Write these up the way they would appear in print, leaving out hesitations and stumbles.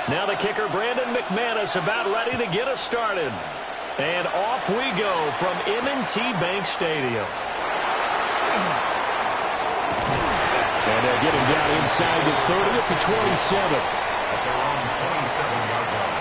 Now the kicker, Brandon McManus, about ready to get us started. And off we go from M&T Bank Stadium. And they'll get him down inside the 30 to 27. At their own 27-yard line.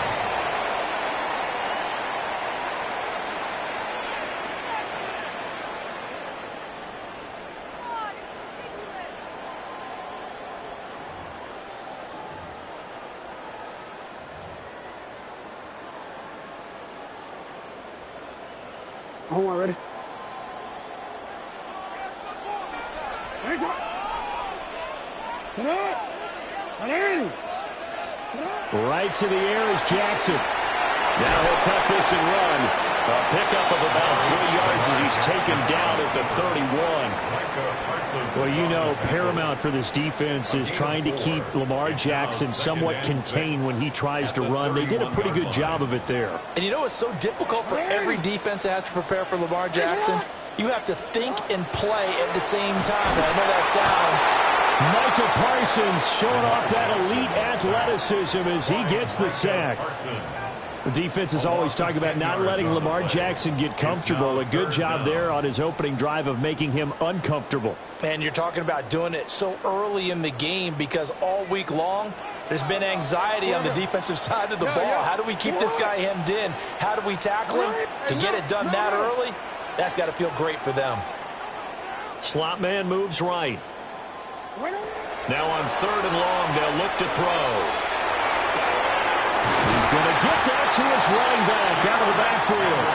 Hold on, ready? Right to the air is Jackson. Now he'll tuck this and run. A pickup of about 3 yards as he's taken down at the 31. Well, you know, paramount for this defense is trying to keep Lamar Jackson somewhat contained when he tries to run. They did a pretty good job of it there. And you know it's so difficult for every defense that has to prepare for Lamar Jackson? You have to think and play at the same time. And I know that sounds... Michael Parsons showing off that elite athleticism as he gets the sack. The defense is always talking about not letting Lamar Jackson get comfortable. A good job there on his opening drive of making him uncomfortable. And you're talking about doing it so early in the game because all week long there's been anxiety on the defensive side of the ball. How do we keep this guy hemmed in? How do we tackle him? To get it done that early, that's got to feel great for them. Slot man moves right. Now on 3rd and long, they'll look to throw. He's going to get that to his running back out of the backfield.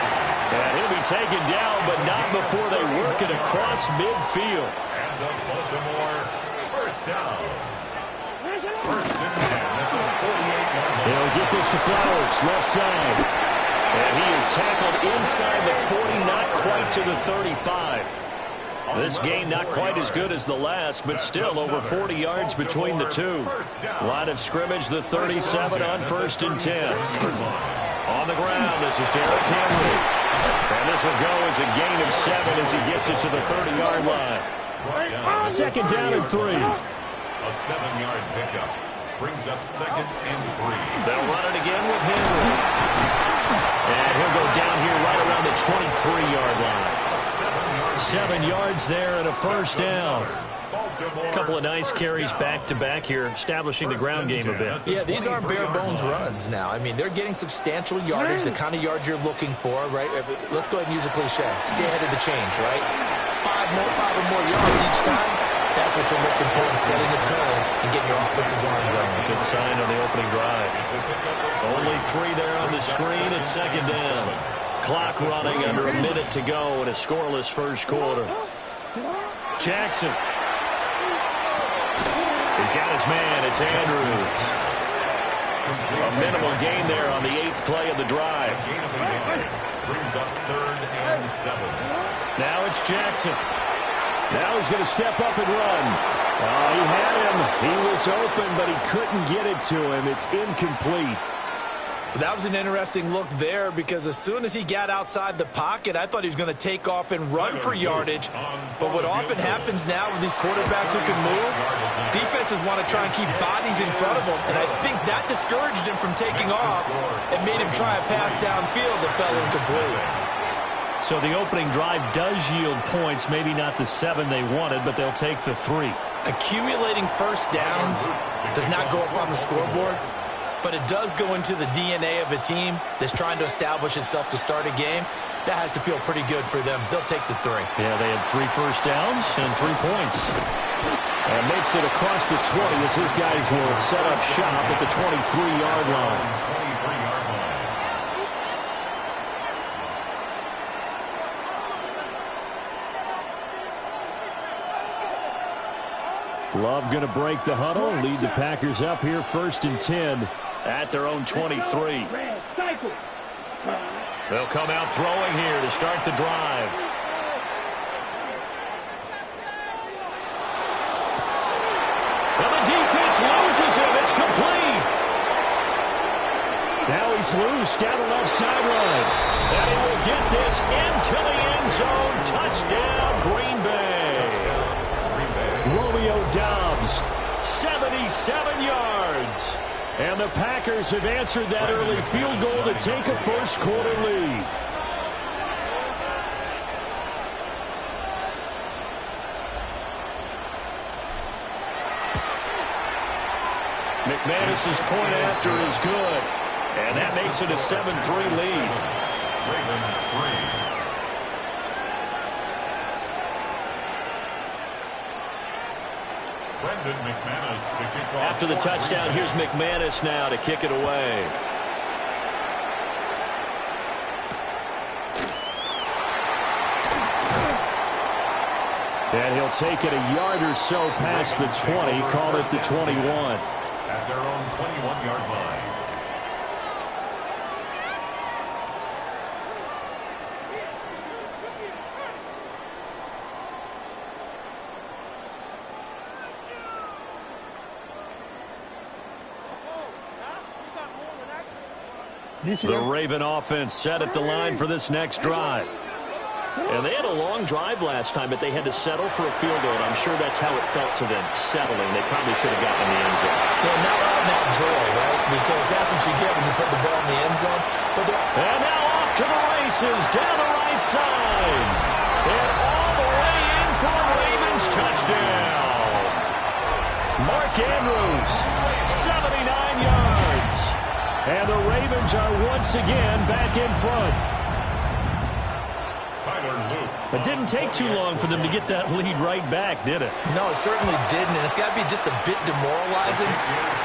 And he'll be taken down, but not before they work it across midfield. And the Baltimore first down. First and 10 at the 48-yard line. He'll get this to Flowers, left side. And he is tackled inside the 40, not quite to the 35. This game not quite as good as the last, but still over 40 yards between the two. Line of scrimmage, the 37 on 1st and 10. On the ground, this is Derrick Henry. And this will go as a gain of 7 as he gets it to the 30-yard line. 2nd down and 3. A 7-yard pickup brings up 2nd and 3. They'll run it again with Henry. And he'll go down here right around the 23-yard line. 7 yards there and a first down. A couple of nice carries back-to-back here, establishing the ground game a bit. Yeah, these aren't bare-bones runs now. I mean, they're getting substantial yardage, the kind of yards you're looking for, right? Let's go ahead and use a cliche. Stay ahead of the change, right? 5 or more yards each time. That's what you're looking for in setting the tone and getting your offensive line going. Good sign on the opening drive. Only 3 there on the screen. It's 2nd down. Clock running under a minute to go in a scoreless first quarter. Jackson. He's got his man. It's Andrews. A minimal gain there on the 8th play of the drive. Brings up 3rd and 7. Now it's Jackson. Now he's going to step up and run. He had him. He was open, but he couldn't get it to him. It's incomplete. That was an interesting look there because as soon as he got outside the pocket, I thought he was going to take off and run for yardage. But what often happens now with these quarterbacks who can move, defenses want to try and keep bodies in front of them. And I think that discouraged him from taking off and made him try a pass downfield that fell incomplete. So the opening drive does yield points, maybe not the 7 they wanted, but they'll take the 3. Accumulating first downs does not go up on the scoreboard, but it does go into the DNA of a team that's trying to establish itself to start a game. That has to feel pretty good for them. They'll take the 3. Yeah, they had 3 first downs and 3 points. And makes it across the 20 as his guys will set up shop at the 23-yard line. Love going to break the huddle, lead the Packers up here 1st and 10 at their own 23. They'll come out throwing here to start the drive. And the defense loses him. It's complete. Now he's loose down the left sideline. And he will get this into the end zone. Touchdown, Green Bay. Romeo Doubs, 7 57 yards. And the Packers have answered that early field goal to take a first-quarter lead. McManus's point after is good. And that makes it a 7-3 lead. Ravens 3. McManus to kick off. After the touchdown, here's McManus now to kick it away. And he'll take it a yard or so past the 20, call it the 21. At their own 21-yard line. The Raven offense set at the line for this next drive. And they had a long drive last time, but they had to settle for a field goal. And I'm sure that's how it felt to them, settling. They probably should have gotten in the end zone. Yeah, now out now joy, right? Because that's what you get when you put the ball in the end zone. And now off to the races, down the right side. And all the way in for a Ravens touchdown. Mark Andrews, 79 yards. And the Ravens are once again back in front. It didn't take too long for them to get that lead right back, did it? No, it certainly didn't, and it's got to be just a bit demoralizing.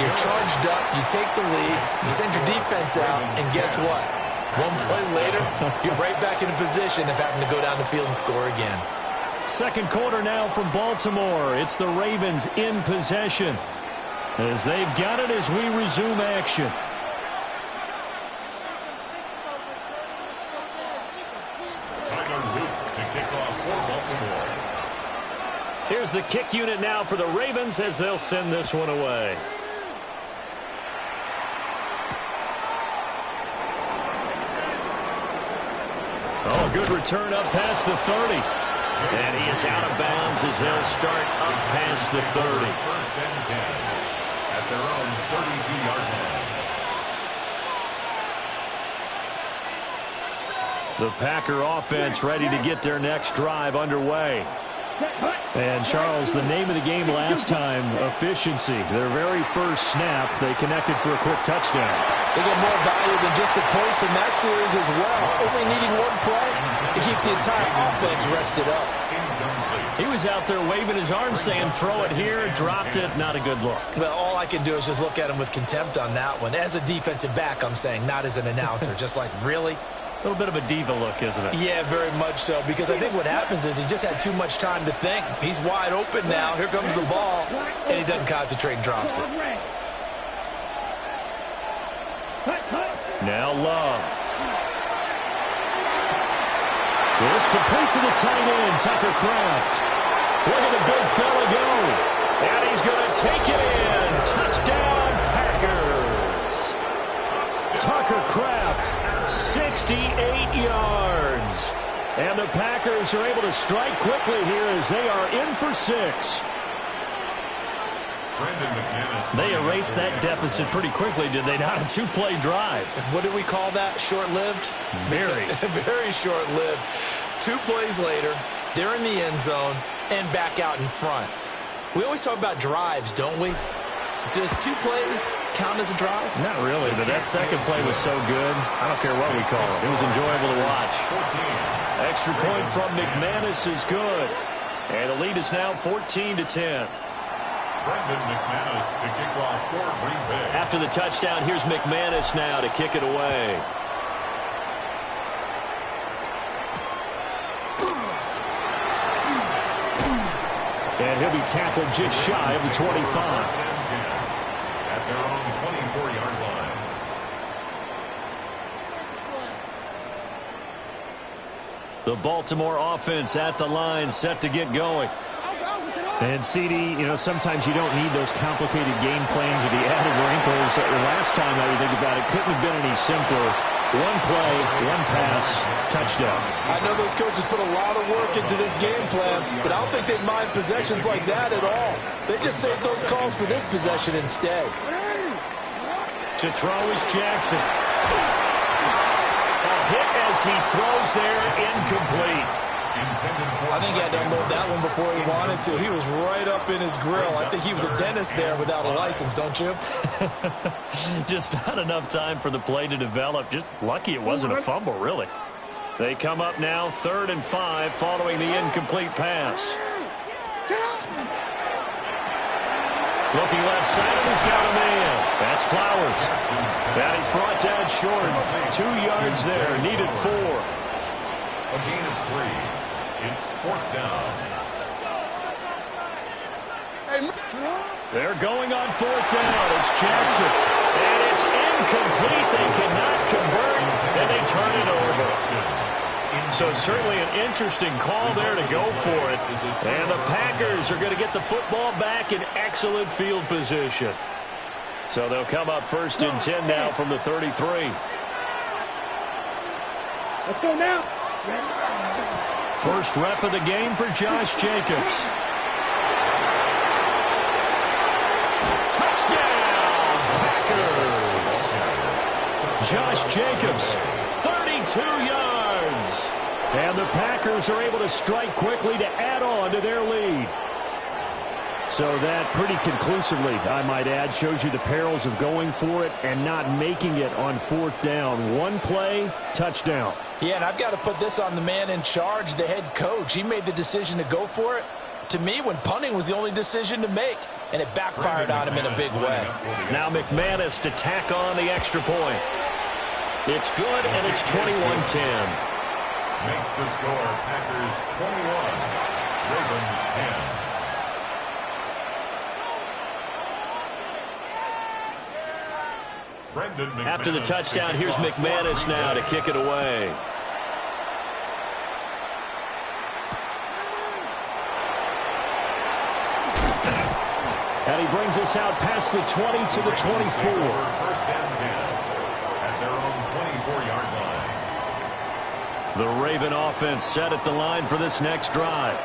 You're charged up, you take the lead, you send your defense out, and guess what? One play later, you're right back in a position of having to go down the field and score again. Second quarter now from Baltimore. It's the Ravens in possession as they've got it as we resume action. Here's the kick unit now for the Ravens as they'll send this one away. Oh, good return up past the 30. And he is out of bounds as they'll start up past the 30. First and 10 at their own 32-yard line. The Packer offense ready to get their next drive underway. And, Charles, the name of the game last time, efficiency. Their very first snap, they connected for a quick touchdown. They get more value than just the points from that series as well. Only needing one play, it keeps the entire offense rested up. He was out there waving his arms saying, throw it here, dropped it, not a good look. Well, all I can do is just look at him with contempt on that one. As a defensive back, I'm saying, not as an announcer. Just like, really? A little bit of a diva look, isn't it? Yeah, very much so, because I think what happens is he just had too much time to think. He's wide open now. Here comes the ball, and he doesn't concentrate and drops it. Now Love. This complete to the tight end, Tucker Kraft. Look at the big fella go. And he's going to take it in. Touchdown, Packers. Tucker Kraft, 68 yards. And the Packers are able to strike quickly here as they are in for 6. They erased that deficit pretty quickly, did they not? A two-play drive. What did we call that? Short-lived? Very. Very short-lived. 2 plays later, they're in the end zone and back out in front. We always talk about drives, don't we? Does 2 plays count as a drive? Not really, but that second play was so good. I don't care what we call it. It was enjoyable to watch. Extra point from McManus is good. And the lead is now 14-10. McManus to kick off for Green Bay. After the touchdown, here's McManus now to kick it away. And he'll be tackled just shy of the 25. At their own 24-yard line. The Baltimore offense at the line, set to get going. And, CD, you know, sometimes you don't need those complicated game plans or the added wrinkles. Last time, I would think about it, couldn't have been any simpler. One play, one pass, touchdown. I know those coaches put a lot of work into this game plan, but I don't think they mind possessions like that at all. They just save those calls for this possession instead. To throw is Jackson. A hit as he throws there, incomplete. I think he had to unload that one before he wanted to. He was right up in his grill. I think he was a dentist there without a license, don't you? Just not enough time for the play to develop. Just lucky it wasn't a fumble, really. They come up now 3rd and 5 following the incomplete pass. Looking left side, and he's got a man. That's Flowers. That is brought down short. 2 yards there, needed 4. A gain of 3. It's 4th down. They're going on 4th down. It's Jackson. And it's incomplete. They cannot convert, and they turn it over. So certainly an interesting call there to go for it. And the Packers are going to get the football back in excellent field position. So they'll come up 1st and 10 now from the 33. Let's go now. First rep of the game for Josh Jacobs. Touchdown, Packers! Josh Jacobs, 32 yards. And the Packers are able to strike quickly to add on to their lead. So that pretty conclusively, I might add, shows you the perils of going for it and not making it on 4th down. One play, touchdown. Yeah, and I've got to put this on the man in charge, the head coach. He made the decision to go for it. To me, when punting was the only decision to make, and it backfired on him in a big way. Now McManus to tack on the extra point. It's good, and it's 21-10. Makes the score Packers 21, Ravens 10. After the touchdown, here's McManus now to kick it away. And he brings us out past the 20 to the 24. 1st and 10 at their own 24-yard line. The Raven offense set at the line for this next drive.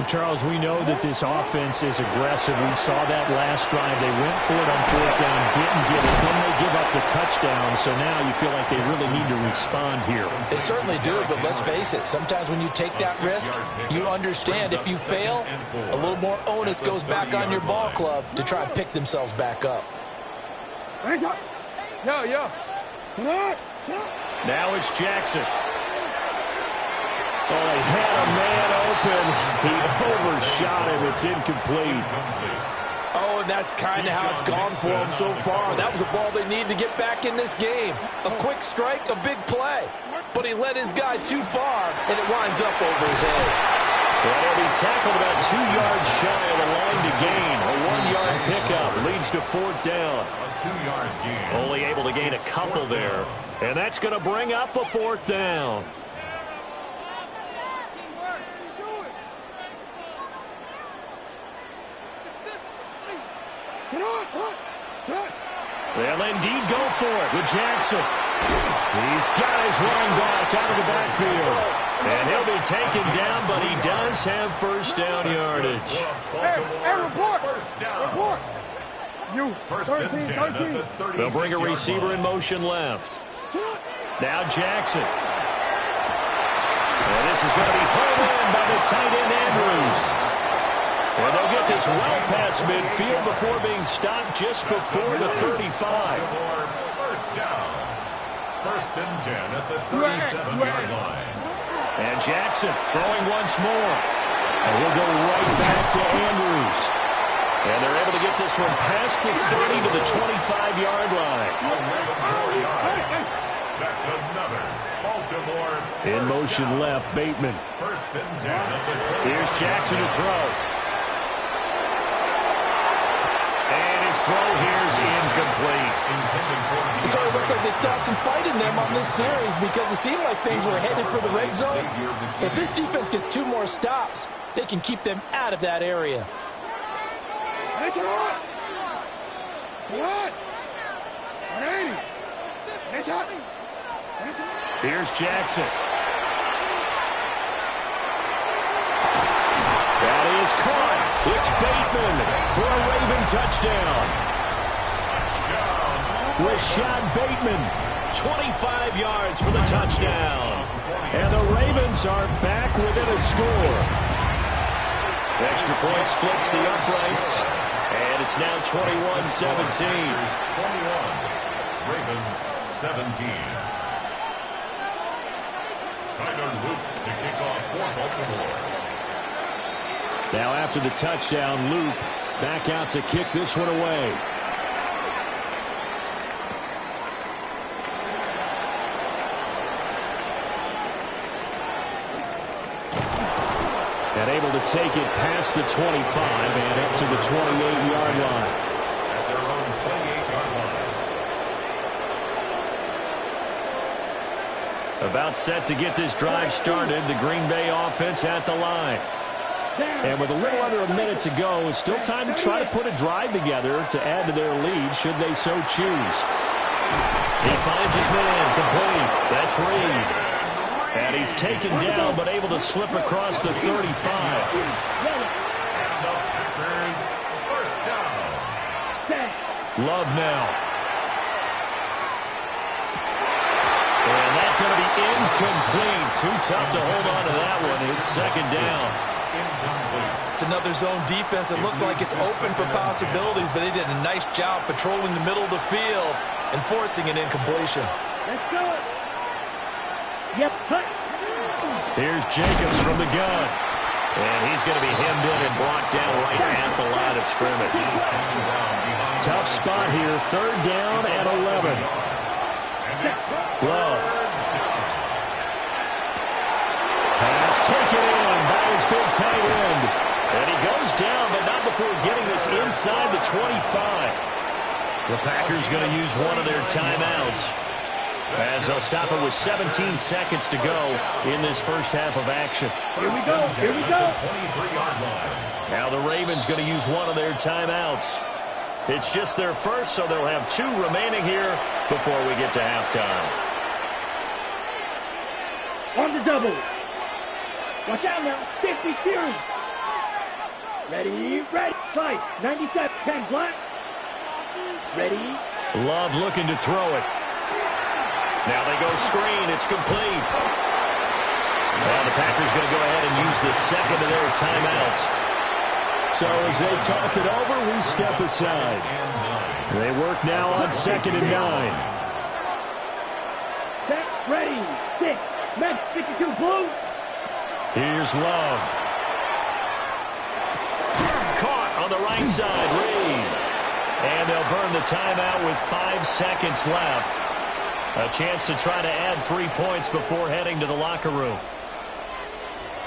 Charles, we know that this offense is aggressive. We saw that last drive. They went for it on 4th down, didn't get it. Then they give up the touchdown. So now you feel like they really need to respond here. They certainly do, but let's face it. Sometimes when you take that risk, you understand if you fail, a little more onus goes back on your ball club to try and pick themselves back up. Now it's Jackson. Oh, they had a man open. He overshot him. It's incomplete. Oh, and that's kind of how it's gone for them so far. That was a ball they need to get back in this game. A quick strike, a big play. But he led his guy too far, and it winds up over his head. Well, he'll be tackled about 2 yards shy of the line to gain. A 1-yard pickup leads to 4th down. A 2-yard gain. Only able to gain a couple there. And that's going to bring up a 4th down. They'll indeed go for it with Jackson. He's got his running back out of the backfield. And he'll be taken down, but he does have 1st down yardage. Hey, report. First down. Report. You, 1st and 10 at the 36-yard They'll bring a receiver line. in motion left. Now Jackson. And this is going to be hauled in by the tight end Andrews. And they'll get this well past midfield before being stopped just before the 35. First down. 1st and 10 at the 37-yard line. And Jackson throwing once more. And we'll go right back to Andrews. And they're able to get this one past the 30 to the 25-yard line. That's another Baltimore. In motion left, Bateman. 1st and 10 at the 20. Here's Jackson to throw. And his throw here is incomplete. So it looks like they stopped some fight in them on this series because it seemed like things were headed for the red zone. If this defense gets 2 more stops, they can keep them out of that area. Here's Jackson. That is caught. It's Bateman for a Raven touchdown. Rashad Bateman, 25 yards for the touchdown. And the Ravens are back within a score. Extra point splits the uprights. And it's now 21-17. 21. Ravens 17. Tyler Luke to kick off for Baltimore. Now after the touchdown, Luke back out to kick this one away. And able to take it past the 25 and up to the 28-yard line. At their own 28-yard line. About set to get this drive started. The Green Bay offense at the line. And with a little under a minute to go, it's still time to try to put a drive together to add to their lead, should they so choose. He finds his man complete. That's Reed. And he's taken down, but able to slip across the 35. And the Packers first down. Love now. And that's going to be incomplete. Too tough to hold on to that one. It's second down. It's another zone defense. It looks like it's open for possibilities, but they did a nice job patrolling the middle of the field and forcing an incompletion. Let's go. Yep. Cut. Here's Jacobs from the gun. And he's going to be hemmed in and brought down right at the line of scrimmage. Tough spot here. Third down and 11. Love. Pass taken in by his big tight end. And he goes down, but not before getting this inside the 25. The Packers going to use one of their timeouts, as they'll stop it with 17 seconds to go in this first half of action. Here we go. Here we go. 23-yard line. Now the Ravens going to use one of their timeouts. It's just their first, so they'll have two remaining here before we get to halftime. On the double. Watch out now. 50 series. Ready. Ready. Fight. 97. 10 black. Ready. Love looking to throw it. Now they go screen. It's complete. Now the Packers going to go ahead and use the second of their timeouts. So as they talk it over, we step aside. They work now on 2nd and 9. Set. Ready. 6. Med 52 blue. Here's Love. Caught on the right side. Reed. And they'll burn the timeout with 5 seconds left. A chance to try to add 3 points before heading to the locker room.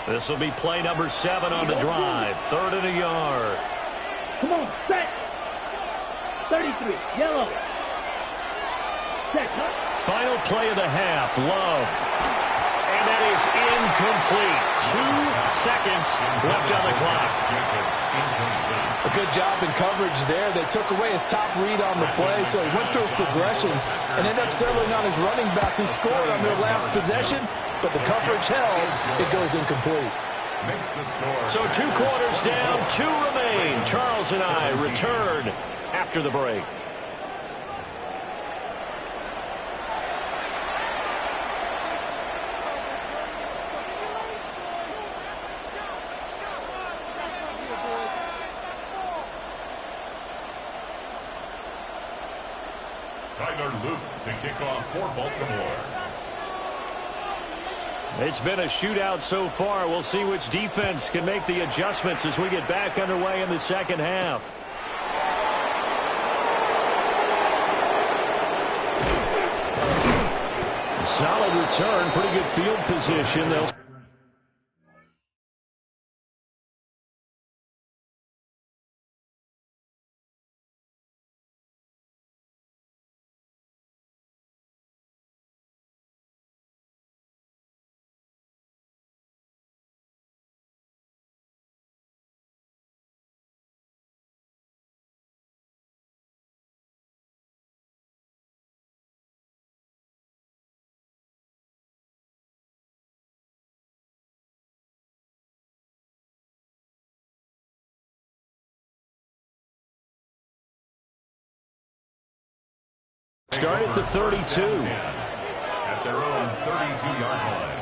This will be play number 7 on the drive. 3rd and a yard. Come on. Set. 33. Yellow. Set. Huh? Final play of the half. Love. And that is incomplete. 2 seconds left on the clock. A good job in coverage there. They took away his top read on the play, so he went to his progressions and ended up settling on his running back, who scored on their last possession, but the coverage held. It goes incomplete. Makes the score. So 2 quarters down, 2 remain. Charles and I return after the break. Tyler Luke to kick off for Baltimore. It's been a shootout so far. We'll see which defense can make the adjustments as we get back underway in the second half. Solid return, pretty good field position. They'll Start at the 32. At their own 32-yard line.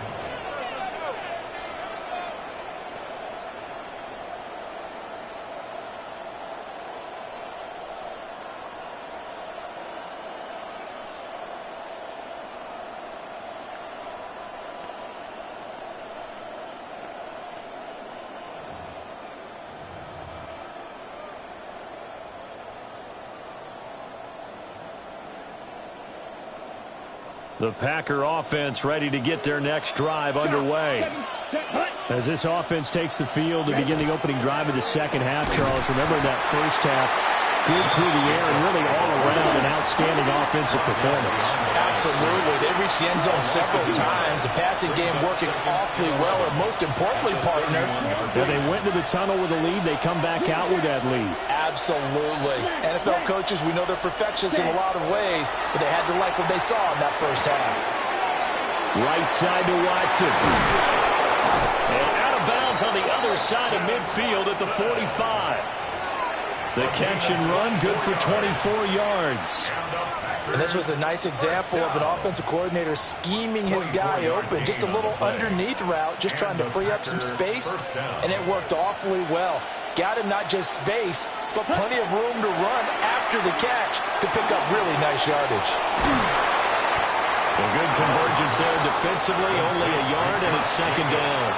The Packer offense ready to get their next drive underway. As this offense takes the field to begin the opening drive of the second half, Charles, remember that first half, good through the air and really all around an outstanding offensive performance. Absolutely. They reached the end zone several times. The passing game working awfully well, and most importantly, partner. Yeah, they went to the tunnel with a lead. They come back out with that lead. Absolutely. NFL coaches, we know they're perfectionists in a lot of ways, but they had to like what they saw in that first half. Right side to Watson. And out of bounds on the other side of midfield at the 45. The catch and run, good for 24 yards. And this was a nice example of an offensive coordinator scheming his guy open. Just a little underneath route, just trying to free up some space, and it worked awfully well. Got him not just space, but plenty of room to run after the catch to pick up really nice yardage. A good convergence there defensively, only a yard, and it's second down.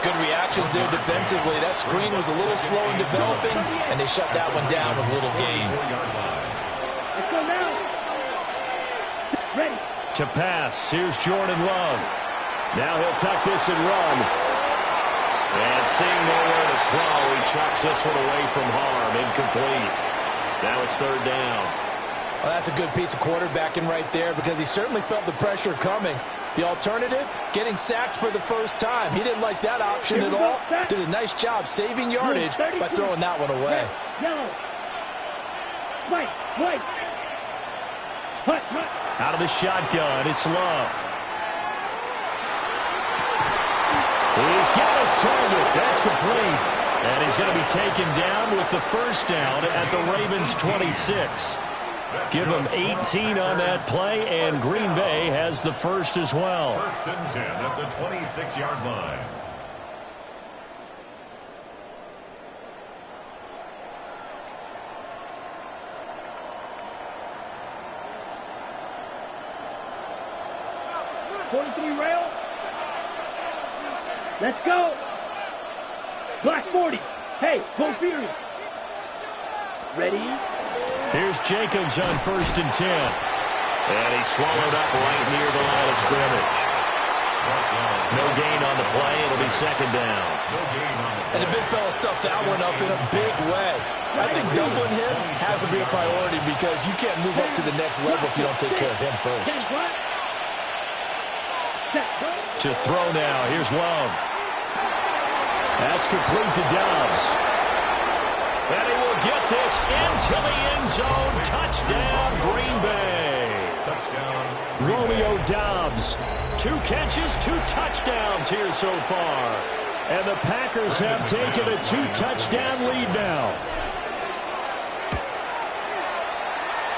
Good reactions there defensively. That screen was a little slow in developing, and they shut that one down with a little gain. Let's go now. Ready. To pass, here's Jordan Love. Now he'll tuck this and run. And seeing nowhere to throw, he chucks this one away from harm. Incomplete. Now it's third down. Well, that's a good piece of quarterbacking right there because he certainly felt the pressure coming. The alternative, getting sacked for the first time. He didn't like that option at all. Did a nice job saving yardage by throwing that one away. Yellow. White. Out of the shotgun, it's Love. He's got his target. That's complete. And he's going to be taken down with the first down at the Ravens' 26. Give him 18 on that play, and Green Bay has the first as well. First and 10 at the 26-yard line. Rail. Let's go. Black 40. Hey, go Furious. Ready? Here's Jacobs on first and 10. And he's swallowed up right near the line of scrimmage. No gain on the play. It'll be second down. And the big fella stuffed that one up in a big way. I think doubling him has to be a priority because you can't move up to the next level if you don't take care of him first. To throw now. Here's Love. That's complete to Dobbs. And he will get this into the end zone. Touchdown, Green Bay. Touchdown. Romeo Dobbs. 2 catches, 2 touchdowns here so far. And the Packers have taken a 2-touchdown lead now.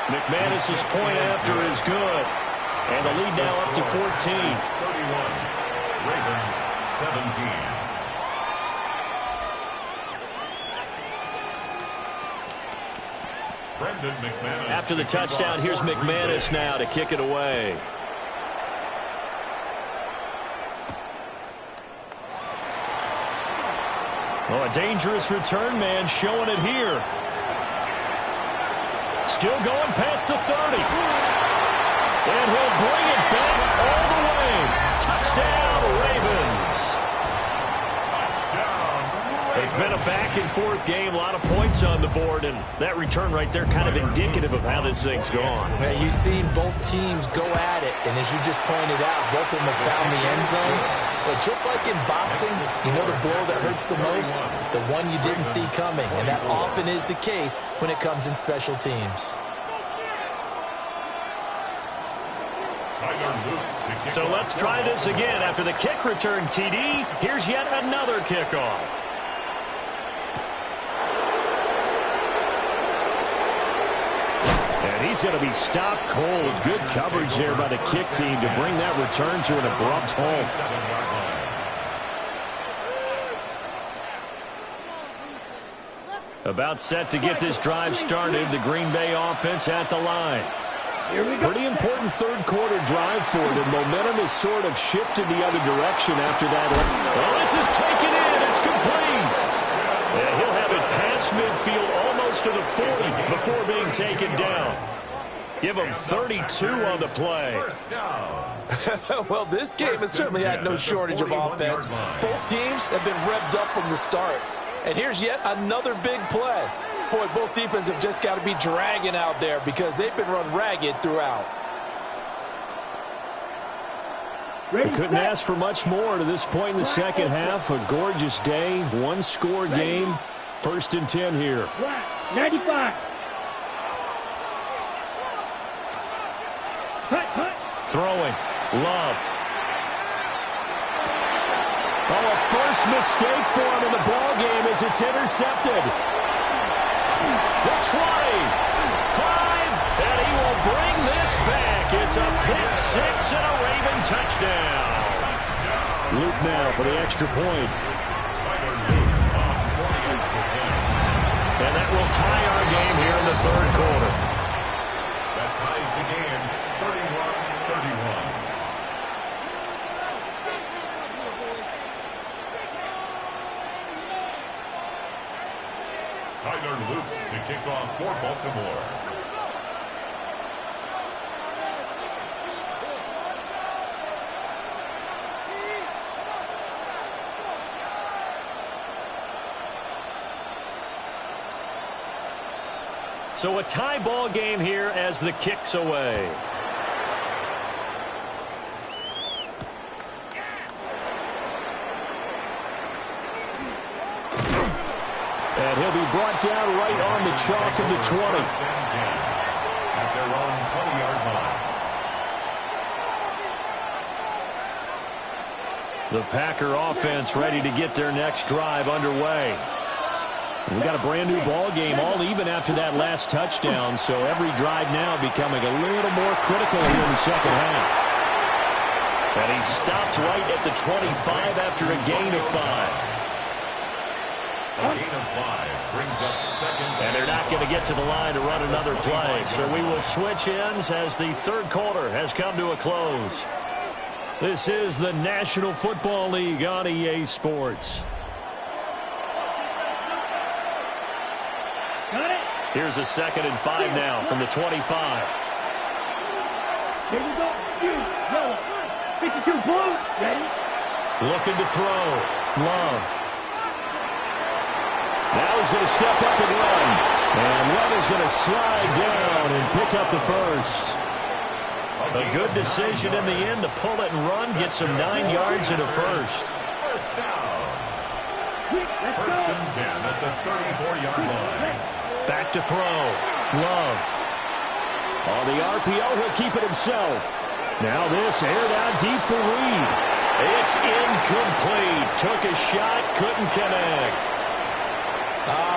McManus's point after is good. And the lead now up to 14. 31. Ravens 17. After the touchdown, here's McManus now to kick it away. Oh, a dangerous return man showing it here. Still going past the 30. And he'll bring it back all the way. Touchdown, Ravens. It's been a back-and-forth game, a lot of points on the board, and that return right there kind of indicative of how this thing's gone. Yeah, you've seen both teams go at it, and as you just pointed out, both of them have found the end zone. But just like in boxing, you know the blow that hurts the most? The one you didn't see coming, and that often is the case when it comes in special teams. So let's try this again. After the kick return, TD, here's yet another kickoff. And He's going to be stopped cold. Good coverage there by the kick team to bring that return to an abrupt halt. About set to get this drive started. The Green Bay offense at the line. Pretty important third quarter drive for them. Momentum has sort of shifted the other direction after that. Oh, this is taken in. It's complete. Yeah, he'll have it past midfield almost to the 40 before being taken down. Give him 32 on the play. Well, this game has certainly had no shortage of offense. Both teams have been revved up from the start. And here's yet another big play. Boy, both defenses have just got to be dragging out there because they've been run ragged throughout. We couldn't ask for much more to this point in the second half. A gorgeous day, one-score game. 1st and 10 here. 95. Throwing. Love. Oh, a first mistake for him in the ball game as it's intercepted. The 20. 5, and he will bring this back. It's a pick six and a Raven touchdown. Luke now for the extra point. And that will tie our game here in the third quarter. That ties the game, 31-31. Tyler Luke to kick off for Baltimore. So a tie ball game here as the kick's away. And he'll be brought down right on the chalk of the 20. At their own 20-yard line. The Packer offense ready to get their next drive underway. We got a brand new ball game, all even after that last touchdown, so every drive now becoming a little more critical here in the second half. And he stopped right at the 25 after a gain of 5. A gain of 5 brings up second. And they're not going to get to the line to run another play, so we will switch ends as the third quarter has come to a close. This is the National Football League on EA Sports. Here's a 2nd and 5 now from the 25. Here we go. Yellow. 52 blue. Ready? Looking to throw. Love. Now he's going to step up and run. And Love is going to slide down and pick up the first. A good decision in the end to pull it and run. Get some 9 yards and a first. First down. First and 10 at the 34-yard line. Back to throw. Love. On the RPO, he'll keep it himself. Now this aired out deep for Reed. It's incomplete. Took a shot, couldn't connect.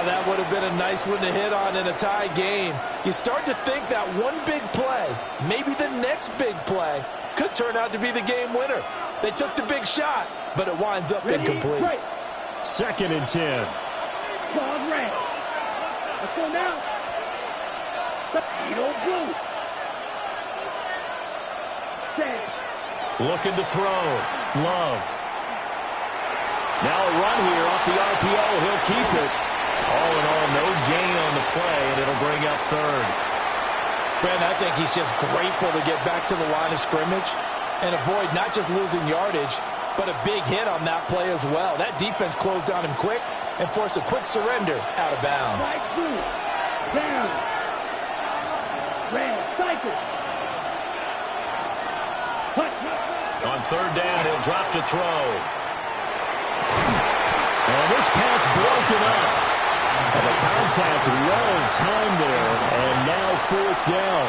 That would have been a nice one to hit on in a tie game. You start to think that one big play, maybe the next big play, could turn out to be the game winner. They took the big shot, but it winds up incomplete. 2nd and 10. Ball red. Let's go now. Yellow blue. Looking to throw. Love. Now a run here off the RPO. He'll keep it. All in all, no gain on the play, and it'll bring up 3rd. Brandon, I think he's just grateful to get back to the line of scrimmage and avoid not just losing yardage, but a big hit on that play as well. That defense closed on him quick and forced a quick surrender out of bounds. Down. Red. Cycle. On 3rd down, he'll drop to throw. And this pass broken up. And the contact well timed there, and now 4th down.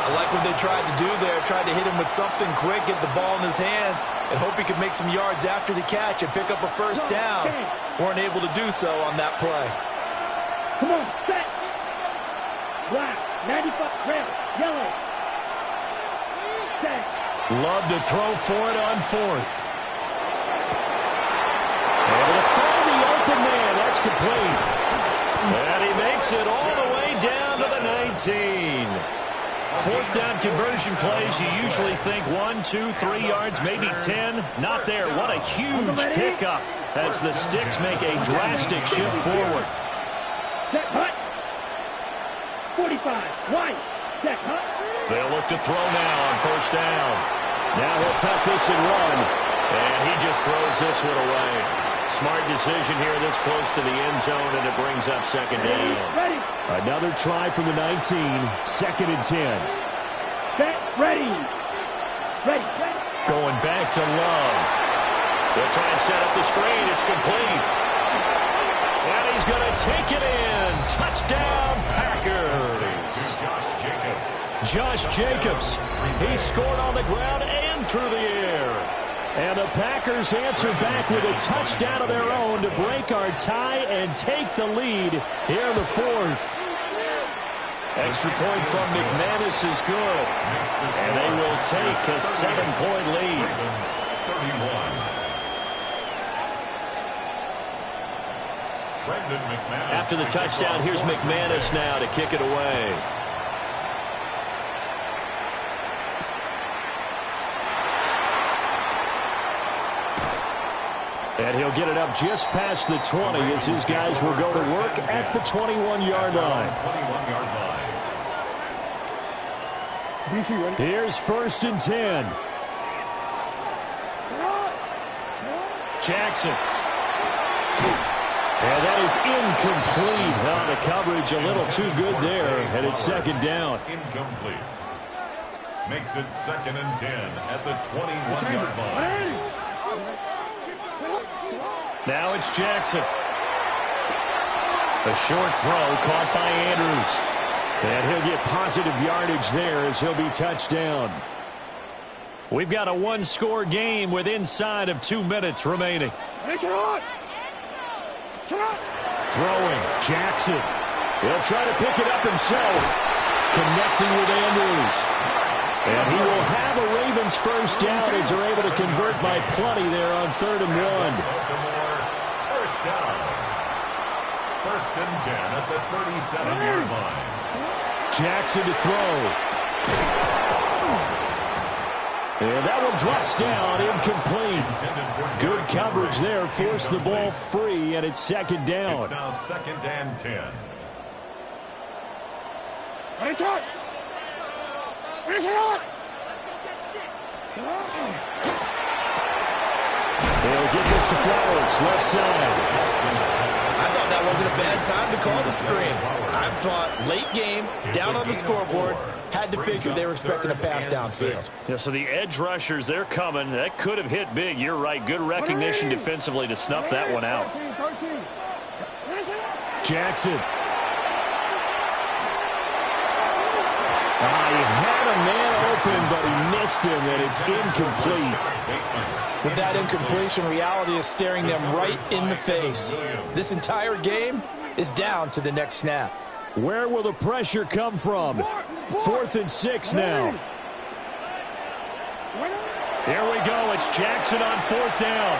I like what they tried to do there, tried to hit him with something quick, get the ball in his hands, and hope he could make some yards after the catch and pick up a first down. Weren't able to do so on that play. Come on, set. Black, 95, red, yellow. Set. Love to throw for it on fourth. Able to find the open man. That's complete. And he makes it all the way down to the 19. Fourth down conversion plays, you usually think 1, 2, 3 yards, maybe 10. Not there. What a huge pickup as the Sticks make a drastic shift forward. Set, hut. 45, white. Set, hut. They'll look to throw now on first down. Now he'll tuck this and run. And he just throws this one away. Smart decision here this close to the end zone, and it brings up second down. Ready. Another try from the 19. Second and 10. Set, ready. Ready. Going back to Love. They'll try and set up the screen. It's complete. And he's going to take it in. Touchdown, Packers. Josh Jacobs. He scored on the ground and through the air. And the Packers answer back with a touchdown of their own to break our tie and take the lead here in the fourth. Extra point from McManus is good. And they will take a 7-point lead. 31. After the touchdown, here's McManus now to kick it away. And he'll get it up just past the 20 as his guys will go to work at the 21-yard line. Here's first and 10. Jackson. And that is incomplete. Now the coverage a little too good there, and it's second down. Incomplete. Makes it second and 10 at the 21-yard line. Now it's Jackson. A short throw caught by Andrews. And he'll get positive yardage there as he'll be touched down. We've got a one-score game with inside of 2 minutes remaining. Throwing, Jackson. He'll try to pick it up himself. Connecting with Andrews. And he will have a Ravens first down as they're able to convert by plenty there on 3rd and 1. First down. First and 10 at the 37-yard line. Jackson to throw. And that one drops down, incomplete. Good coverage there, forced the ball free, and it's second down. It's now second and 10. They'll get this to Flowers, left side. I thought that wasn't a bad time to call the screen. I thought late game, down on the scoreboard, had to figure they were expecting a pass downfield. Yeah, so the edge rushers, they're coming. That could have hit big. You're right. Good recognition defensively to snuff that one out. Jackson. He had a man open, but he missed him, and it's incomplete. With that incompletion, reality is staring them right in the face. This entire game is down to the next snap. Where will the pressure come from? 4th and 6 now. Here we go. It's Jackson on 4th down.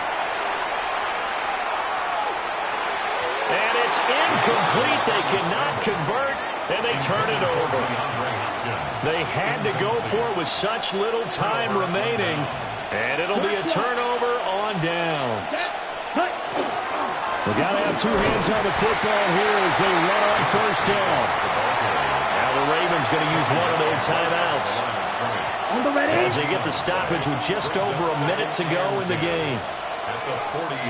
And it's incomplete. They cannot convert, and they turn it over. They had to go for it with such little time remaining, and it'll be a turnover on downs. We got to have two hands on the football here as they run on first down. Now the Ravens going to use one of their timeouts as they get the stoppage with just over a minute to go in the game.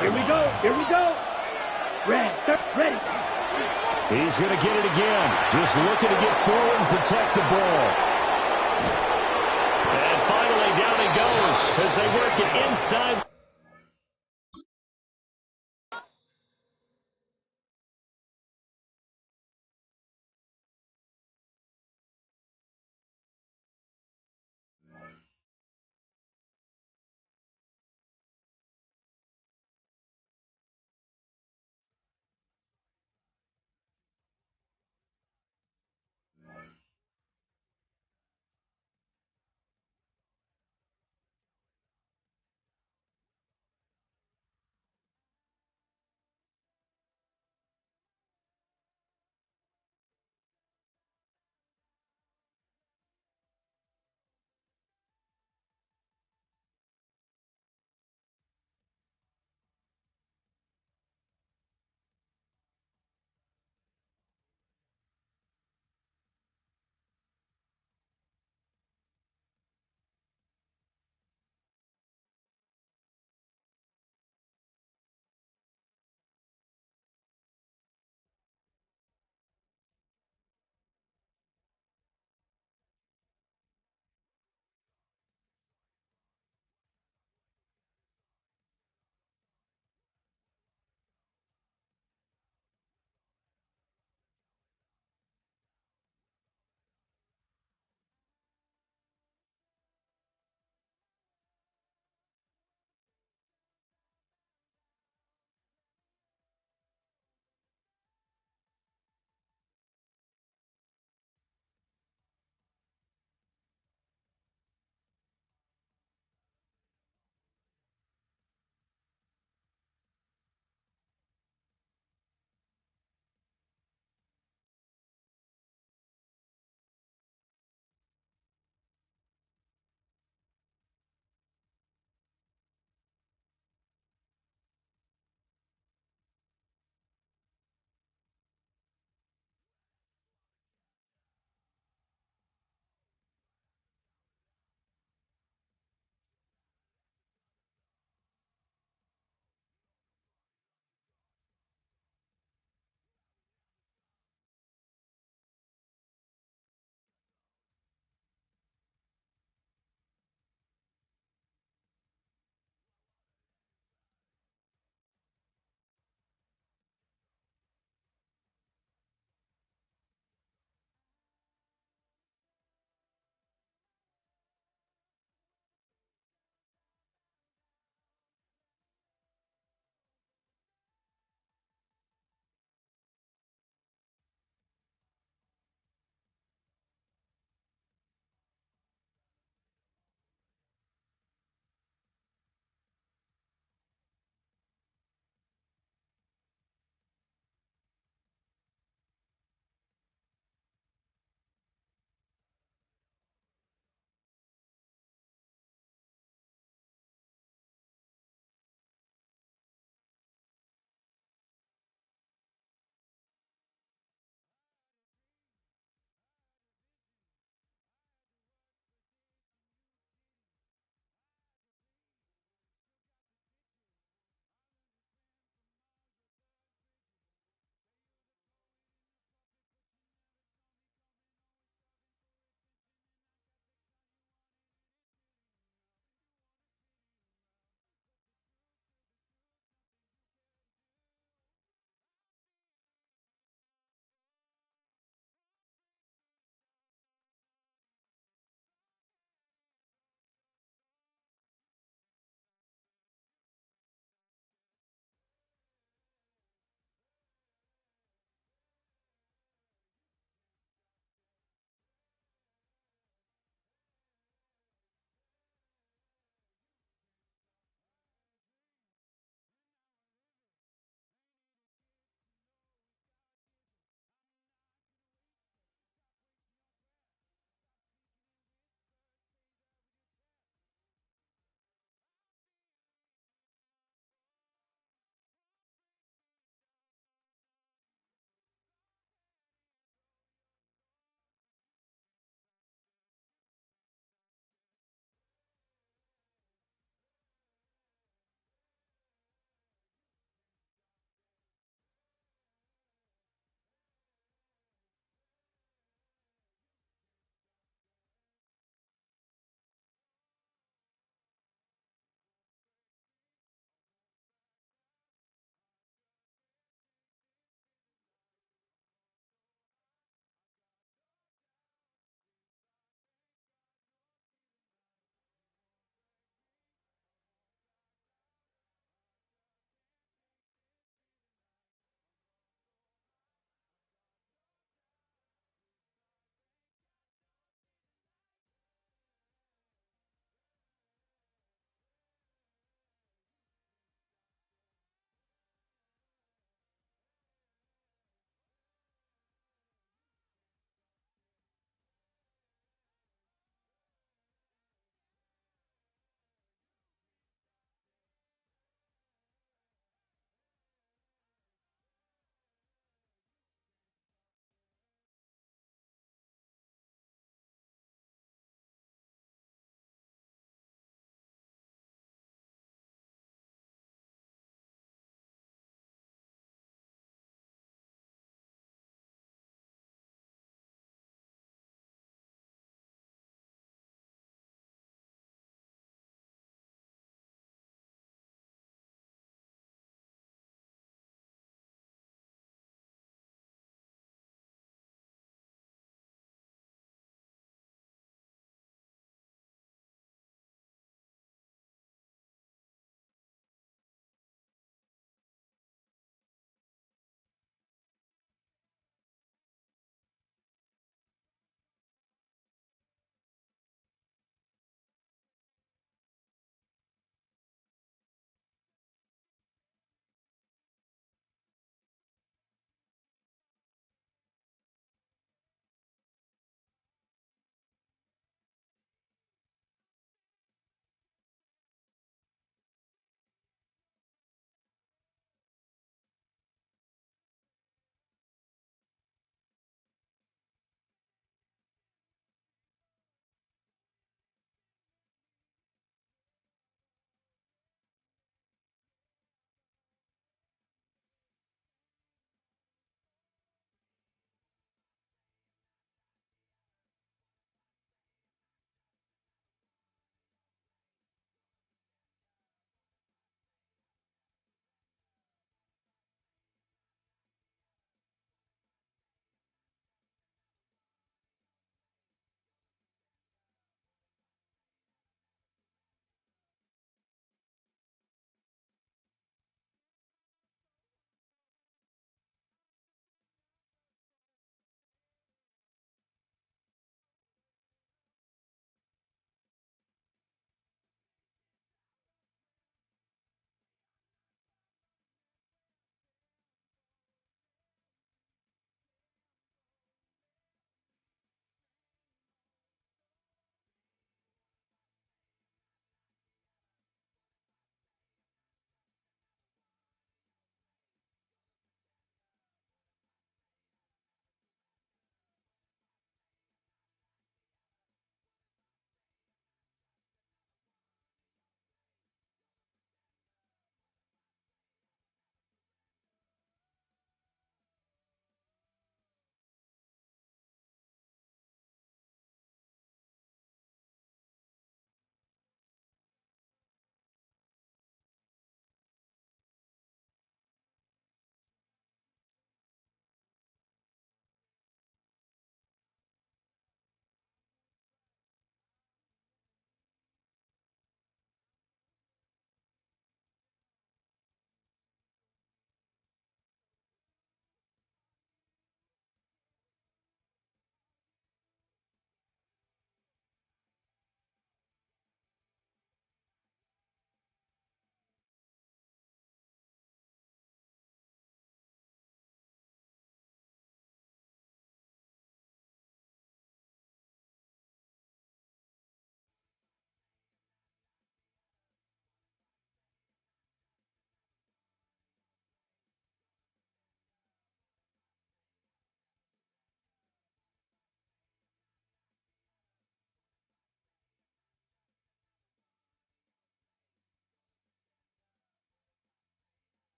Here we go. Here we go. Ready. He's going to get it again. Just looking to get forward and protect the ball. And finally, down he goes as they work it inside.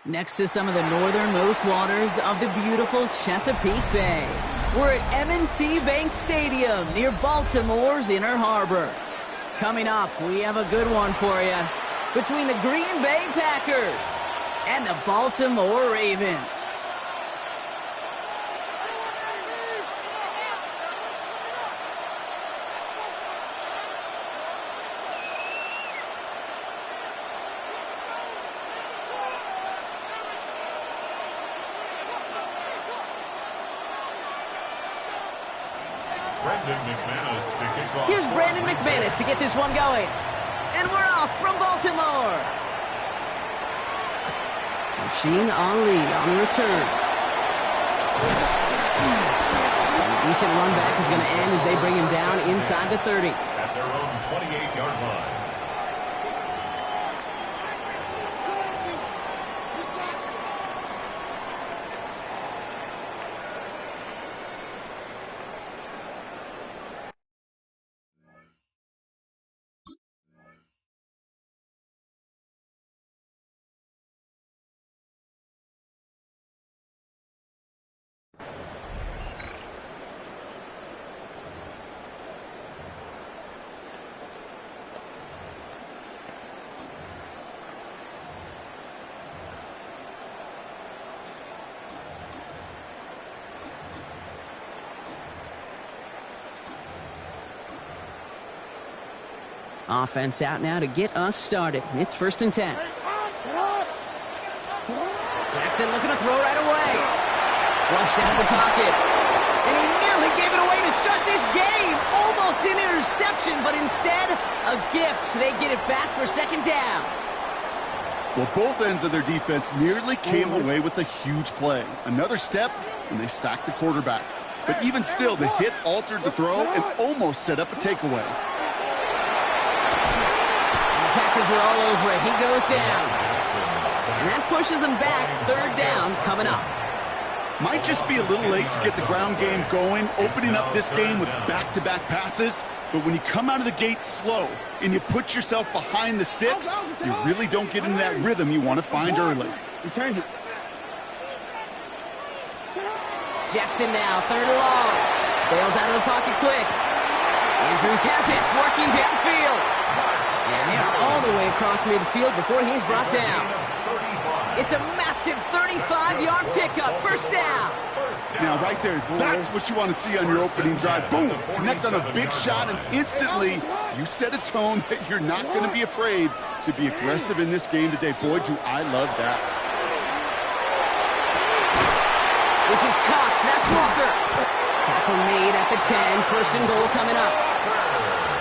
Next to some of the northernmost waters of the beautiful Chesapeake Bay, we're at M&T Bank Stadium near Baltimore's Inner Harbor. Coming up, we have a good one for you between the Green Bay Packers and the Baltimore Ravens. Here's Brandon McManus to get this one going. And we're off from Baltimore. Machine Ali on the return. A decent run back is going to end as they bring him down inside the 30. At their own 28-yard line. Offense out now to get us started. It's 1st and 10. Jackson looking to throw right away. Flushed out of the pocket. And he nearly gave it away to start this game. Almost an interception, but instead, a gift. They get it back for 2nd down. Well, both ends of their defense nearly came away with a huge play. Another step, and they sacked the quarterback. But even still, the hit altered the throw and almost set up a takeaway. Packers are all over it. He goes down. And that pushes them back. 3rd down coming up. Might just be a little late to get the ground game going, opening up this game with back-to-back passes. But when you come out of the gate slow and you put yourself behind the sticks, you really don't get into that rhythm you want to find early. Jackson now, 3rd and long. Bails out of the pocket quick. Andrews has it, working downfield. And they are all the way across midfield before he's brought down. It's a massive 35-yard pickup, 1st down. Now, right there, that's what you want to see on your opening drive. Boom! Connect on a big shot, and instantly you set a tone that you're not going to be afraid to be aggressive in this game today. Boy, do I love that. This is Cox. That's Walker. Tackle made at the 10. 1st and goal coming up.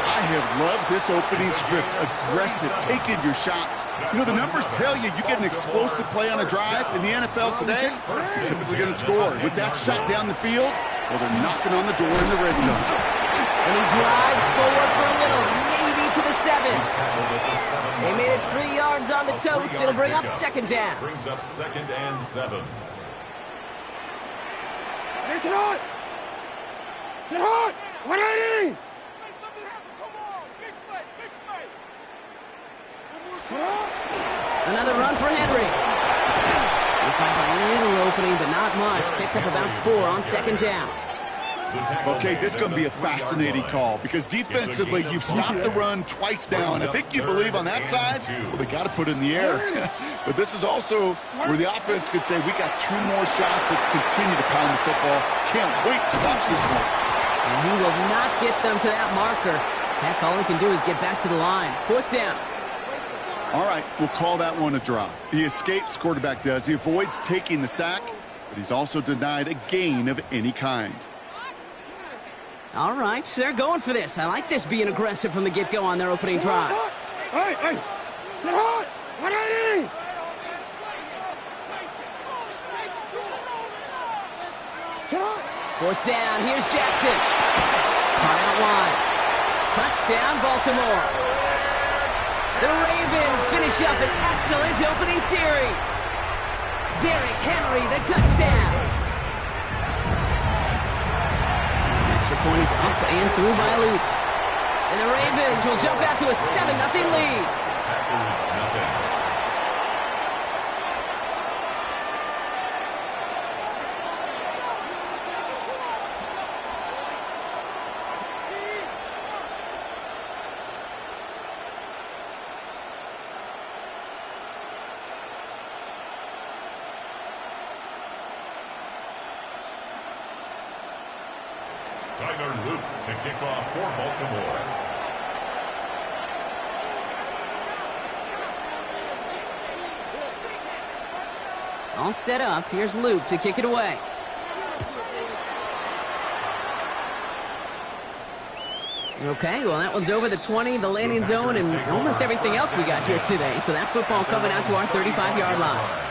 I have loved this opening script. Aggressive, taking your shots. You know, the numbers tell you get an explosive play on a drive. In the NFL today, you're typically going to score. With that shot down the field, well, they're knocking on the door in the red zone. And he drives forward for a little, maybe to the 7. They made it 3 yards on the totes. It'll bring up 2nd down. Brings up 2nd and 7. It's hot! It's hot! 180! Another run for Henry. He finds a little opening, but not much. Picked up about 4 on 2nd down. Okay, this is going to be a fascinating call because defensively, you've stopped the run twice now, and I think you believe on that side, well, they got to put it in the air. But this is also where the offense could say, we got 2 more shots. Let's continue to pound the football. Can't wait to watch this one. And he will not get them to that marker. Heck, all he can do is get back to the line. 4th down. All right, we'll call that one a draw. He escapes, quarterback does. He avoids taking the sack, but he's also denied a gain of any kind. All right, they're going for this. I like this being aggressive from the get-go on their opening drive. Hey! Sit hot! 180! 4th down, here's Jackson. Caught out wide. Touchdown, Baltimore. The Ravens finish up an excellent opening series. Derrick Henry, the touchdown. Extra point is up and through by Luke. And the Ravens will jump out to a 7-0 lead. Tyler Luke to kick off for Baltimore. All set up. Here's Luke to kick it away. Okay, well, that one's over the 20, the landing zone, and almost everything else we got here today. So that football coming out to our 35-yard line.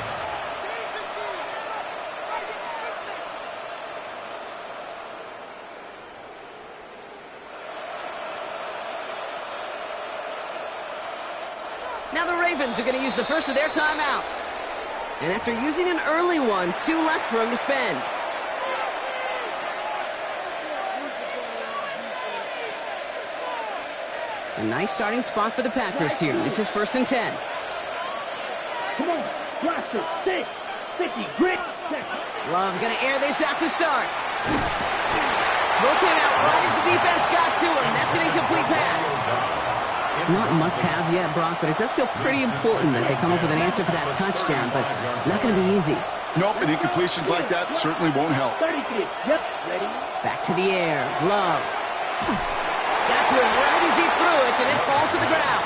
Now the Ravens are going to use the first of their timeouts. And after using an early one, 2 left for him to spend. A nice starting spot for the Packers here. This is 1st and 10. Come on, blaster, stick, sticky, grit. Love going to air this out to start. Throw came out right as the defense got to him. That's an incomplete pass. Not must-have yet, Brock, but it does feel pretty important that they come up with an answer for that touchdown, but not going to be easy. Nope, and incompletions like that certainly won't help. 33, yep, ready. Back to the air. Love. Got to him right as he threw it, and it falls to the ground.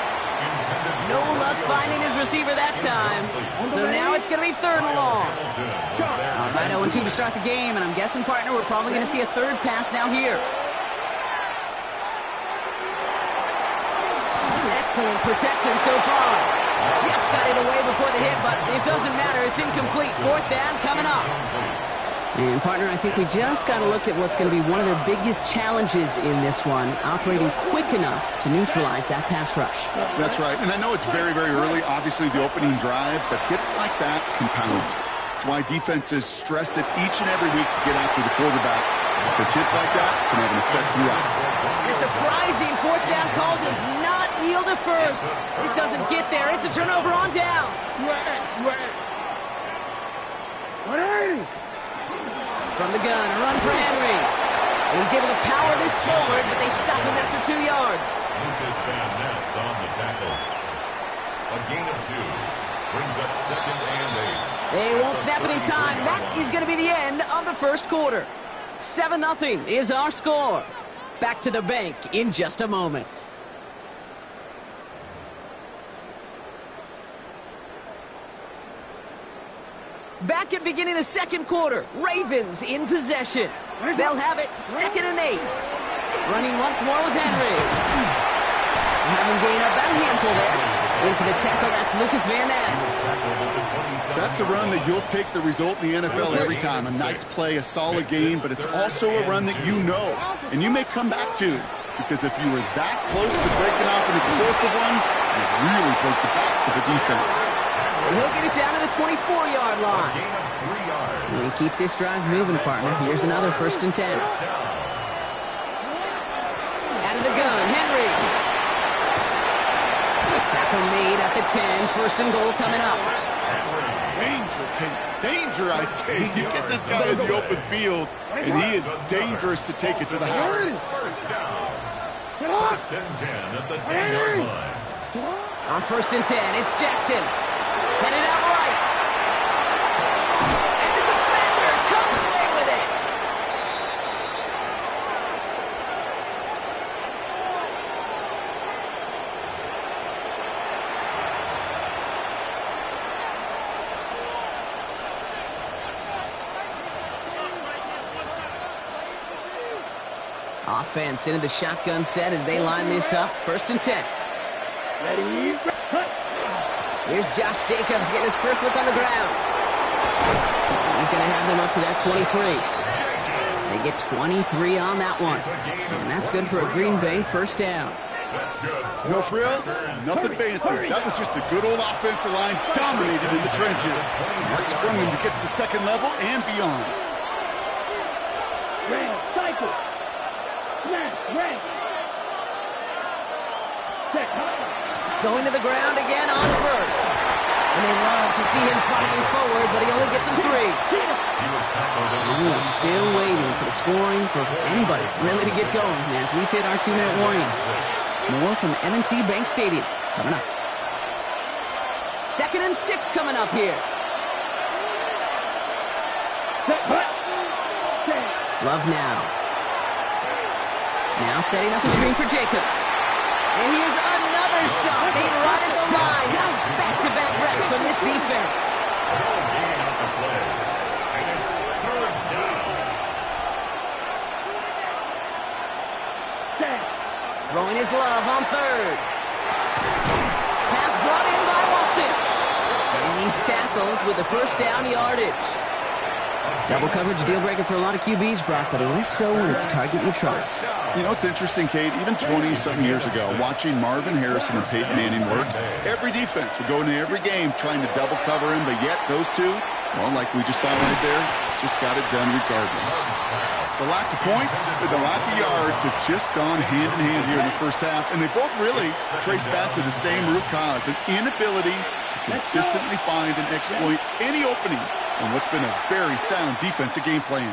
No luck finding his receiver that time. So now it's going to be 3rd and long. All right, 0-2 to start the game, and I'm guessing, partner, we're probably going to see a 3rd pass now here. Excellent protection so far. Just got it away before the hit, but it doesn't matter. It's incomplete. 4th down coming up. And, partner, I think we just got to look at what's going to be one of their biggest challenges in this one, operating quick enough to neutralize that pass rush. That's right. And I know it's very, very early, obviously, the opening drive, but hits like that compound. That's why defenses stress it each and every week to get after the quarterback, because hits like that can have an effect throughout. A surprising 4th down call does not yield a first. This doesn't get there. It's a turnover on downs. From the gun, a run for Henry. And he's able to power this forward, but they stop him after 2 yards. Lucas Van Ness on the tackle. A gain of 2. Brings up 2nd and 8. They won't snap it in time. That is going to be the end of the first quarter. 7-0 is our score. Back to the bank in just a moment. Back at beginning of the second quarter. Ravens in possession. They'll have it 2nd and 8. Running once more with Henry. Having gained about a handful there. In for the tackle, that's Lucas Van Ness. That's a run that you'll take the result in the NFL every time. A nice play, a solid game, but it's also a run that you know, and you may come back to, because if you were that close to breaking off an explosive one, you really break the backs of the defense. And he'll get it down to the 24-yard line. And keep this drive moving, partner. Here's another 1st and 10. Out of the gun, Henry. Tackle made at the 10. 1st and goal coming up. Danger, Kate. Danger, I say. You get this guy in the open field, and he is dangerous to take it to the house. 1st and 10 at the 10-yard line. On 1st and 10, it's Jackson. Headed out right. And the defender comes away with it. Offense into the shotgun set as they line this up. 1st and 10. Ready, Here's Josh Jacobs getting his first look on the ground. He's going to have them up to that 23. They get 23 on that one. And that's good for a Green Bay 1st down. No frills, nothing fancy. That was just a good old offensive line dominated in the trenches. That sprung him to get to the 2nd level and beyond. red, cycle, smash, red. Check, Going to the ground again on 1st. And they love to see him fighting forward, but he only gets him 3. And we're still waiting for the scoring for anybody really to get going as we hit our 2-minute warning. More from M&T Bank Stadium coming up. 2nd and 6 coming up here. Love now. Now setting up a screen for Jacobs. And here's another stop made right at the line. Nice back-to-back reps from this defense. Gain on the play. And it's third down. Throwing his love on third. Pass brought in by Watson. And he's tackled with the first down yardage. Double coverage deal breaker for a lot of QBs, Brock, but less so when it's a target you trust. You know, it's interesting, Kate, even 20-something years ago, watching Marvin Harrison and Peyton Manning work, every defense would go into every game trying to double cover him, but yet those two, well, like we just saw right there, just got it done regardless. The lack of points and the lack of yards have just gone hand in hand here in the first half, and they both really trace back to the same root cause, an inability to consistently find and exploit any opening on what's been a very sound defensive game plan.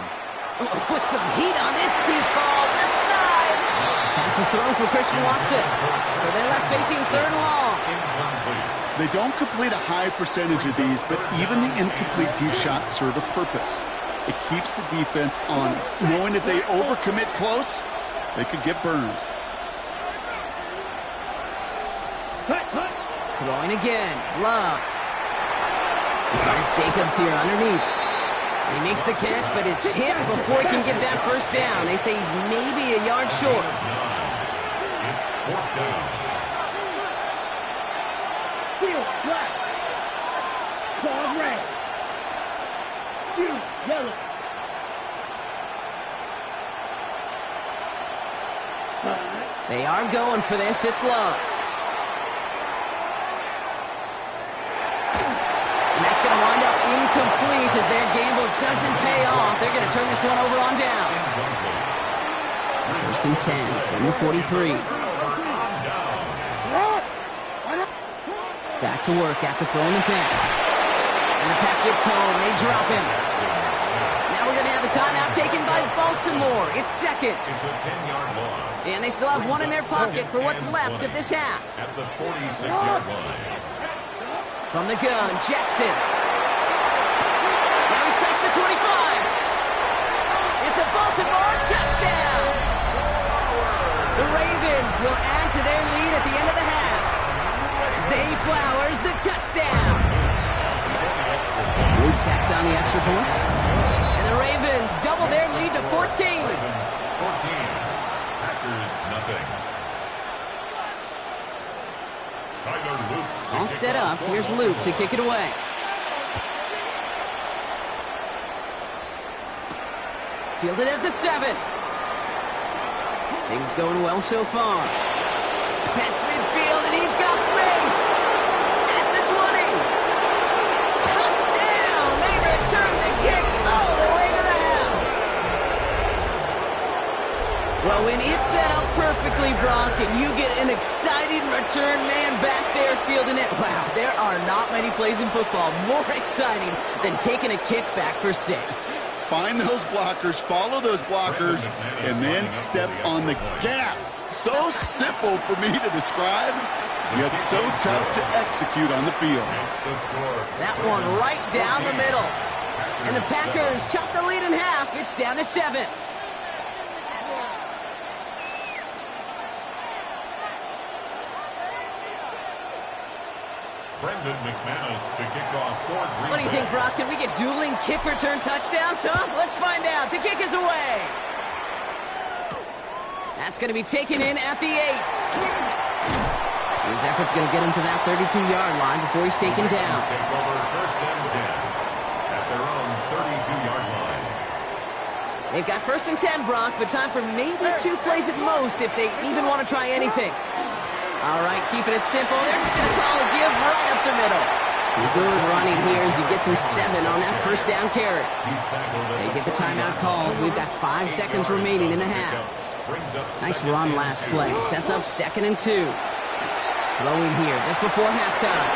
Oh, put some heat on this deep ball, left side. Pass was thrown for Christian Watson, so they're left facing third and long. They don't complete a high percentage of these, but even the incomplete deep shots serve a purpose. It keeps the defense honest, knowing if they overcommit close, they could get burned. Throwing again, Love. Finds Jacobs here underneath. He makes the catch, but is hit before he can get that first down. They say he's maybe a yard short. It's fourth down. Field flat. Ball red. Field yellow. They are going for this. It's Love. And that's going to wind up incomplete as their gamble doesn't pay off. They're going to turn this one over on downs. First and 10 from the 43. Back to work after throwing the pick. And the pack gets home. They drop him. Now we're going to have a timeout taken by Baltimore. It's second. It's a 10-yard loss. And they still have one in their pocket for what's left of this half. At the 46-yard line. From the gun, Jackson. Now he's past the 25. It's a Baltimore touchdown. The Ravens will add to their lead at the end of the half. Zay Flowers, the touchdown. Luke tacks on the extra point. And the Ravens double their lead to 14. Ravens 14. Packers nothing. All set up. Here's Luke to kick it away. Fielded at the 7. Things going well so far. Past midfield, and he's got space. At the 20. Touchdown! They return the kick all the way to the house. Well, when it's set up perfectly, Brock, and you get an exciting return man back there fielding it, wow, there are not many plays in football more exciting than taking a kick back for 6. Find those blockers, follow those blockers, and then step on the gas. So simple for me to describe, yet so tough to execute on the field. That one right down the middle. And the Packers chop the lead in half. It's down to 7. Brendan McManus to kick off for Green What do you think, Brock? Can we get dueling kick return touchdowns, huh? Let's find out. The kick is away. That's going to be taken in at the 8. His effort's going to get him to that 32-yard line before he's taken down. Take over first and 10 at their own 32-yard line. They've got first and 10, Brock, but time for maybe 2 plays at most if they even want to try anything. All right, keeping it simple. They're just going to call a give right up the middle. Some good running here as he gets him 7 on that first down carry. They get the timeout called. We've got 5 seconds remaining in the half. Nice run last play. Sets up 2nd and 2. Throwing here just before halftime.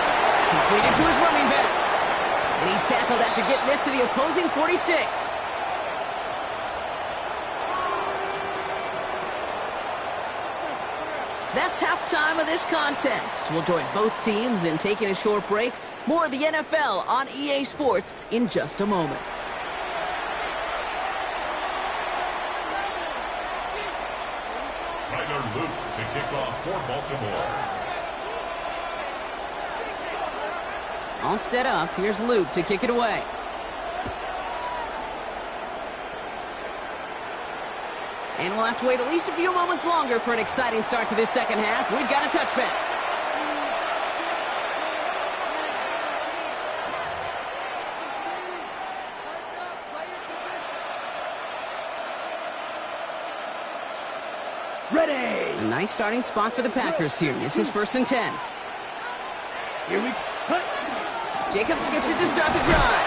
Completed to his running back. And he's tackled after getting this to the opposing 46. That's halftime of this contest. We'll join both teams in taking a short break. More of the NFL on EA Sports in just a moment. Tyler Luke to kick off for Baltimore. All set up. Here's Luke to kick it away. And we'll have to wait at least a few moments longer for an exciting start to this second half. We've got a touchback. Ready. A nice starting spot for the Packers here. This is 1st and 10. Here we cut. Jacobs gets it to start the drive.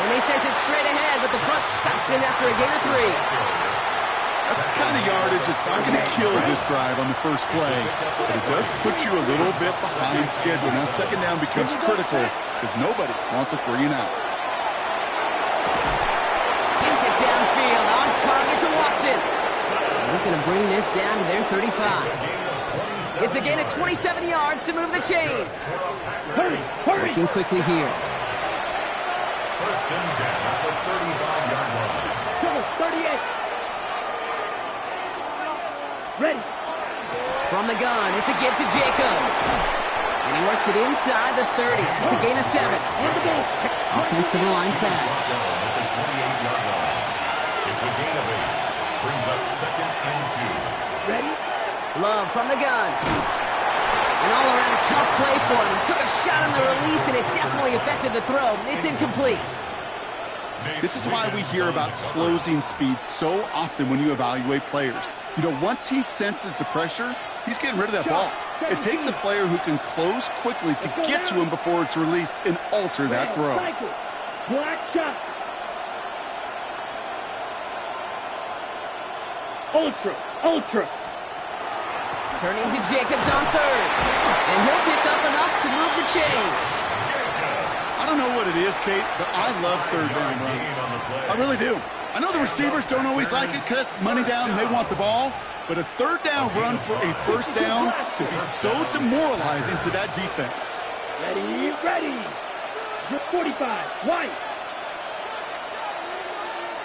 And they sense it straight ahead, but the front stops him after a gain of 3. That's the kind of yardage that's not going to kill this drive on the first play, but it does put you a little bit behind schedule. Now, second down becomes critical because nobody wants a 3-and-out. Gets it downfield, on target to Watson. He's going to bring this down to their 35. It's a gain of 27 yards to move the chains. Hurry, hurry. Working quickly here. 1st and 10 at the 35-yard line. Go, 38. Ready. From the gun, it's a give to Jacobs. And he works it inside the 30. That's a gain of 7. On the go. Offensive line fast. At the 28-yard line. It's a gain of 8. Brings up 2nd and 2. Ready. Love from the gun. An all-around tough play for him. He took a shot on the release, and it definitely affected the throw. It's incomplete. This is why we hear about closing speed so often when you evaluate players. You know, once he senses the pressure, he's getting rid of that ball. It takes a player who can close quickly to get to him before it's released and alter that throw. Black shot. Ultra. Turning to Jacobs on 3rd. And he'll pick up enough to move the chains. I don't know what it is, Kate, but I love third down runs. I really do. I know the receivers don't always like it because money down and they want the ball, but a third down run for a first down can be so demoralizing to that defense. Ready. 45. White.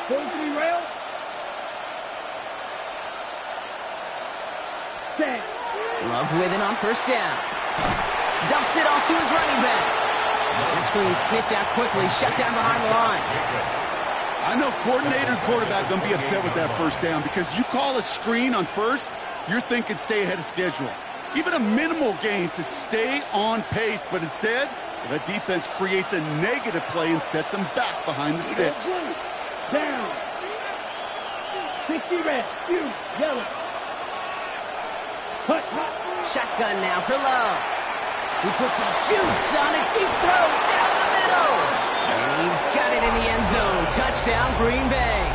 43 rail. Set. Love with it on 1st down. Dumps it off to his running back. That screen sniffed out quickly, shut down behind the line. I know coordinator and quarterback going to be upset with that first down because you call a screen on 1st, you're thinking stay ahead of schedule. Even a minimal gain to stay on pace, but instead, that defense creates a negative play and sets them back behind the sticks. Down. 60 red. Yellow. Cut. Shotgun now for Love. He puts some juice on a deep throw down the middle. And he's got it in the end zone. Touchdown, Green Bay.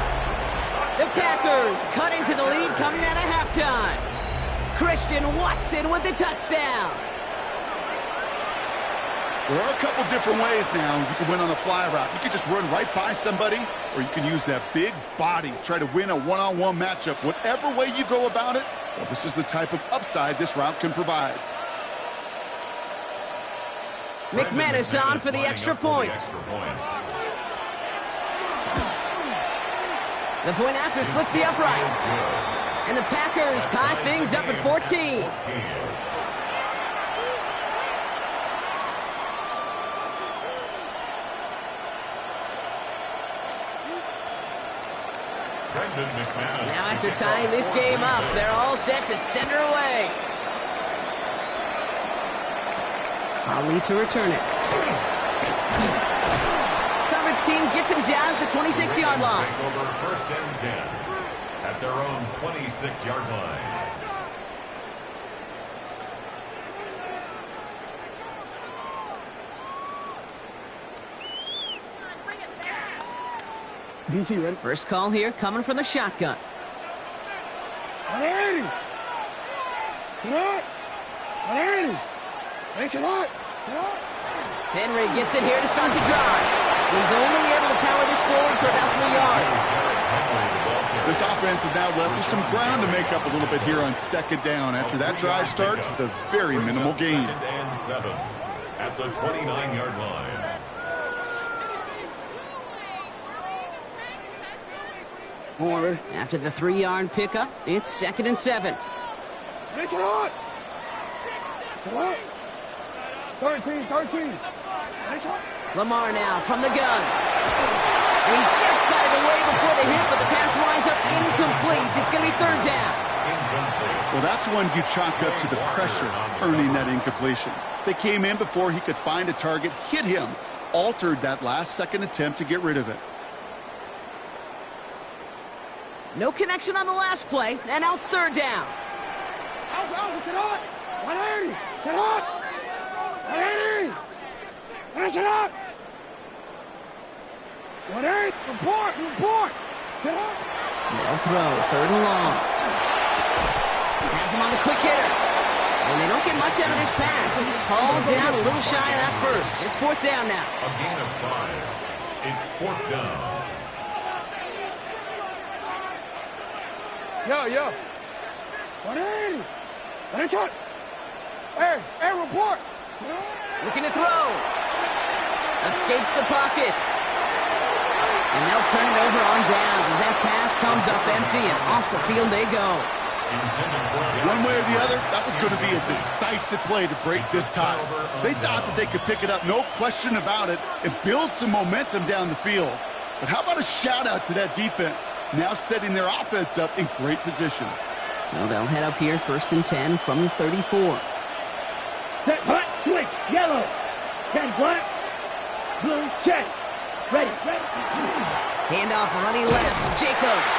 The Packers cut into the lead coming out of halftime. Christian Watson with the touchdown. There are a couple different ways now you can win on a fly route. You can just run right by somebody, or you can use that big body, try to win a one-on-one matchup. Whatever way you go about it, well, this is the type of upside this route can provide. McManus on for the extra point. The point after splits the uprights. And the Packers tie things up at 14. Now after tying this game up, they're all set to send her away. Conley to return it. Coverage team gets him down at the 26-yard line. Over 1st and 10 at their own 26-yard line. DC ready. First call here coming from the shotgun. Henry gets it here to start the drive. He's only able to power this forward for about 3 yards. This offense is now left with some ground to make up a little bit here on 2nd down after that drive starts with a very minimal gain. 2nd and 7 at the 29-yard line. After the 3-yard pickup, it's 2nd and 7. Listen on. 13. Lamar now from the gun. He just got it away before the hit, but the pass winds up incomplete. It's going to be third down. Well, that's one you chalk up to the pressure earning that incompletion. They came in before he could find a target, hit him, altered that last-second attempt to get rid of it. No connection on the last play, and now it's third down. Alpha, sit on. 180. Sit on. 180. Finish it up. 180. Report. Sit on. They'll throw, third and long. Has him on the quick hitter. And they don't get much out of this pass. He's hauled down a little shy of that first. It's fourth down now. A gain of 5. It's fourth down. Yo. 180. Finish it. Hey, report. Looking to throw. Escapes the pocket. And they'll turn it over on downs as that pass comes up empty and off the field they go. One way or the other, that was going to be a decisive play to break this tie. They thought that they could pick it up, no question about it, and build some momentum down the field. But how about a shout-out to that defense, now setting their offense up in great position. So they'll head up here, 1st and 10 from the 34. Set, hot, switch, yellow. 10 black, blue, check. Ready. Handoff running left, Jacobs.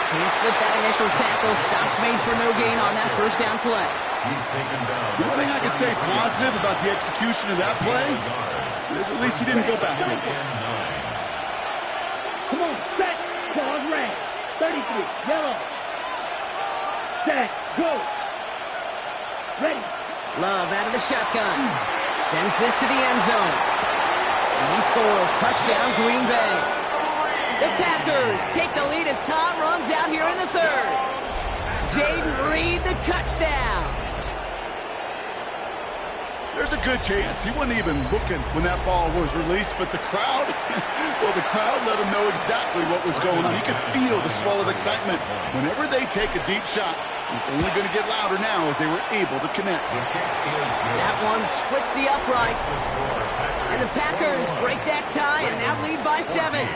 Can't slip that initial tackle. Stops made for no gain on that first down play. He's taken down. The only thing I can say positive about the execution of that play is at least he didn't go backwards. Come on, set, pause, red. 33, yellow. Set, go. Ready. Love out of the shotgun. Sends this to the end zone. And he scores. Touchdown, Green Bay. The Packers take the lead as Tom runs out here in the third. Jaden Reed, the touchdown. There's a good chance he wasn't even looking when that ball was released, but the crowd, well, the crowd let him know exactly what was going on. He could feel the swell of excitement. Whenever they take a deep shot, it's only going to get louder now as they were able to connect. That one splits the uprights. And the Packers break that tie and now lead by 7.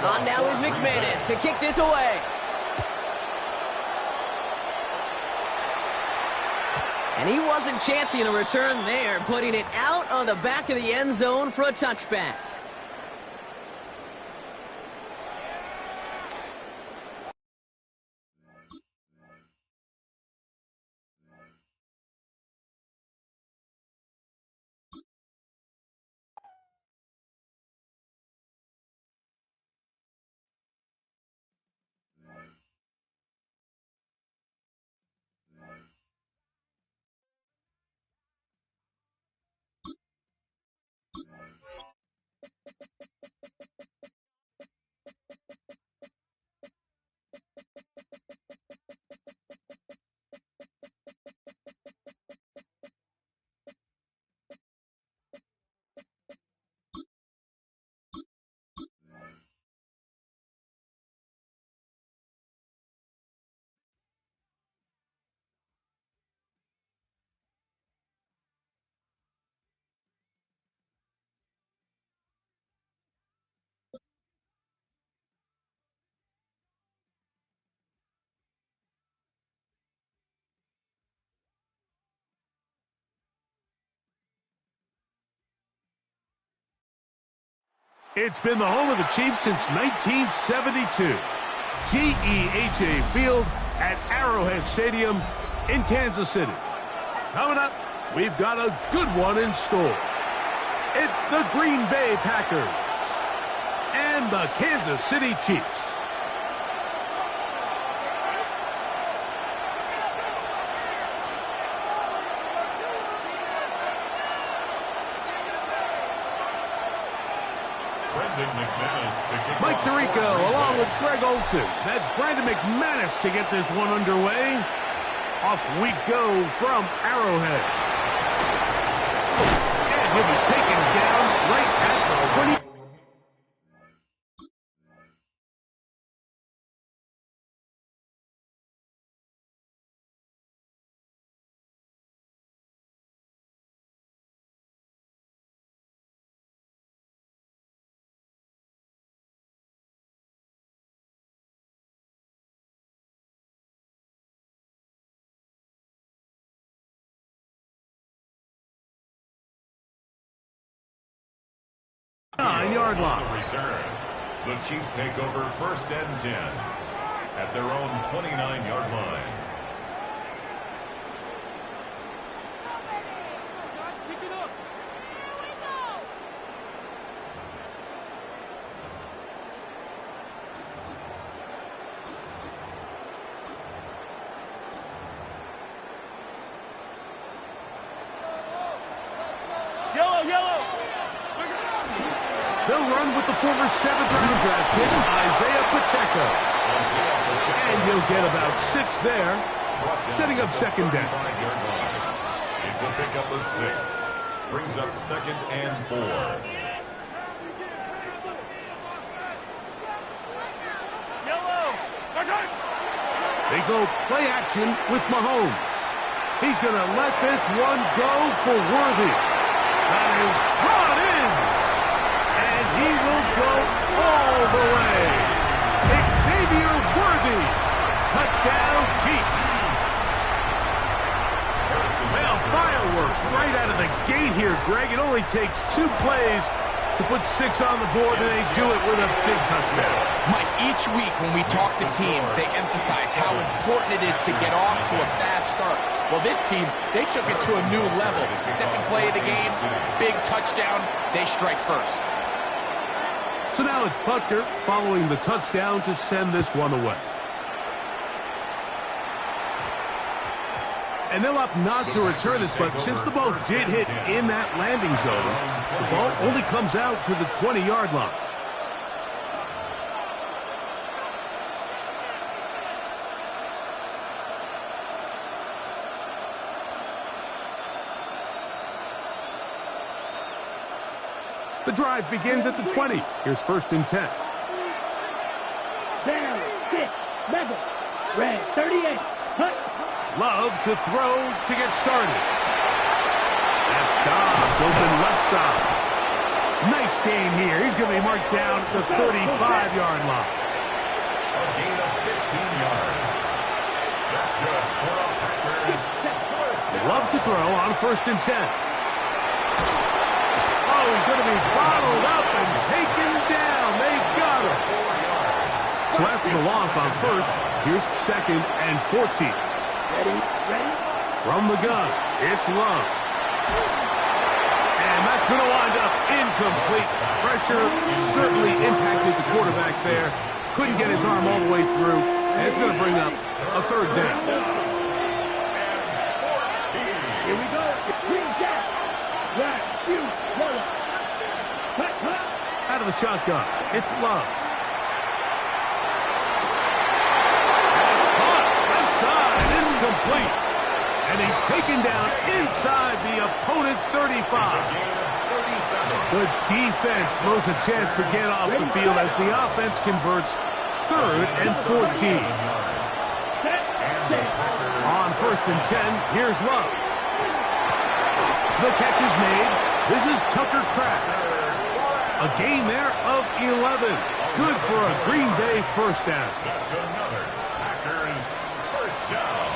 On now is McManus to kick this away. And he wasn't chancing a return there, putting it out on the back of the end zone for a touchback. It's been the home of the Chiefs since 1972. GEHA Field at Arrowhead Stadium in Kansas City. Coming up, we've got a good one in store. It's the Green Bay Packers and the Kansas City Chiefs. Mike Tirico along with Greg Olsen. That's Brandon McManus to get this one underway. Off we go from Arrowhead. And he'll be taken down right at the 20. Nine-yard line. Return. The Chiefs take over 1st and 10 at their own 29-yard line. They'll run with the former 7th-round draft pick, Isaiah Pacheco. And he'll get about 6 there, setting up 2nd down. It's a pickup of 6. Brings up 2nd and 4. They go play action with Mahomes. He's going to let this one go for Worthy. That is brought in. And he will go all the way. Xavier Worthy. Touchdown, Chiefs. Well, fireworks right out of the gate here, Greg. It only takes 2 plays to put 6 on the board, and they do it with a big touchdown. Mike, each week when we talk to teams, they emphasize how important it is to get off to a fast start. Well, this team, they took it to a new level. 2nd play of the game, big touchdown, they strike first. So now it's Butker following the touchdown to send this one away. And they'll opt not to return this, but since the ball did hit in that landing zone, the ball only comes out to the 20-yard line. The drive begins at the 20. Here's 1st and 10. Down, 6, level, red, 38, hut. Love to throw to get started. That's Dobbs, open left side. Nice gain here. He's going to be marked down at the 35-yard line. A gain of 15 yards. That's good for a Packers. Love to throw on 1st and 10. Oh, he's going to be bottled up and taken down. They got him. So after the loss on 1st, here's 2nd and 14. Ready? From the gun, it's Love. And that's going to wind up incomplete. Pressure certainly impacted the quarterback there. Couldn't get his arm all the way through. And it's going to bring up a 3rd down. Here we go. Green jack. Black, huge, yellow. Out of the shotgun, it's Love. Complete. And he's taken down inside the opponent's 35. Good defense blows a chance to get off the field as the offense converts 3rd and 14. On 1st and 10, here's Love. The catch is made. This is Tucker Kraft. A gain there of 11. Good for a Green Bay 1st down. That's another Packers 1st down.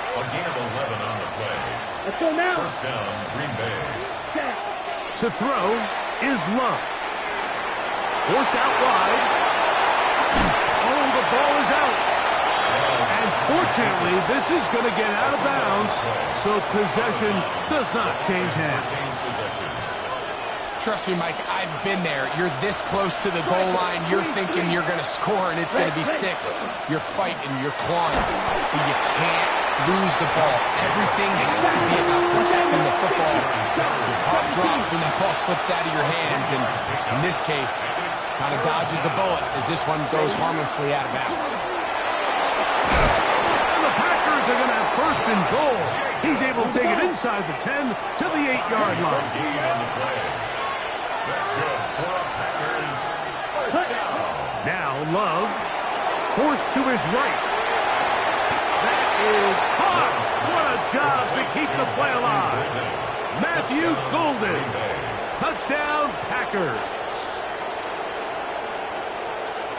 A gain of 11 on the play. Let's go now. 1st down, Green Bay. To throw is Love. Forced out wide. Oh, the ball is out. And fortunately, this is going to get out of bounds, so possession does not change hands. Trust me, Mike, I've been there. You're this close to the goal line. You're thinking you're going to score, and it's going to be 6. You're fighting. You're clawing. But you can't lose the ball. Everything has to be about protecting the football. Your heart drops when that ball slips out of your hands, and in this case, kind of dodges a bullet as this one goes harmlessly out of bounds. And the Packers are going to have first and goal. He's able to take it inside the 10 to the 8-yard line. Gain on the play. That's good for a Packers first down. Now Love forced to his right. That is hot. What a job to keep the play alive. Matthew Golden. Touchdown, Packers.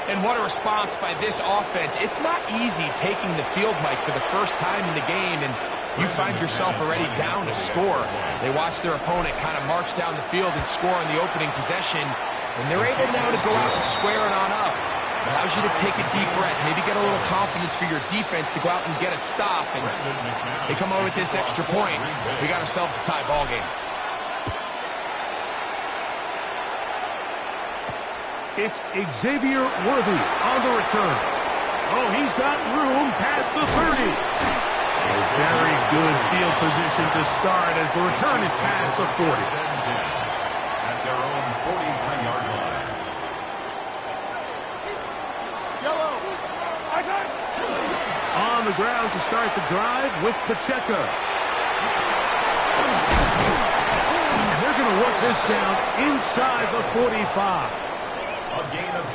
And what a response by this offense. It's not easy taking the field, Mike, for the first time in the game, and you find yourself already down to score. They watch their opponent kind of march down the field and score on the opening possession, and they're able now to go out and square it on up. Allows you to take a deep breath, maybe get a little confidence for your defense to go out and get a stop, and they come over with this extra point. We got ourselves a tie ball game. It's Xavier Worthy on the return. Oh, he's got room past the 30. A very good field position to start as the return is past the 40. At their own 43-yard line. On the ground to start the drive with Pacheco. And they're going to work this down inside the 45.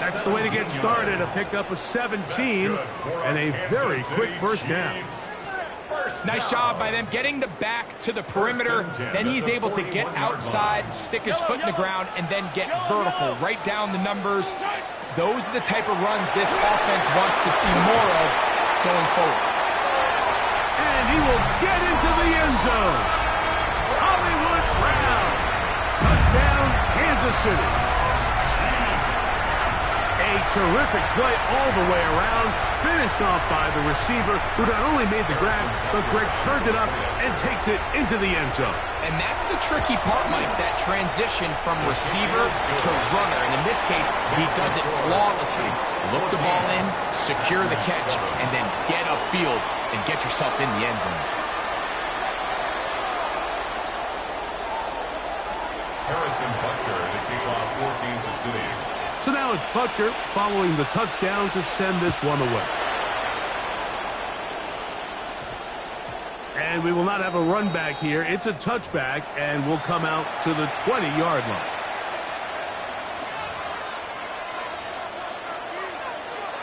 That's the way to get started, a pickup of 17 and a very quick first down. Nice job by them getting the back to the perimeter. Then he's able to get outside, stick his foot in the ground, and then get vertical, right down the numbers. Those are the type of runs this offense wants to see more of going forward. And he will get into the end zone. Hollywood Brown. Touchdown, Kansas City. A terrific play all the way around, finished off by the receiver, who not only made the grab, but Greg turned it up and takes it into the end zone. And that's the tricky part, Mike, that transition from receiver to runner. And in this case, he does it flawlessly. Look the ball in, secure the catch, and then get upfield and get yourself in the end zone. Harrison Butker to kick off for Kansas City. So now it's Butker following the touchdown to send this one away. And we will not have a run back here. It's a touchback, and we'll come out to the 20-yard line.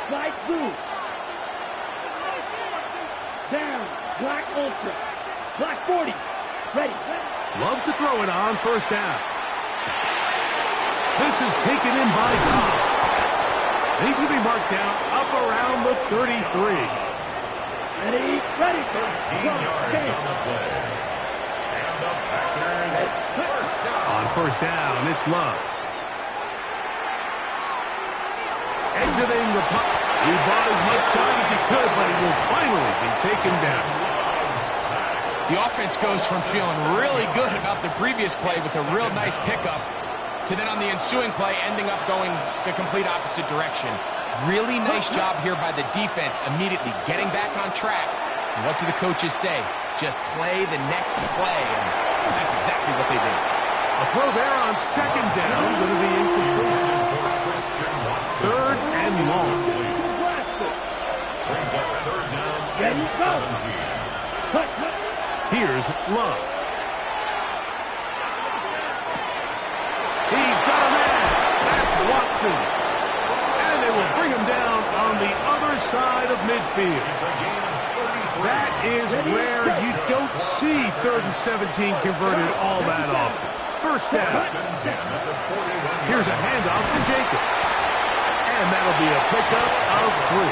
Black blue. Down. Black ultra. Black 40. Ready. Love to throw it on first down. This is taken in by Tom. And he's going to be marked down up around the 33. Ready. 13 yards on the play. And the Packers first down. On first down, it's Love. Exiting the puck. He bought as much time as he could, but he will finally be taken down. The offense goes from feeling really good about the previous play with a real nice pickup to then on the ensuing play ending up going the complete opposite direction. Really nice job here by the defense, immediately getting back on track. And what do the coaches say? Just play the next play, and that's exactly what they did. A throw there on second down, going to be incomplete. Third and long. Brings up third down and 17. Here's Love. He's got a man. That's Watson. And they will bring him down on the other side of midfield. That is rare. You don't see 3rd and 17 converted all that often. First down. Here's a handoff to Jacobs. And that'll be a pickup of 3.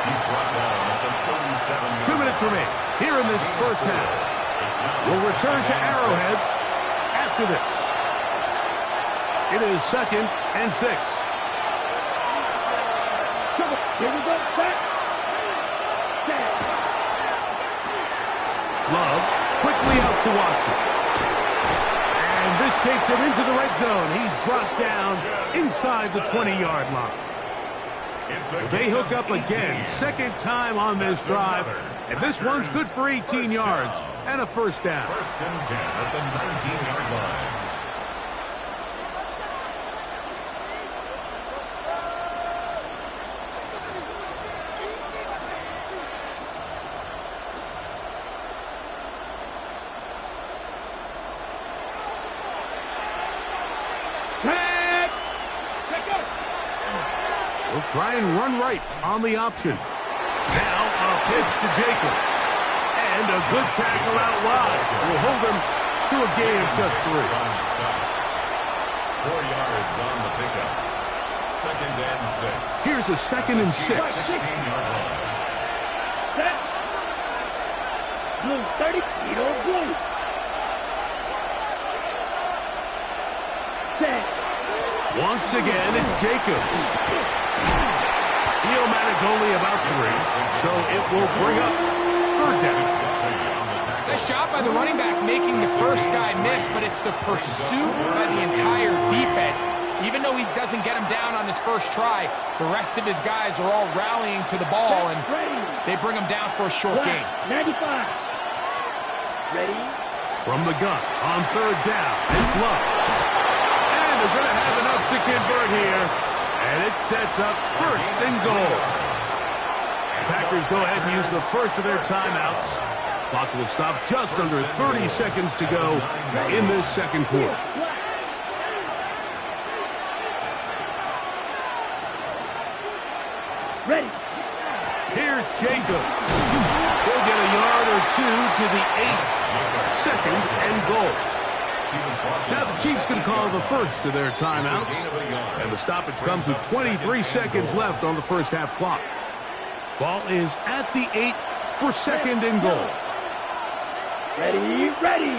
He's brought down at the 37. 2 minutes remain here in this first half. We'll return to Arrowhead after this. It is 2nd and 6. Here we go. Back. Love quickly out to Watson. And this takes him into the red zone. He's brought down inside the 20-yard line. They hook up again, second time on this drive, and this one's good for 18 yards and a first down. First and 10 at the 19-yard line. We'll try and run right on the option. Now a pitch to Jacobs. And a good tackle out wide. Will hold him to a gain of just 3. 4 yards on the pickup. 2nd and 6. Here's a 2nd and 6. 16-yard line. Set. Blue 30. Hero blue. Set. Once again, it's Jacobs. He'll manage only about 3, so it will bring up 3rd down. Nice job by the running back making the first guy miss, but it's the pursuit by the entire defense. Even though he doesn't get him down on his first try, the rest of his guys are all rallying to the ball, and they bring him down for a short gain. 95. Ready? From the gun on 3rd down, it's Love. And they're going to have enough to convert here, and it sets up 1st and goal. Packers go ahead and use the first of their timeouts. Clock will stop just under 30 seconds to go in this 2nd quarter. Ready. Here's Jacobs. He'll get a yard or 2 to the 8. 2nd and goal. Now the Chiefs can call the first of their timeouts. And the stoppage comes with 23 seconds left on the first half clock. Ball is at the 8 for 2nd and goal. Ready, ready.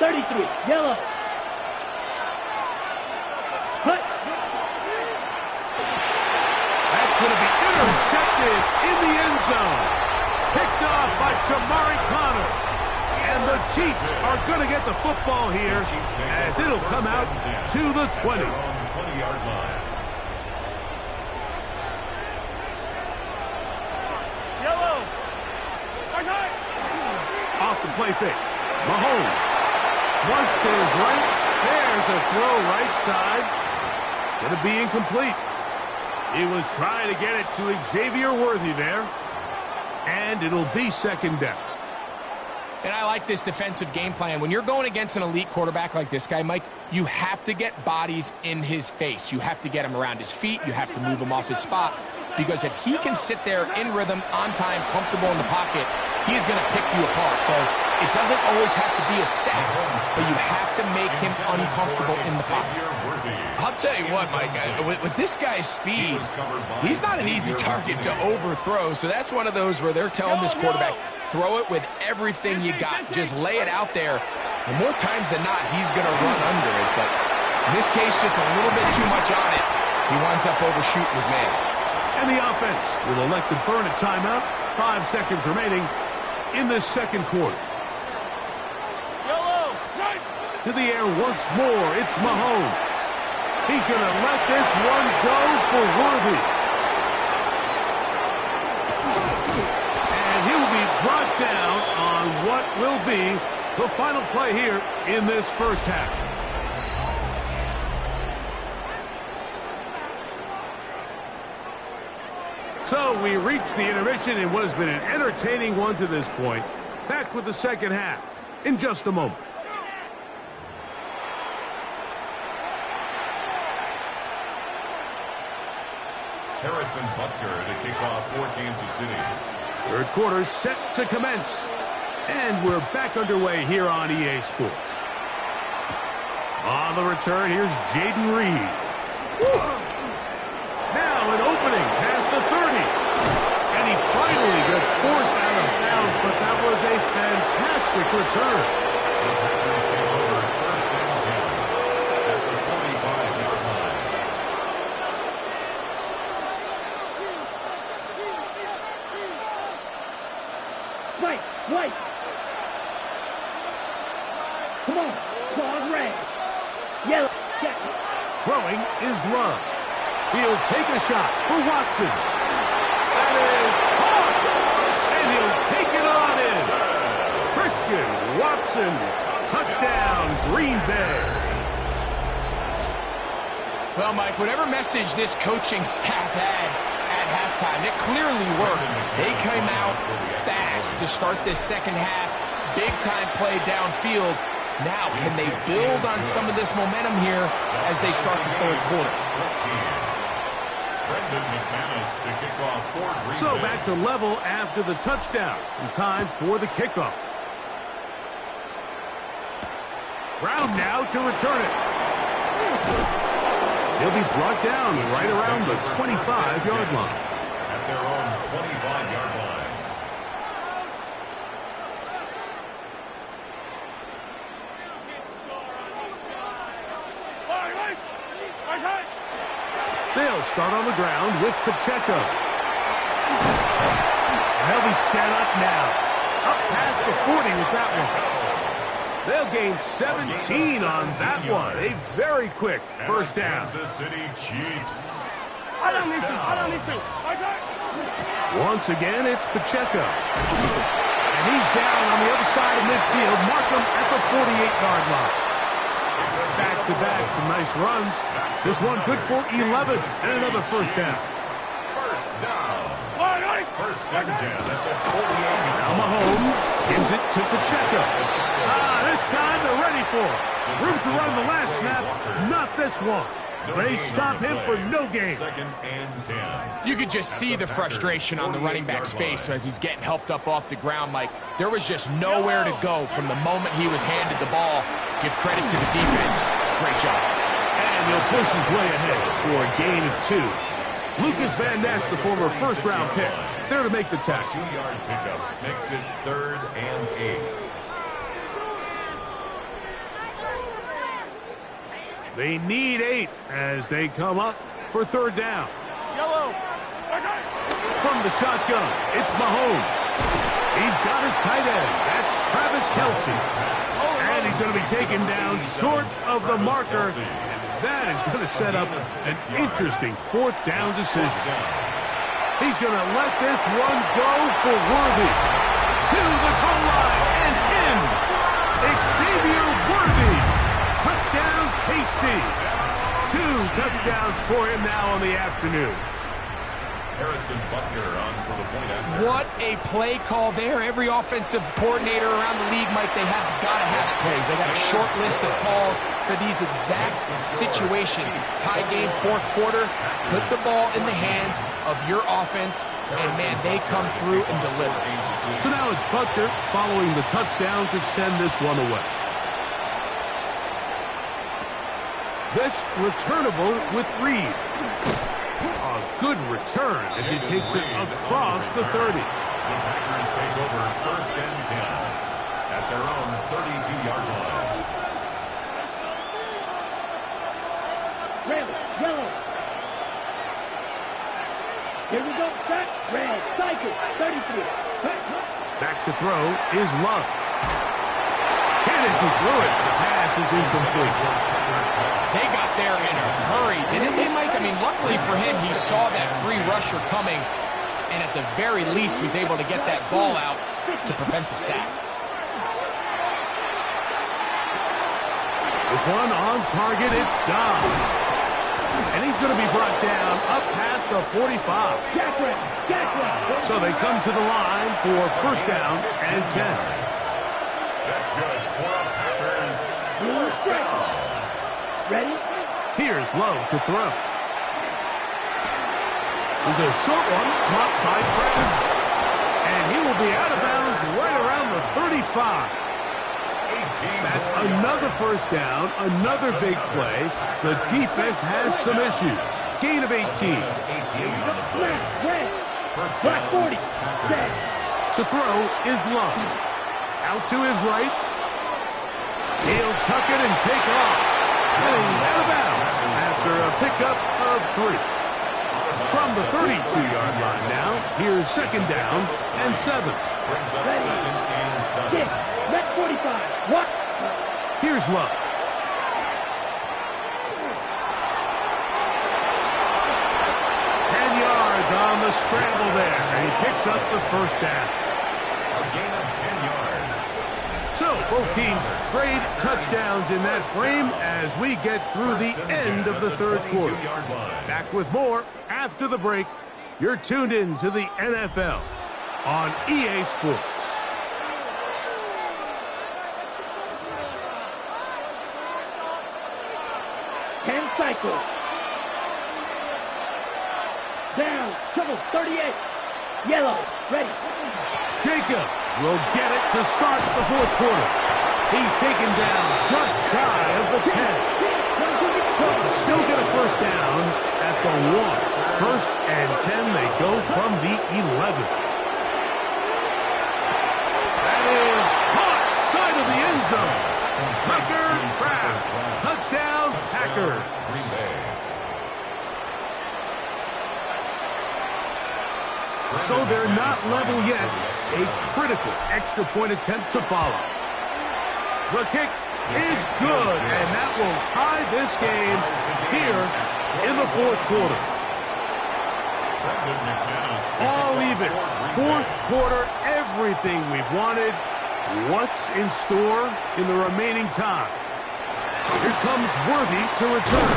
33, yellow. Hut. That's going to be intercepted in the end zone. Picked off by Jamari Connor. And the Chiefs are going to get the football here as it'll come out to the 20. 20-yard line. Yellow. Off the play fake. Mahomes. Flush to his right. There's a throw right side. It's going to be incomplete. He was trying to get it to Xavier Worthy there. And it'll be 2nd down. And I like this defensive game plan. When you're going against an elite quarterback like this guy, Mike, you have to get bodies in his face. You have to get him around his feet. You have to move him off his spot. Because if he can sit there in rhythm, on time, comfortable in the pocket, he is going to pick you apart. So it doesn't always have to be a sack, but you have to make him uncomfortable in the pocket. I'll tell you what, Mike, with this guy's speed, he's not an easy target to overthrow. So that's one of those where they're telling this quarterback, throw it with everything you got. Just lay it out there. And more times than not, he's going to run under it. But in this case, just a little bit too much on it. He winds up overshooting his man. And the offense will elect to burn a timeout. 5 seconds remaining in this 2nd quarter. To the air once more. It's Mahomes. He's going to let this one go for Worthy. And he'll be brought down on what will be the final play here in this first half. So we reach the intermission in what has been an entertaining one to this point. Back with the 2nd half in just a moment. Harrison Butker to kick off for Kansas City. 3rd quarter set to commence. And we're back underway here on EA Sports. On the return, here's Jaden Reed. Now an opening past the 30. And he finally gets forced out of bounds, but that was a fantastic return. First and 10 at the 45-yard line. White. Come on. Dog red. Yellow. Throwing is Love. He'll take a shot for Watson. That is caught. And he'll take it on in. Christian Watson. Touchdown, Green Bay. Well, Mike, whatever message this coaching staff had at halftime, it clearly worked. They came out fast to start this 2nd half. Big-time play downfield. Now, can they build on some of this momentum here as they start the 3rd quarter? So back to level after the touchdown. And time for the kickoff. Brown now to return it. He'll be brought down right around the 25-yard line. At their own 25-yard line. They'll start on the ground with Pacheco. They'll be set up now. Up past the 40 with that one. They'll gain 17 on that one. A very quick first down. Kansas City Chiefs. Once again, it's Pacheco. And he's down on the other side of midfield. Mark him at the 48-yard line. Back-to-back, some nice runs. This one good for 11 and another first down. First down. First and 10 at the 48. Now Mahomes gives it to Pacheco. This time they're ready for it. Room to run the last snap, not this one. They stop him for no gain. Second and 10. You could just see the frustration on the running back's face as he's getting helped up off the ground. Like, there was just nowhere to go from the moment he was handed the ball. Give credit to the defense. Great job. And he'll push his way ahead for a gain of 2. Lucas Van Ness, the former first-round pick, there to make the tackle. 2-yard pickup makes it 3rd and 8. They need 8 as they come up for 3rd down. From the shotgun, it's Mahomes. He's got his tight end. That's Travis Kelce. And he's going to be taken down short of the marker. And that is going to set up an interesting 4th down decision. He's going to let this one go for Worthy. To the goal line and in. Xavier Worthy. Touchdown, KC. 2 touchdowns for him now on the afternoon. Harrison Butker on for the point after. What a play call there. Every offensive coordinator around the league, Mike, they have got to have plays. They got a short list of calls for these exact situations. Tie game, 4th quarter. Put the ball in the hands of your offense, and, man, they come through and deliver. So now it's Butker following the touchdown to send this one away. This returnable with Reed. A good return as he takes it across the 30. The Packers take over 1st and 10 at their own 32-yard line. Yellow. Here we go. Set. Red. Cycle. 33. Back to throw is Love. And as he threw it, the pass is incomplete. They got there in a hurry, didn't they, Mike? I mean, luckily for him, he saw that free rusher coming, and at the very least was able to get that ball out to prevent the sack. This one on target, it's Dobbs. And he's going to be brought down up past the 45. So they come to the line for 1st down and 10. That's good for the Packers. 1st down. Ready? Here's Lowe to throw. There's a short one caught by Fred. And he will be out of bounds right around the 35. That's another 1st down, another big play. The defense has some issues. Gain of 18. Black 40. To throw is Love. Out to his right. He'll tuck it and take off. And out of bounds after a pickup of 3. From the 32-yard line now, here's 2nd down and 7. Brings up 2nd and 7. Black 45. What? Here's Love. On the scramble there, and he picks up the 1st down. A gain of 10 yards. So both teams trade touchdowns in that frame as we get through the end of the 3rd quarter. Back with more after the break. You're tuned in to the NFL on EA Sports. Cycle. Triple 38. Yellow. Ready. Jacob will get it to start the fourth quarter. He's taken down just shy of the 10. Still get a first down at the 1. First and 10, they go from the 11. That is caught side of the end zone. Tucker Craft. Touchdown, Packers. So they're not level yet. A critical extra point attempt to follow. The kick is good, and that will tie this game here in the fourth quarter. All even. Fourth quarter, everything we've wanted. What's in store in the remaining time? Here comes Worthy to return.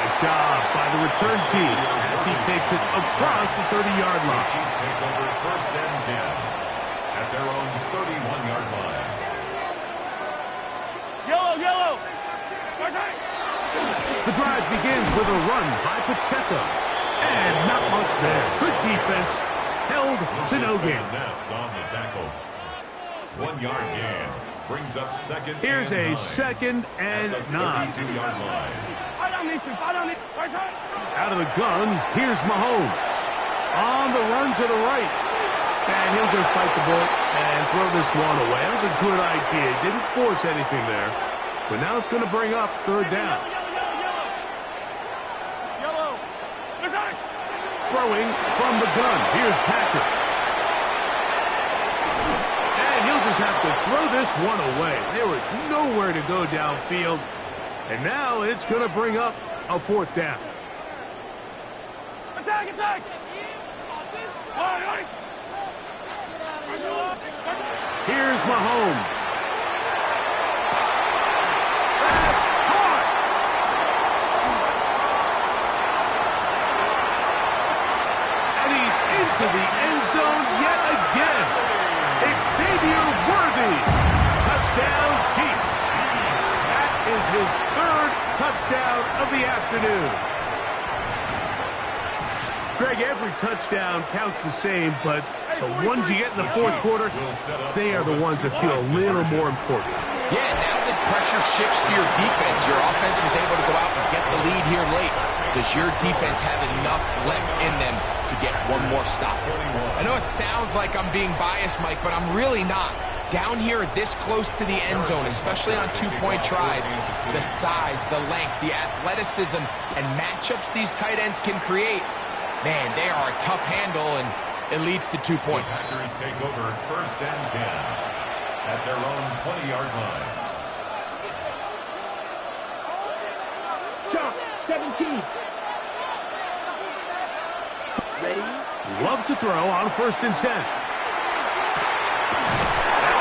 Nice job by the return team as he takes it across the 30-yard line. Chiefs take over first and 10 at their own 31-yard line. Yellow. The drive begins with a run by Pacheco. And not much there. Good defense. Held to no gain. On the tackle. 1-yard gain. Brings up second. Here's a 2nd and 9. 32-yard line. Out of the gun, here's Mahomes. On the run to the right. And he'll just bite the bullet and throw this one away. That was a good idea. Didn't force anything there. But now it's going to bring up third down. Throwing from the gun. Here's Patrick. And he'll just have to throw this one away. There was nowhere to go downfield. And now it's going to bring up a fourth down. Attack! Here's Mahomes. That's caught. And he's into the end zone yet again. Xavier Worthy. Touchdown, Chiefs. That is his 3rd touchdown of the afternoon. Greg, every touchdown counts the same, but the ones you get in the fourth quarter, they are the ones that feel a little more important. Yeah, now that pressure shifts to your defense, your offense was able to go out and get the lead here late. Does your defense have enough left in them to get one more stop? I know it sounds like I'm being biased, Mike, but I'm really not. Down here this close to the end zone, especially on 2-point tries, the size, the length, the athleticism, and matchups these tight ends can create, man, they are a tough handle, and it leads to 2 points. The Packers take over first and 10 at their own 20-yard line. Chop. 17. Ready. Love to throw on first and 10. That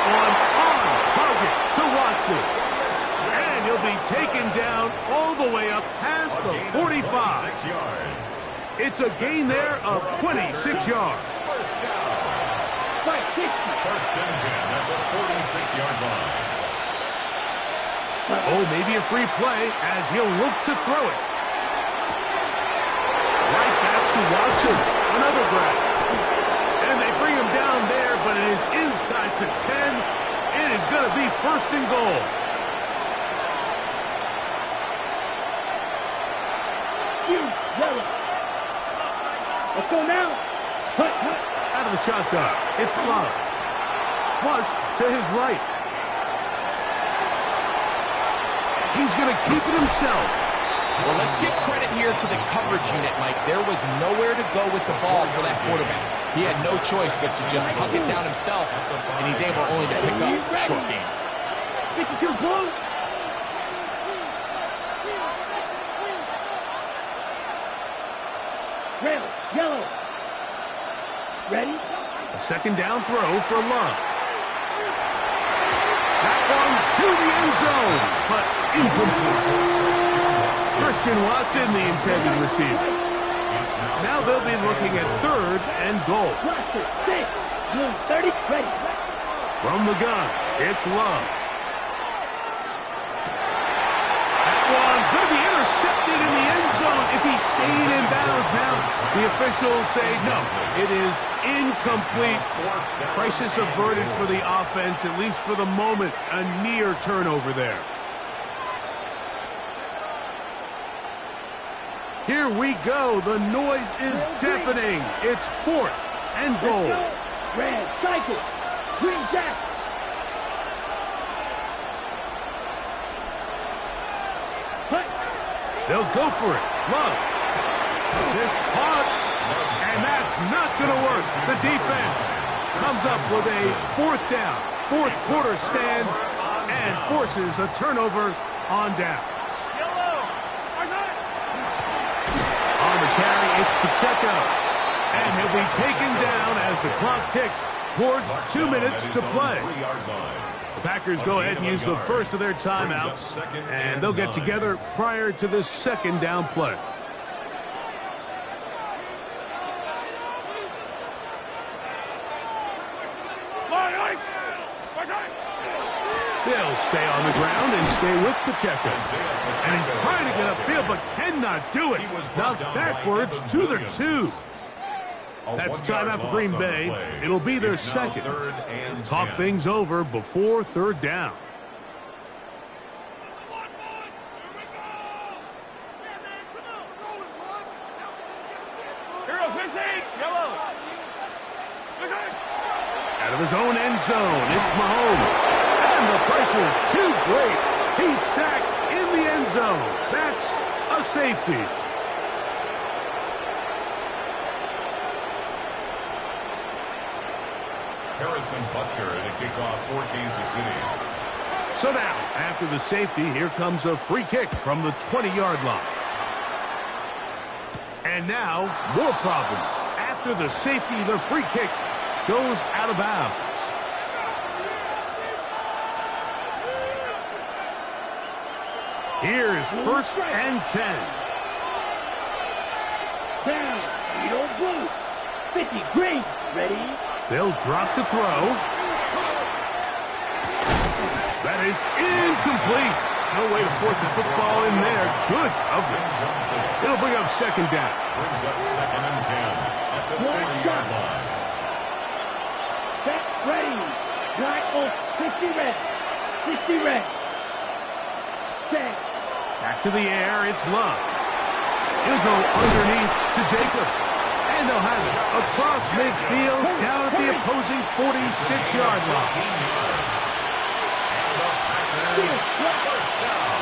one on target to Watson. And he'll be taken down all the way up past the 45. 6 yards. It's a gain there of 26 yards. First down. First and 10 at the 46-yard line. Oh, maybe a free play as he'll look to throw it. Right back to Watson. Another grab. And they bring him down there, but it is inside the 10. It is going to be first and goal. Yellow. Let's go now. Hut. Out of the shotgun. It's Love. Flush to his right. He's going to keep it himself. Well, let's give credit here to the coverage unit, Mike. There was nowhere to go with the ball for that quarterback. He had no choice but to just tuck it down himself, and he's able only to pick up a short gain. 52 blue. Red, yellow. Ready? A second down throw for Love. That one to the end zone, but incomplete. Christian Watson, the intended receiver. Now they'll be looking at third and goal. Blaster, 6. Blue, 30. Ready. From the gun, it's Love. That one going to be intercepted in the end zone. zone. If he stayed in bounds now, the officials say no. It is incomplete. Crisis averted for the offense, at least for the moment. A near turnover there. Here we go. The noise is deafening. It's 4th and goal. Red, cycle. Green, jack. They'll go for it. Love. This hot. And that's not going to work. The defense comes up with a 4th down. 4th quarter stand and forces a turnover on downs. On the carry, it's Pacheco. And he'll be taken down as the clock ticks towards 2 minutes to play. The Packers go ahead and use the first of their timeouts, and they'll get together prior to the 2nd down play. They'll stay on the ground and stay with Pacheco. And he's trying to get upfield, but cannot do it. Knocked backwards to the 2. That's timeout for Green Bay. It'll be their 2nd. Talk things over before 3rd down. Out of his own end zone, it's Mahomes. And the pressure too great. He's sacked in the end zone. That's a safety. Harrison Butker in a kickoff for Kansas City. So now, after the safety, here comes a free kick from the 20-yard line. And now, more problems. After the safety, the free kick goes out of bounds. Here's 1st and 10. Down. You don't move. 50. Green. Ready? They'll drop to throw. That is incomplete. No way to force the football in there. Good coverage. It'll bring up 2nd down. Brings up 2nd and 10 at the 40-yard line. Set. Ready. Black on 60 red. 60 red. Set. Back to the air. It's Love. He'll go underneath to Jacobs. And they'll have it across midfield down at the opposing 46-yard line. And the Packers first down.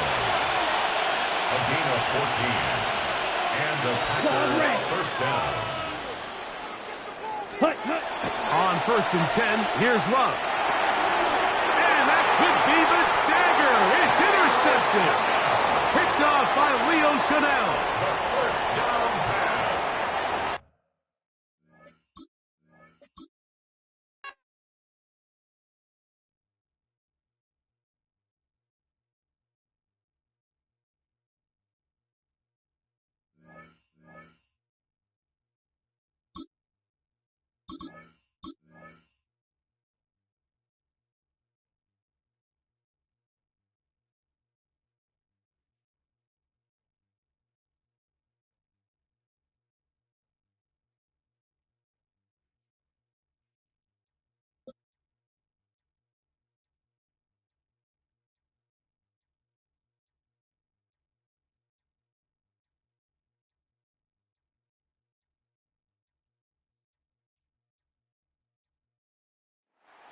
A gain of 14. And the Packers first down. On 1st and 10, here's Love. And that could be the dagger. It's intercepted. Picked off by Leo Chanel. The first down pass.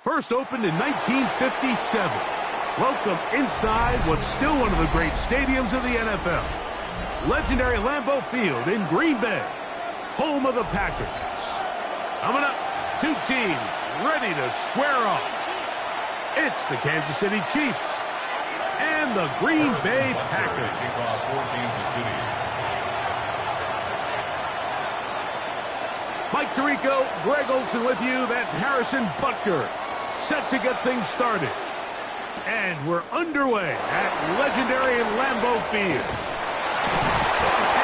First opened in 1957. Welcome inside what's still one of the great stadiums of the NFL. Legendary Lambeau Field in Green Bay, home of the Packers. Coming up, 2 teams ready to square off. It's the Kansas City Chiefs and the Green Bay Packers. Kickoff for Kansas City. Mike Tirico, Greg Olson with you. That's Harrison Butker, set to get things started. And we're underway at legendary Lambeau Field.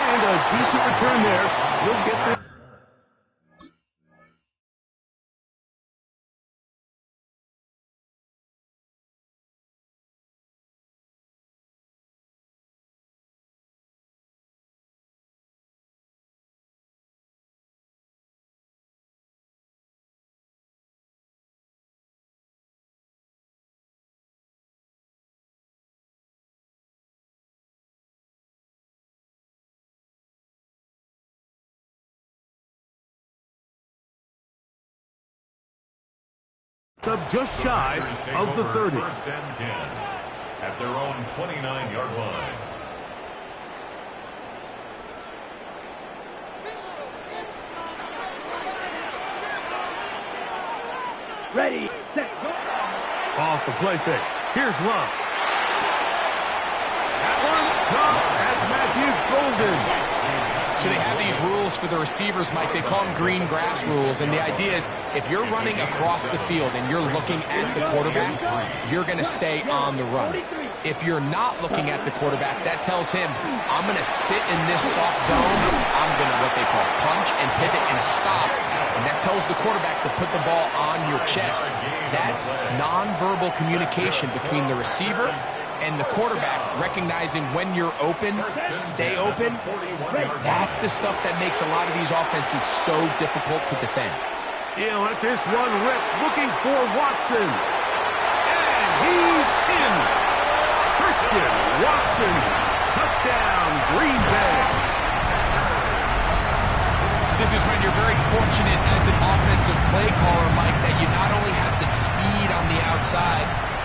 And a decent return there. We'll get the Up just shy of the 30. First and 10 at their own 29-yard line. Ready, set, go. Off the play fake. Here's Love. That one caught. That's Matthew Golden. So they have these rules for the receivers, Mike. They call them green grass rules. And the idea is if you're running across the field and you're looking at the quarterback, you're going to stay on the run. If you're not looking at the quarterback, that tells him, I'm going to sit in this soft zone. I'm going to what they call punch and pivot and stop. And that tells the quarterback to put the ball on your chest. That nonverbal communication between the receiver and the quarterback, recognizing when you're open, stay open, that's the stuff that makes a lot of these offenses so difficult to defend. He'll let this one rip, looking for Watson. And he's in. Christian Watson, touchdown, Green Bay. This is when you're very fortunate as an offensive play caller, Mike, that you not only have the speed on the outside,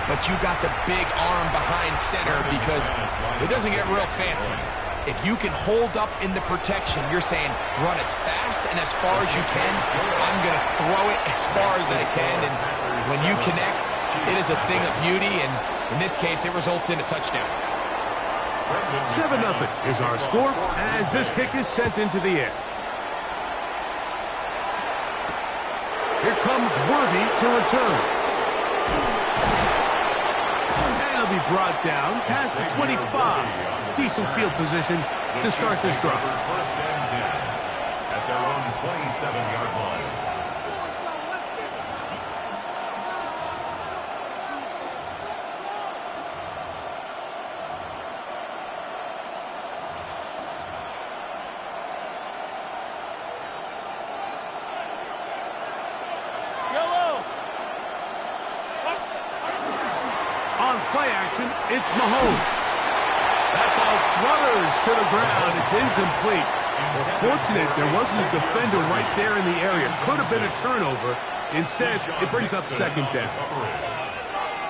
but you got the big arm behind center, because it doesn't get real fancy. If you can hold up in the protection, you're saying run as fast and as far as you can. I'm going to throw it as far as I can. And when you connect, it is a thing of beauty. And in this case, it results in a touchdown. 7-0 is our score as this kick is sent into the air. Here comes Worthy to return. Be brought down past the 25. Decent field position to start this drive. First and 10 at their own 27-yard line. Play action, it's Mahomes. That ball flutters to the ground. It's incomplete. Well, fortunate there wasn't a defender right there in the area. Could have been a turnover. Instead, it brings up second down.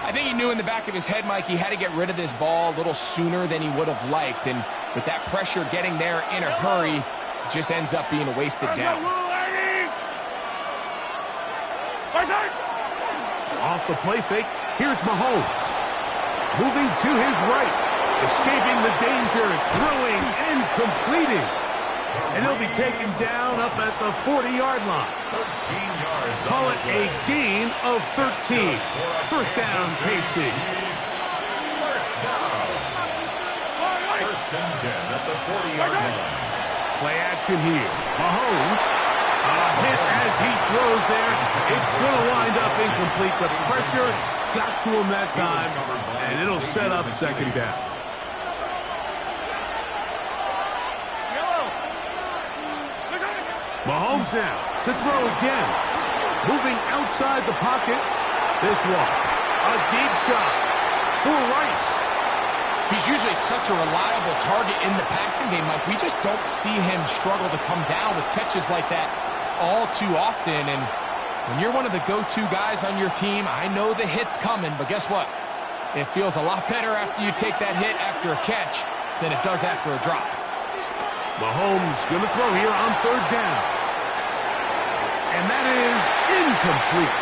I think he knew in the back of his head, Mike, he had to get rid of this ball a little sooner than he would have liked. And with that pressure getting there in a hurry, it just ends up being a wasted down. Off the play fake, here's Mahomes. Moving to his right, escaping the danger, throwing and completing. And he'll be taken down up at the 40-yard line. 13 yards. Call it a gain of 13. First down, KC. First down. First and 10 at the 40-yard line. Play action here. Mahomes, a hit as he throws there. It's going to wind up incomplete. The pressure got to him that time, and it'll set up second down. Mahomes now to throw again. Moving outside the pocket. This one, a deep shot for Rice. He's usually such a reliable target in the passing game, Mike. We just don't see him struggle to come down with catches like that all too often. And when you're one of the go-to guys on your team, I know the hit's coming, but guess what? It feels a lot better after you take that hit after a catch than it does after a drop. Mahomes going to throw here on third down. And that is incomplete.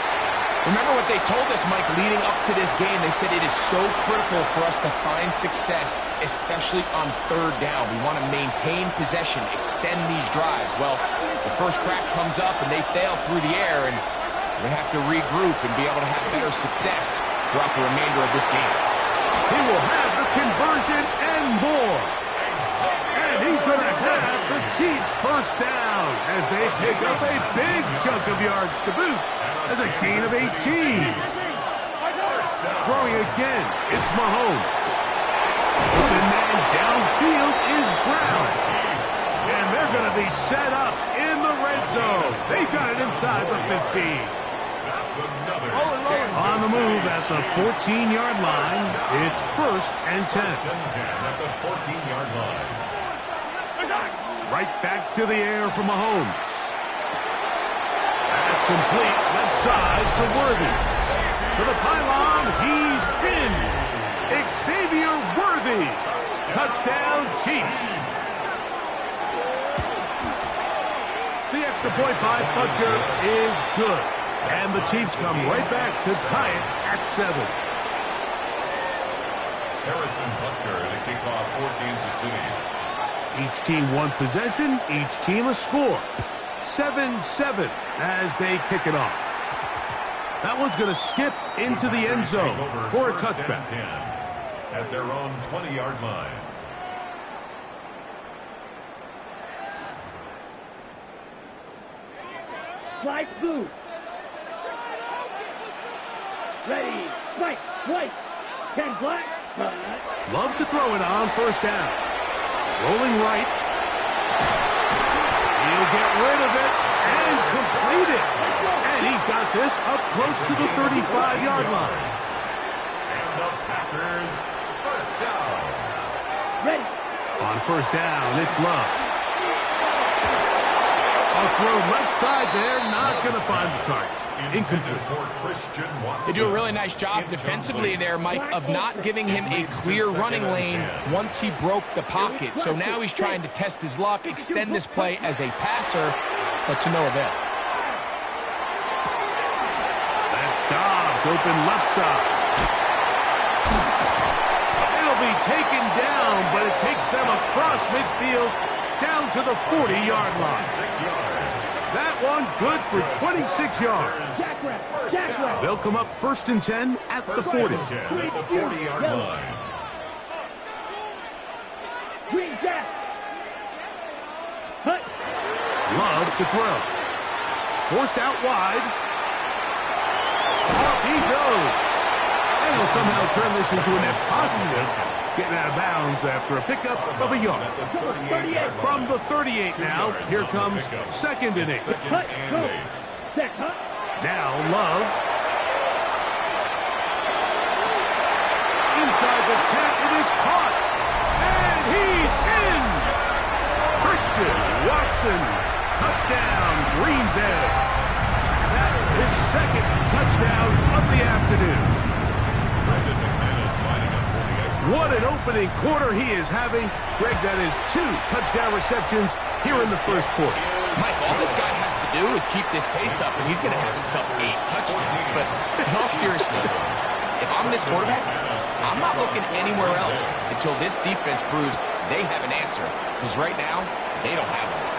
Remember what they told us, Mike, leading up to this game? They said it is so critical for us to find success, especially on third down. We want to maintain possession, extend these drives. Well, the first crack comes up and they fail through the air, and we're going to have to regroup and be able to have better success throughout the remainder of this game. He will have the conversion and more. And he's going to have the Chiefs first down as they pick up a big chunk of yards to boot as a gain of 18. Throwing again, it's Mahomes. Open man downfield is Brown. And they're going to be set up in the red zone. They've got it inside the 15. On the move at the 14-yard line, it's first and 10. At the 14-yard line. Right back to the air for Mahomes. That's complete left side to Worthy. To the pylon, he's in. Xavier Worthy. Touchdown, Chiefs. The extra point by Butker is good. And the Chiefs come right back to tie it at 7. Harrison Butker to kick off for Kansas City. Each team one possession, each team a score. 7-7 as they kick it off. That one's going to skip into the end zone for a touchback. 10 at their own 20-yard line. Slide blue. Ready. Right. White. 10 black. Love to throw it on first down. Rolling right. He'll get rid of it and complete it. And he's got this up close to the 35-yard line. And the Packers first down. Ready. On first down, it's Love. A throw left side there, not going to find the target. Incomplete. They do a really nice job defensively there, Mike, of not giving him a clear running lane once he broke the pocket. So now he's trying to test his luck, extend this play as a passer, but to no avail. That's Dobbs, open left side. It'll be taken down, but it takes them across midfield down to the 40-yard line. 6 yards. That one good for 26 yards. Jack. They'll come up 1st and 10 at the 40. At the 40-yard line. Green Jack. Hut. Love to throw. Forced out wide. Off he goes. And he'll somehow turn this into a net positive. Getting out of bounds after a pickup of a yard. From the 38 now, here comes 2nd and 8. Now Love. Inside the 10, it is caught. And he's in. Christian Watson. Touchdown, Green Bay. That is 2nd touchdown of the afternoon. What an opening quarter he is having. Greg, that is 2 touchdown receptions here in the first quarter. Mike, all this guy has to do is keep this pace up, and he's going to have himself 8 touchdowns. But in all seriousness, if I'm this quarterback, I'm not looking anywhere else until this defense proves they have an answer. Because right now, they don't have one.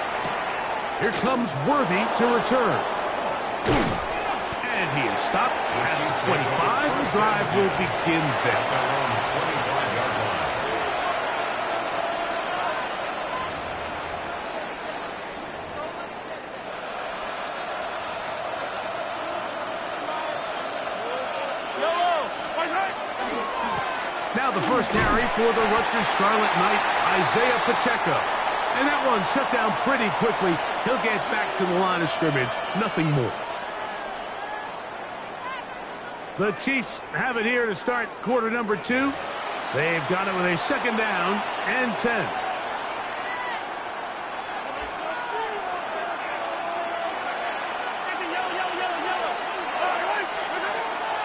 Here comes Worthy to return. And he is stopped at 25. The drive will begin there. Now the first carry for the Rutgers Scarlet Knight, Isaiah Pacheco. And that one shut down pretty quickly. He'll get back to the line of scrimmage. Nothing more. The Chiefs have it here to start quarter number 2. They've got it with a 2nd down and 10.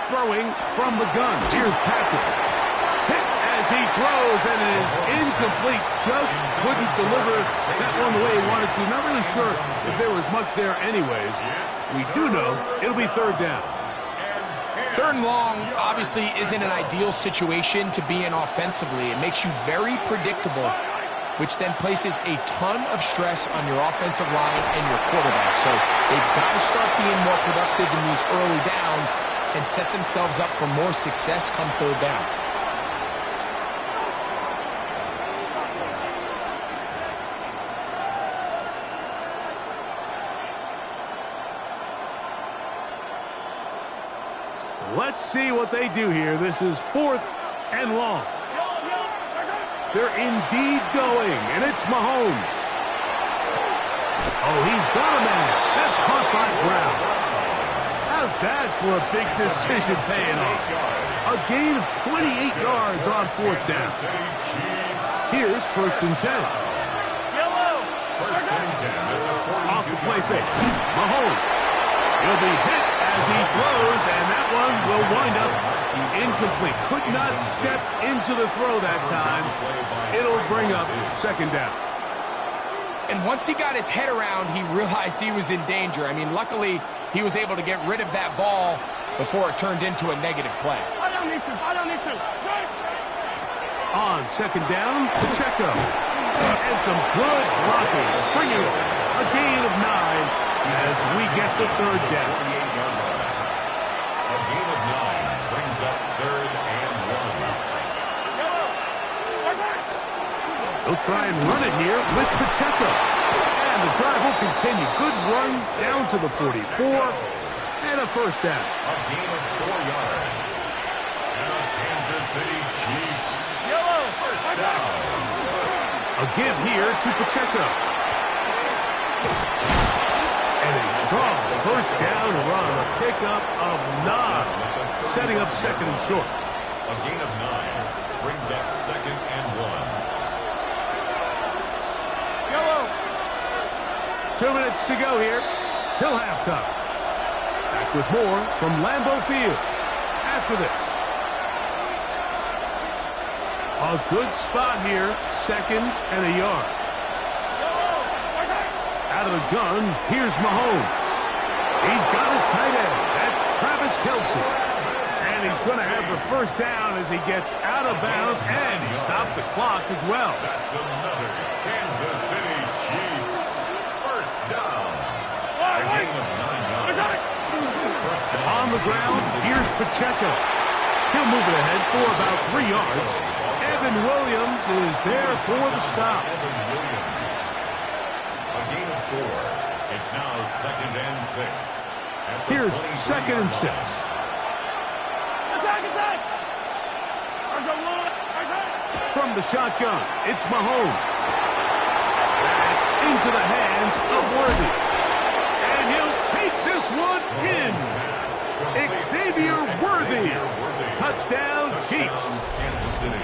Throwing from the gun. Here's Patrick. As he throws, and it is incomplete. Just couldn't deliver that one the way he wanted to. Not really sure if there was much there anyways. We do know it'll be 3rd down. 3rd and long obviously isn't an ideal situation to be in offensively. It makes you very predictable, which then places a ton of stress on your offensive line and your quarterback. So they've got to start being more productive in these early downs and set themselves up for more success come 3rd down. Let's see what they do here. This is 4th and long. They're indeed going, and it's Mahomes. Oh, he's got a man. That's caught by Brown. How's that for a big decision paying off? A gain of 28 yards on 4th down. Here's 1st and 10. Off the play fake. Mahomes. He'll be hit as he throws, and that one will wind up incomplete. Could not step into the throw that time. It'll bring up second down. And once he got his head around, he realized he was in danger. I mean, luckily, he was able to get rid of that ball before it turned into a negative play. On second down, Pacheco. And some good blocking, bringing up a gain of 9 as we get to third down. A gain of 9 brings up third and 1. They'll try and run it here with Pacheco. And the drive will continue. Good run down to the 44. And a first down. A gain of 4 yards. And the Kansas City Chiefs. First down. A give here to Pacheco. And a strong first down run. A pickup of 9. Setting up second and short. A gain of 9 brings up second and 1. 2 minutes to go here till halftime. Back with more from Lambeau Field after this. A good spot here, second and a yard. Out of the gun, here's Mahomes. He's got his tight end. That's Travis Kelce. And he's going to have the first down as he gets out of bounds, and he stopped the clock as well. That's another Kansas City Chiefs. First down. A gain of 9 yards. On the ground, here's Pacheco. He'll move it ahead for about 3 yards. Evan Williams is there for the stop. Evan Williams. A gain of 4. It's now second and 6. Here's second and 6. From the shotgun, it's Mahomes. That's into the hands of Worthy. And he'll take this one in. Xavier Worthy. Touchdown, Chiefs.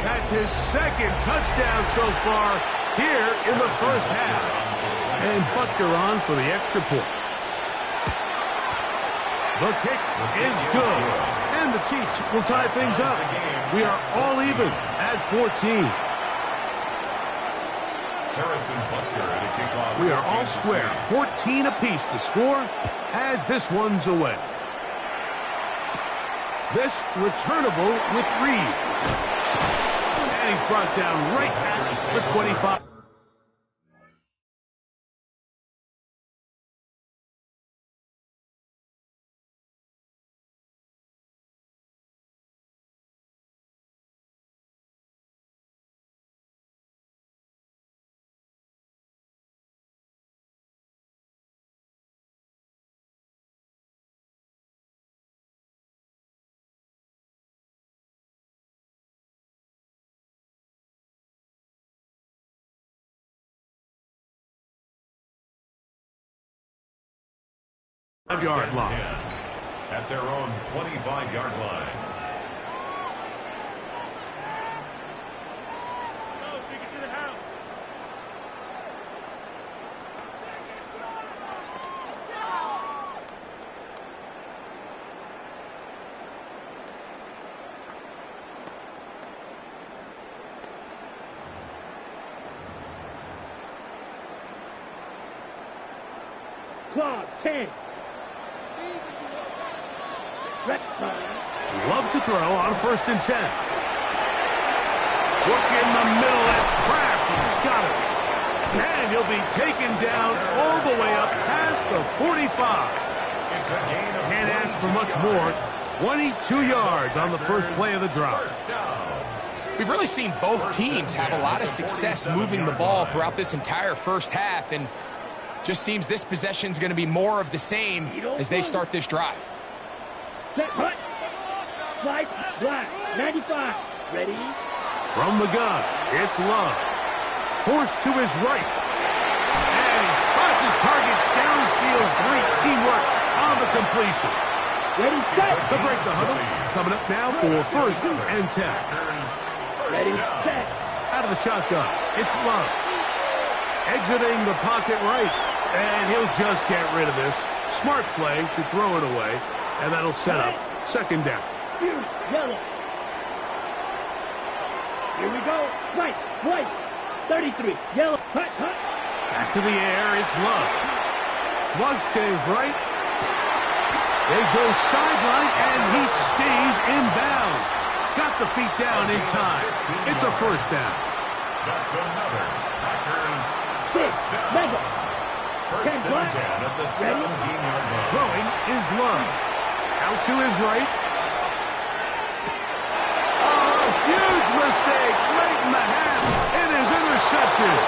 That's his second touchdown so far here in the first half. And Butker on for the extra point. The kick is good. And the Chiefs will tie things up. We are all even at 14. We are all square. 14 apiece the score as this one's away. This returnable with Reed. And he's brought down right at the 25. Yard line. At their own 25-yard line. Go, take it to the house. Clock 10. Love to throw on first and 10. Look in the middle. That's Kraft. He's got it. And he'll be taken down all the way up past the 45. Can't ask for much more. 22 yards on the first play of the drive. We've really seen both teams have a lot of success moving the ball throughout this entire first half, and just seems this possession is going to be more of the same as they start this drive. Set, hut. Right, black, 95. Ready? From the gun, it's Love. Forced to his right. And he spots his target downfield. Great teamwork on the completion. Ready, set. To break the huddle. Coming up now for first and 10. Ready, set. Out of the shotgun, it's Love. Exiting the pocket right. And he'll just get rid of this. Smart play to throw it away, and that'll set up second down. Yellow. Here we go. Right. 33. Yellow. Hut. Back to the air. It's Love. Flush to his right. They go sideline, and he stays in bounds. Got the feet down in time. It's a first down. That's another Packers first down. First and 10 at the 17-yard line. Throwing is Love. Out to his right. Oh, huge mistake late in the half. It is intercepted.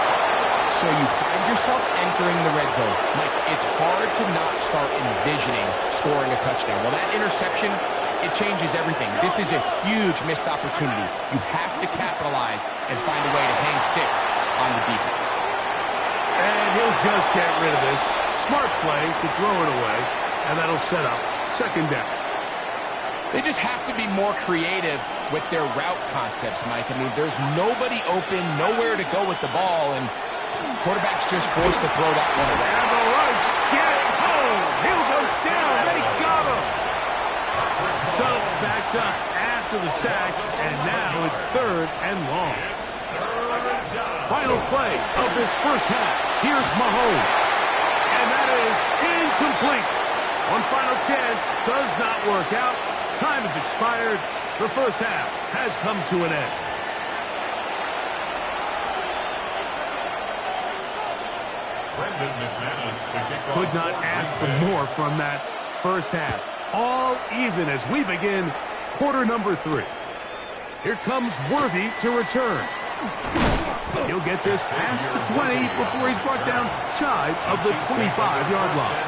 So you find yourself entering the red zone. Mike, it's hard to not start envisioning scoring a touchdown. Well, that interception, it changes everything. This is a huge missed opportunity. You have to capitalize and find a way to hang 6 on the defense. And he'll just get rid of this. Smart play to throw it away, and that'll set up second down. They just have to be more creative with their route concepts, Mike. I mean, there's nobody open, nowhere to go with the ball, and quarterback's just forced to throw that one away. And the rush gets home. He'll go down. They got him. So backed up after the sack, and now it's third and long. Final play of this first half. Here's Mahomes. And that is incomplete. One final chance does not work out. Time has expired. The first half has come to an end. Could not ask for more from that first half. All even as we begin quarter number 3. Here comes Worthy to return. He'll get this past the 20 before he's brought down shy of the 25-yard line.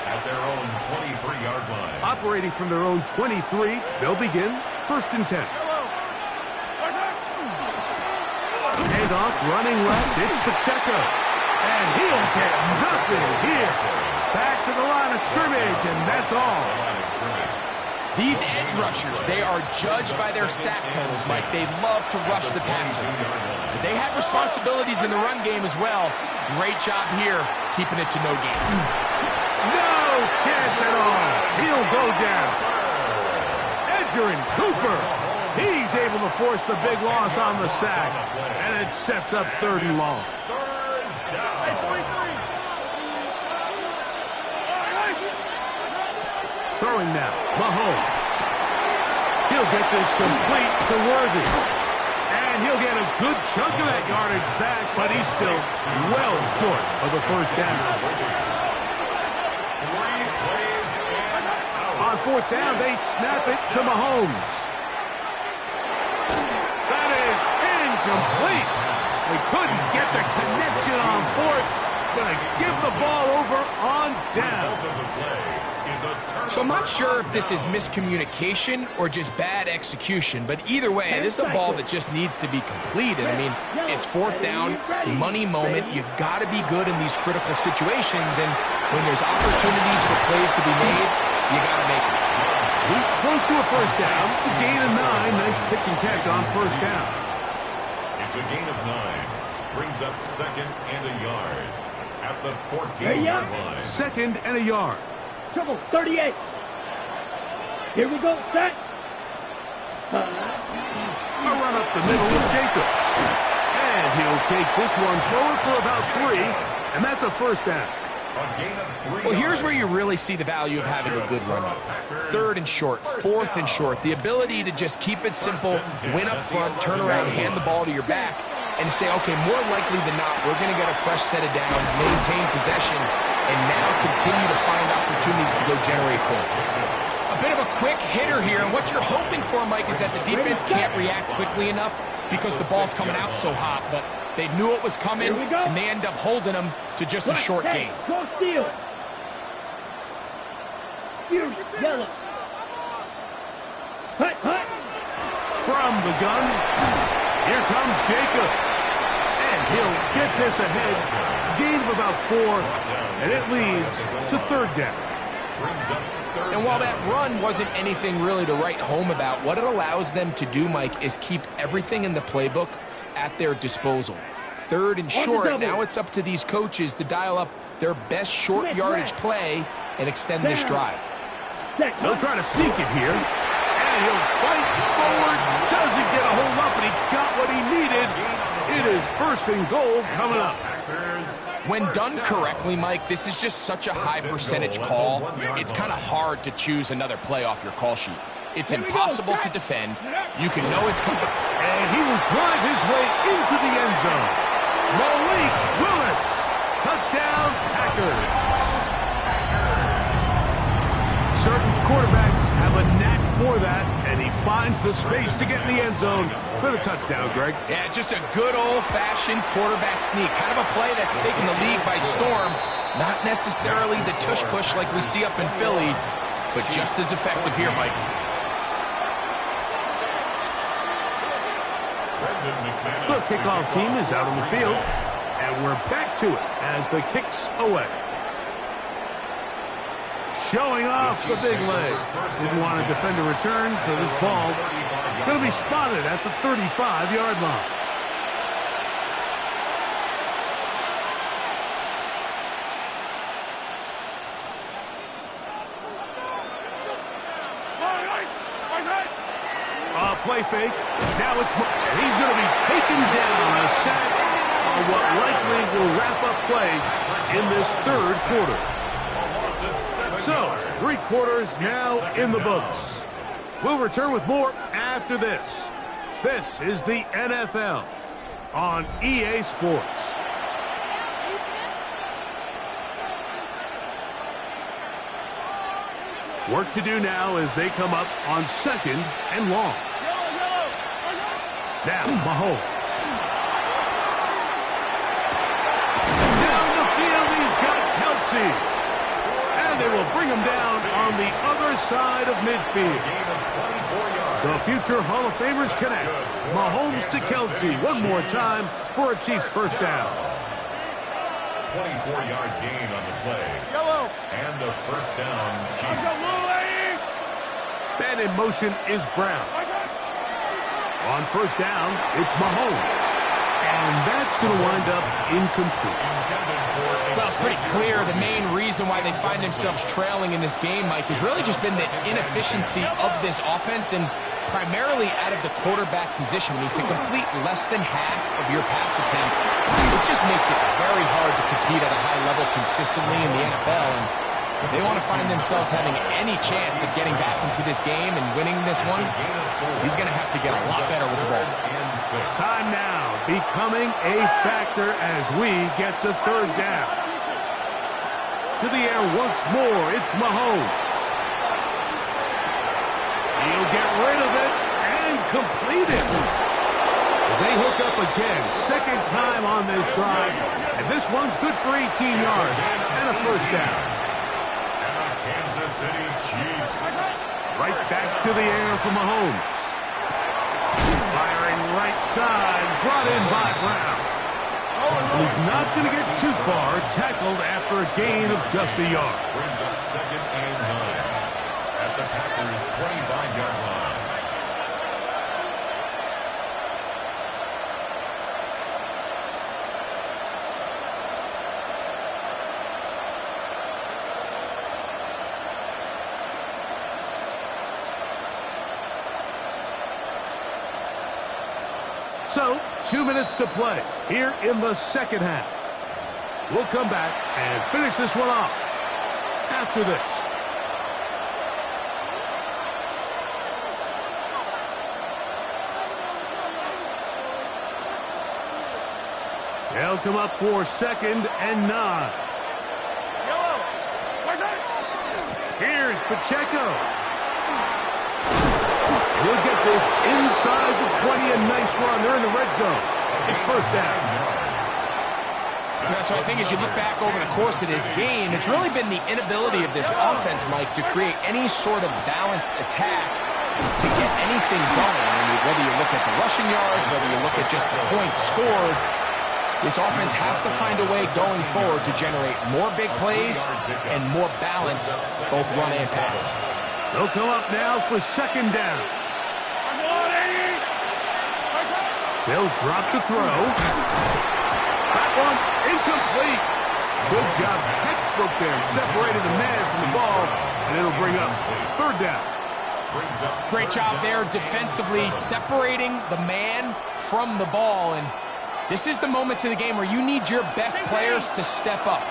At their own 23-yard line. Operating from their own 23, they'll begin first and 10. Handoff running left. It's Pacheco. And he'll get nothing here. Back to the line of scrimmage, and that's all. These edge rushers, they are judged by their sack totals, Mike. They love to rush the passer. But they have responsibilities in the run game as well. Great job here, keeping it to no gain. No chance at all. He'll go down. Edgerrin Cooper. He's able to force the big loss on the sack. And it sets up third and long. Throwing now, Mahomes. He'll get this complete to Worthy. And he'll get a good chunk of that yardage back, but he's still well short of the first down. On fourth down, they snap it to Mahomes. That is incomplete. They couldn't get the connection on fourth. Gonna give the ball over on down. So I'm not sure if this is miscommunication or just bad execution, but either way, this is a ball that just needs to be completed. I mean, it's fourth down, money moment. You've got to be good in these critical situations, and when there's opportunities for plays to be made, you got to make them. He's close to a first down. It's a gain of 9. Nice pitch and catch on first down. It's a gain of 9. Brings up second and a yard at the 14-yard line. Second and a yard. Trouble, 38. Here we go, set. A run up the middle with Jacobs. And he'll take this one forward for about 3, and that's a first down. Well, here's where you really see the value of having a good run. Third and short, fourth and short. The ability to just keep it simple, win up front, turn around, hand the ball to your back, and say, okay, more likely than not, we're going to get a fresh set of downs, maintain possession, and now continue to find opportunities to go generate points. A bit of a quick hitter here, and what you're hoping for, Mike, is that the defense can't react quickly enough because the ball's coming out so hot, but they knew it was coming, and they end up holding them to just a short gain. Go steal. Yellow. Hut. From the gun, here comes Jacobs. And he'll get this ahead. Gain of about 4, and it leads to third down. And while that run wasn't anything really to write home about, what it allows them to do, Mike, is keep everything in the playbook at their disposal. Third and short, now it's up to these coaches to dial up their best short yardage play and extend this drive. He'll try to sneak it here. And he'll fight forward. Doesn't get a hold up, and he got what he needed. It is 1st and goal coming up. When done correctly, Mike, this is just such a high percentage call. It's kind of hard to choose another play off your call sheet. It's impossible to defend. You can know it's coming. And he will drive his way into the end zone. Malik Willis. Touchdown, Packers. Certain quarterbacks have a knack for that, and he finds the space to get in the end zone for the touchdown, Greg. Yeah, just a good old-fashioned quarterback sneak. Kind of a play that's taken the league by storm. Not necessarily the tush-push like we see up in Philly, but just as effective here, Mike. The kickoff team is out on the field, and we're back to it as the kick's away. Showing off the big leg. Didn't want to defend a return, so this ball going to be spotted at the 35-yard line. Play fake. Now it's... And he's going to be taken down. A sack on what likely will wrap up play in this 3rd quarter. So, 3 quarters now in the books. We'll return with more after this. This is the NFL on EA Sports. Work to do now as they come up on 2nd and long. Now, Mahomes. Down the field, he's got Kelsey. And they will bring him down on the other side of midfield. The future Hall of Famers connect. Mahomes to Kelsey one more time for a Chiefs first down. 24-yard gain on the play. And a first down, Chiefs. Man in motion is Brown. On first down, it's Mahomes. And that's going to wind up incomplete. Well, it's pretty clear the main reason why they find themselves trailing in this game, Mike, has really just been the inefficiency of this offense and primarily out of the quarterback position. I mean, to complete less than half of your pass attempts, it just makes it very hard to compete at a high level consistently in the NFL. And if they want to find themselves having any chance of getting back into this game and winning this one, he's going to have to get a lot better with the ball. Time now becoming a factor as we get to 3rd down. To the air once more, it's Mahomes. He'll get rid of it and complete it. They hook up again, 2nd time on this drive, and this one's good for 18 yards and a first down. Kansas City Chiefs. Right back to the air for Mahomes. Firing right side, brought in by Brown. And he's not going to get too far, tackled after a gain of just a yard. Brings up 2nd and 9 at the Packers' 25-yard line. So, 2 minutes to play here in the 2nd half. We'll come back and finish this one off after this. They'll come up for 2nd and 9. Here's Pacheco. He'll get this inside the 20, a nice run. They're in the red zone. It's first down. Yeah, so I think as you look back over the course of this game, it's really been the inability of this offense, Mike, to create any sort of balanced attack to get anything going. I mean, whether you look at the rushing yards, whether you look at just the points scored, this offense has to find a way going forward to generate more big plays and more balance, both run and pass. They'll come up now for 2nd down. They'll drop to throw. That one incomplete. Good job, textbook there, separating the man from the ball, and it'll bring up third down. Great job there defensively, separating the man from the ball. And this is the moments in the game where you need your best players to step up.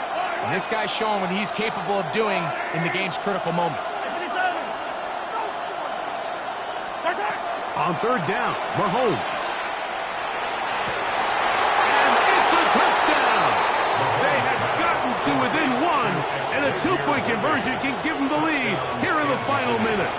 And this guy's showing what he's capable of doing in the game's critical moment. On third down, Mahomes. And it's a touchdown! They have gotten to within one, and a two-point conversion can give them the lead here in the final minute.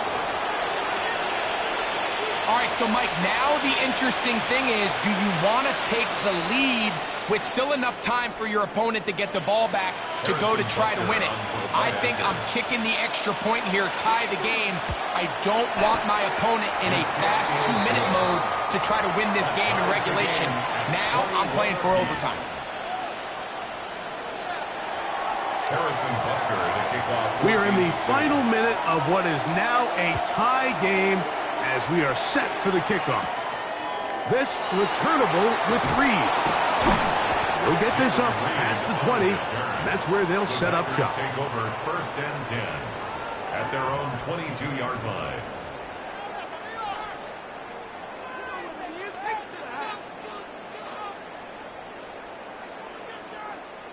All right, so Mike, now the interesting thing is, do you want to take the lead with still enough time for your opponent to get the ball back to go to try to win it? I think I'm kicking the extra point here, tie the game. I don't want my opponent in a fast 2-minute mode to try to win this game in regulation. Now I'm playing for overtime. We are in the final minute of what is now a tie game as we are set for the kickoff. This returnable with Reed. They'll get this up past the 20, and that's where they'll set up shop. Take over first and 10 at their own 22-yard line.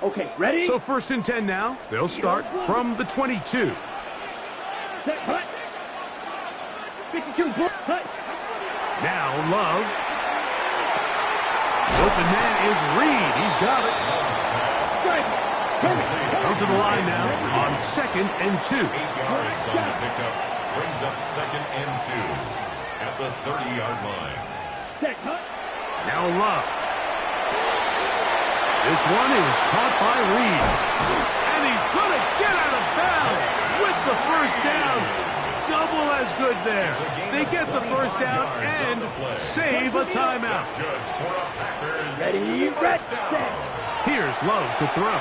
Okay, ready? So first and 10 now. They'll start from the 22. Set, hut. 52, hut. Now Love. Open man is Reed. He's got it. Come to the line now on second and 2. 8 yards on the pickup. Brings up second and 2 at the 30-yard line. Set, hut. Now Love. This one is caught by Reed. And he's going to get out of bounds with the first down. Double as good there. They get the first down and save a timeout. Ready, set. Here's Love to throw.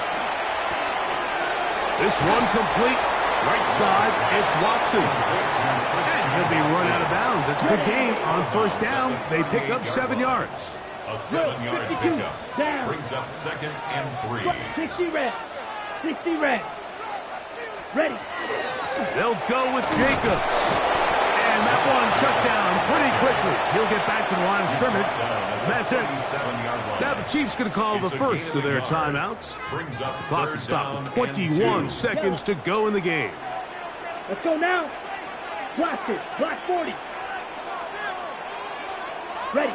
This one complete. Right side, it's Watson. And he'll be run out of bounds. It's a good game on first down. They pick up 7 yards. A 7-yard pickup. Down. Brings up second and 3. 60 red. 60 red. Ready. They'll go with Jacobs. And that one shut down pretty quickly. He'll get back to the line of scrimmage. And that's it. Now the Chiefs going to call the first of their timeouts. The clock is stopped. 21 seconds to go in the game. Let's go now. Blaster. Black 40. Ready.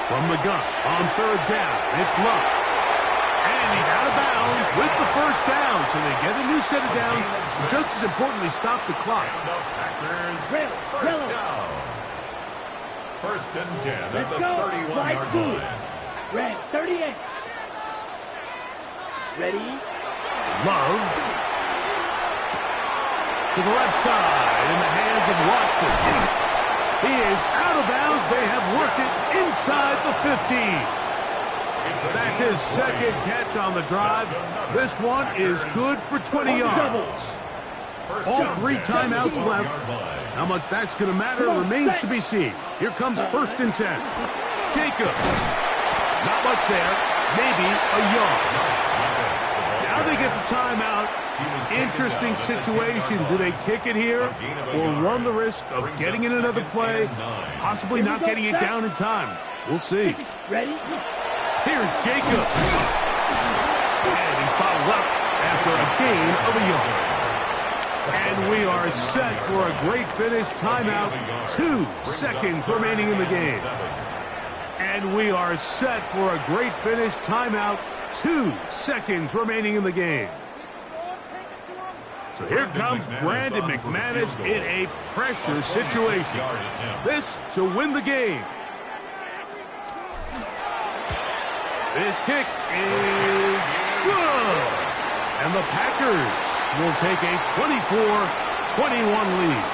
From the gun on third down, it's Love. And he's out of bounds with the first down. So they get a new set of downs. And just as importantly, stop the clock. First down. First and 10 at Let's the go. 31-yard line. Red 38. Ready. Love. To the left side in the hands of Watson. He is out of bounds. They have worked it inside the 15. That's his second catch on the drive. This one is good for 20 yards. All 3 timeouts left. How much that's going to matter remains to be seen. Here comes first and 10. Jacobs. Not much there. Maybe a yard. Now they get the timeout. Interesting situation. Do they kick it here or run the risk of getting in another play, possibly not getting it down in time? We'll see. Ready. Here's Jacobs. And he's bottled up after a gain of a yard. And we are set for a great finish. Timeout. 2 seconds remaining in the game. And we are set for a great finish. Timeout. 2 seconds remaining in the game. So here comes Brandon McManus in a pressure situation. This to win the game. This kick is good. And the Packers will take a 24-21 lead.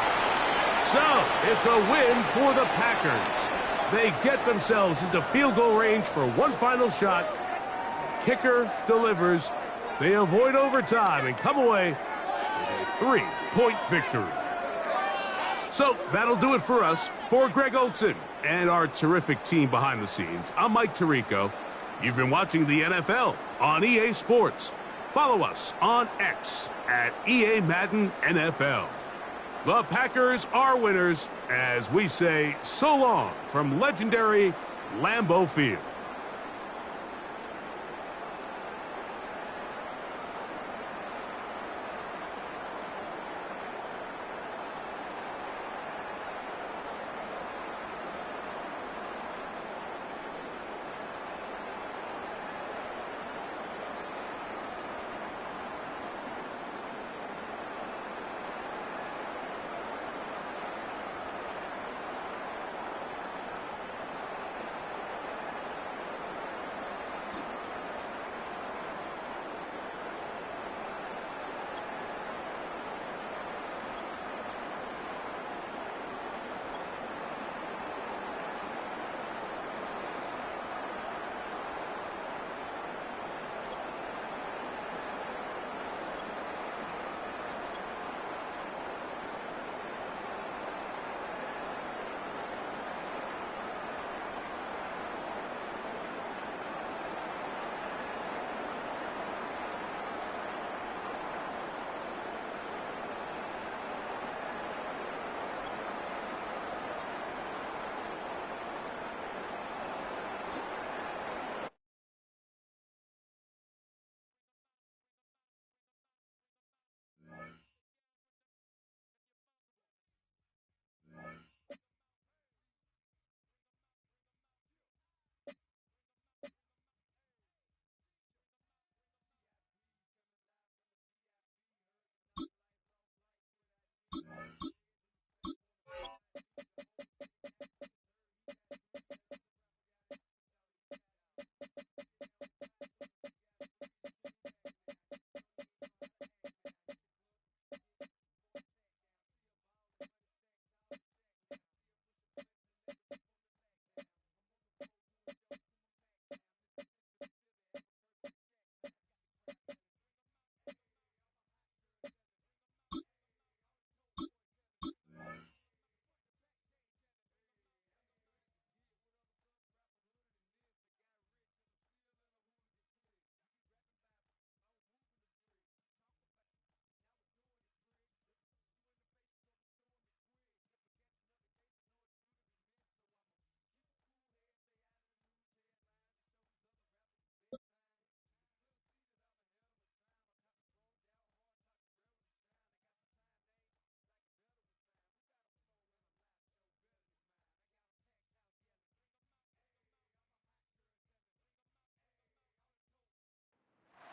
So it's a win for the Packers. They get themselves into field goal range for one final shot. Kicker delivers. They avoid overtime and come away with a 3-point victory. So that'll do it for us. For Greg Olson and our terrific team behind the scenes, I'm Mike Tirico. You've been watching the NFL on EA Sports. Follow us on X at EA Madden NFL. The Packers are winners as we say so long from legendary Lambeau Field.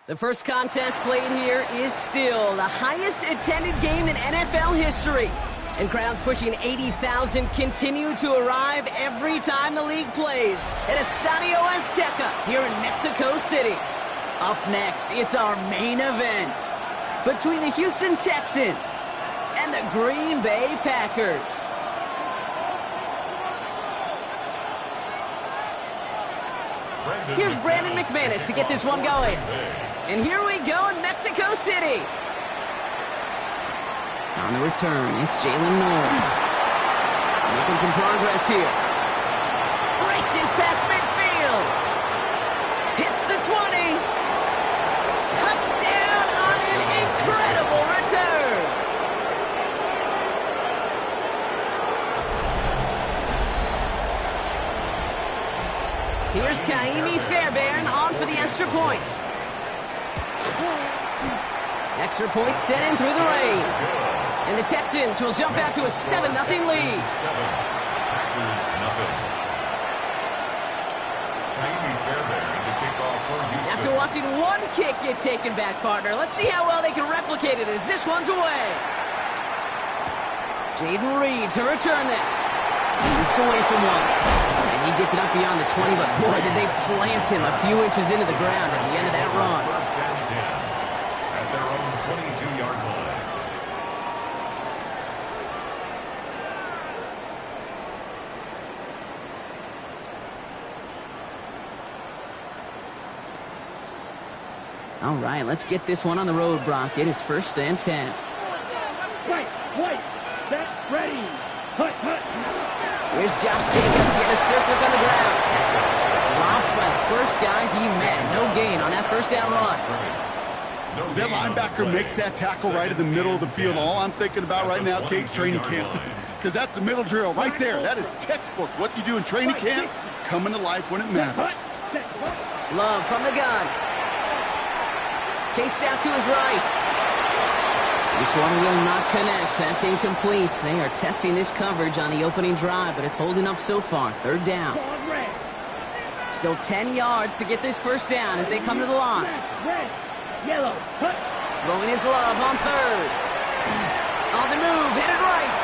The first contest played here is still the highest attended game in NFL history. And crowds pushing 80,000 continue to arrive every time the league plays at Estadio Azteca here in Mexico City. Up next, it's our main event between the Houston Texans and the Green Bay Packers. Here's Brandon McManus to get this one going. And here we go in Mexico City. On the return, it's Jalen Moore. Making some progress here. Races past midfield. Hits the 20. Touchdown on an incredible return. Here's Kaimi Fairbairn on for the extra point. Extra point set in through the lane. And the Texans will jump out to a 7-0 lead. After watching one kick get taken back, partner, let's see how well they can replicate it as this one's away. Jaden Reed to return this. Looks away from one. And he gets it up beyond the 20, but boy, did they plant him a few inches into the ground at the end of that run. At their own 22-yard line. All right, let's get this one on the road, Brock. It is 1st and 10. Wait, set, ready, hut. Here's Josh Jacobs to get his first look on the ground. Dropped by the first guy he met. No gain on that first down run. As that linebacker makes that tackle right in the middle of the field, all I'm thinking about right now, Kate's training camp. Because that's the middle drill right there. That is textbook. What you do in training camp, coming to life when it matters. Love from the gun. Chased out to his right. This one will not connect. That's incomplete. They are testing this coverage on the opening drive, but it's holding up so far. Third down. Still 10 yards to get this first down as they come to the line. Yellow. Throwing his Love on third. On the move, headed right.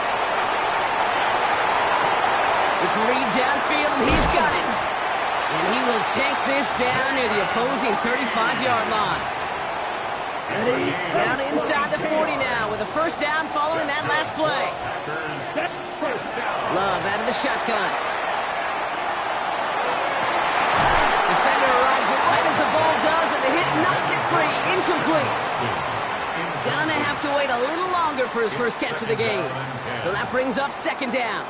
It's Reed downfield, and he's got it. And he will take this down near the opposing 35-yard line. Down inside the 40 now with a first down following that last play. Love out of the shotgun. Defender arrives right as the ball does, and the hit knocks it free. Incomplete. Gonna have to wait a little longer for his first catch of the game. So that brings up second down.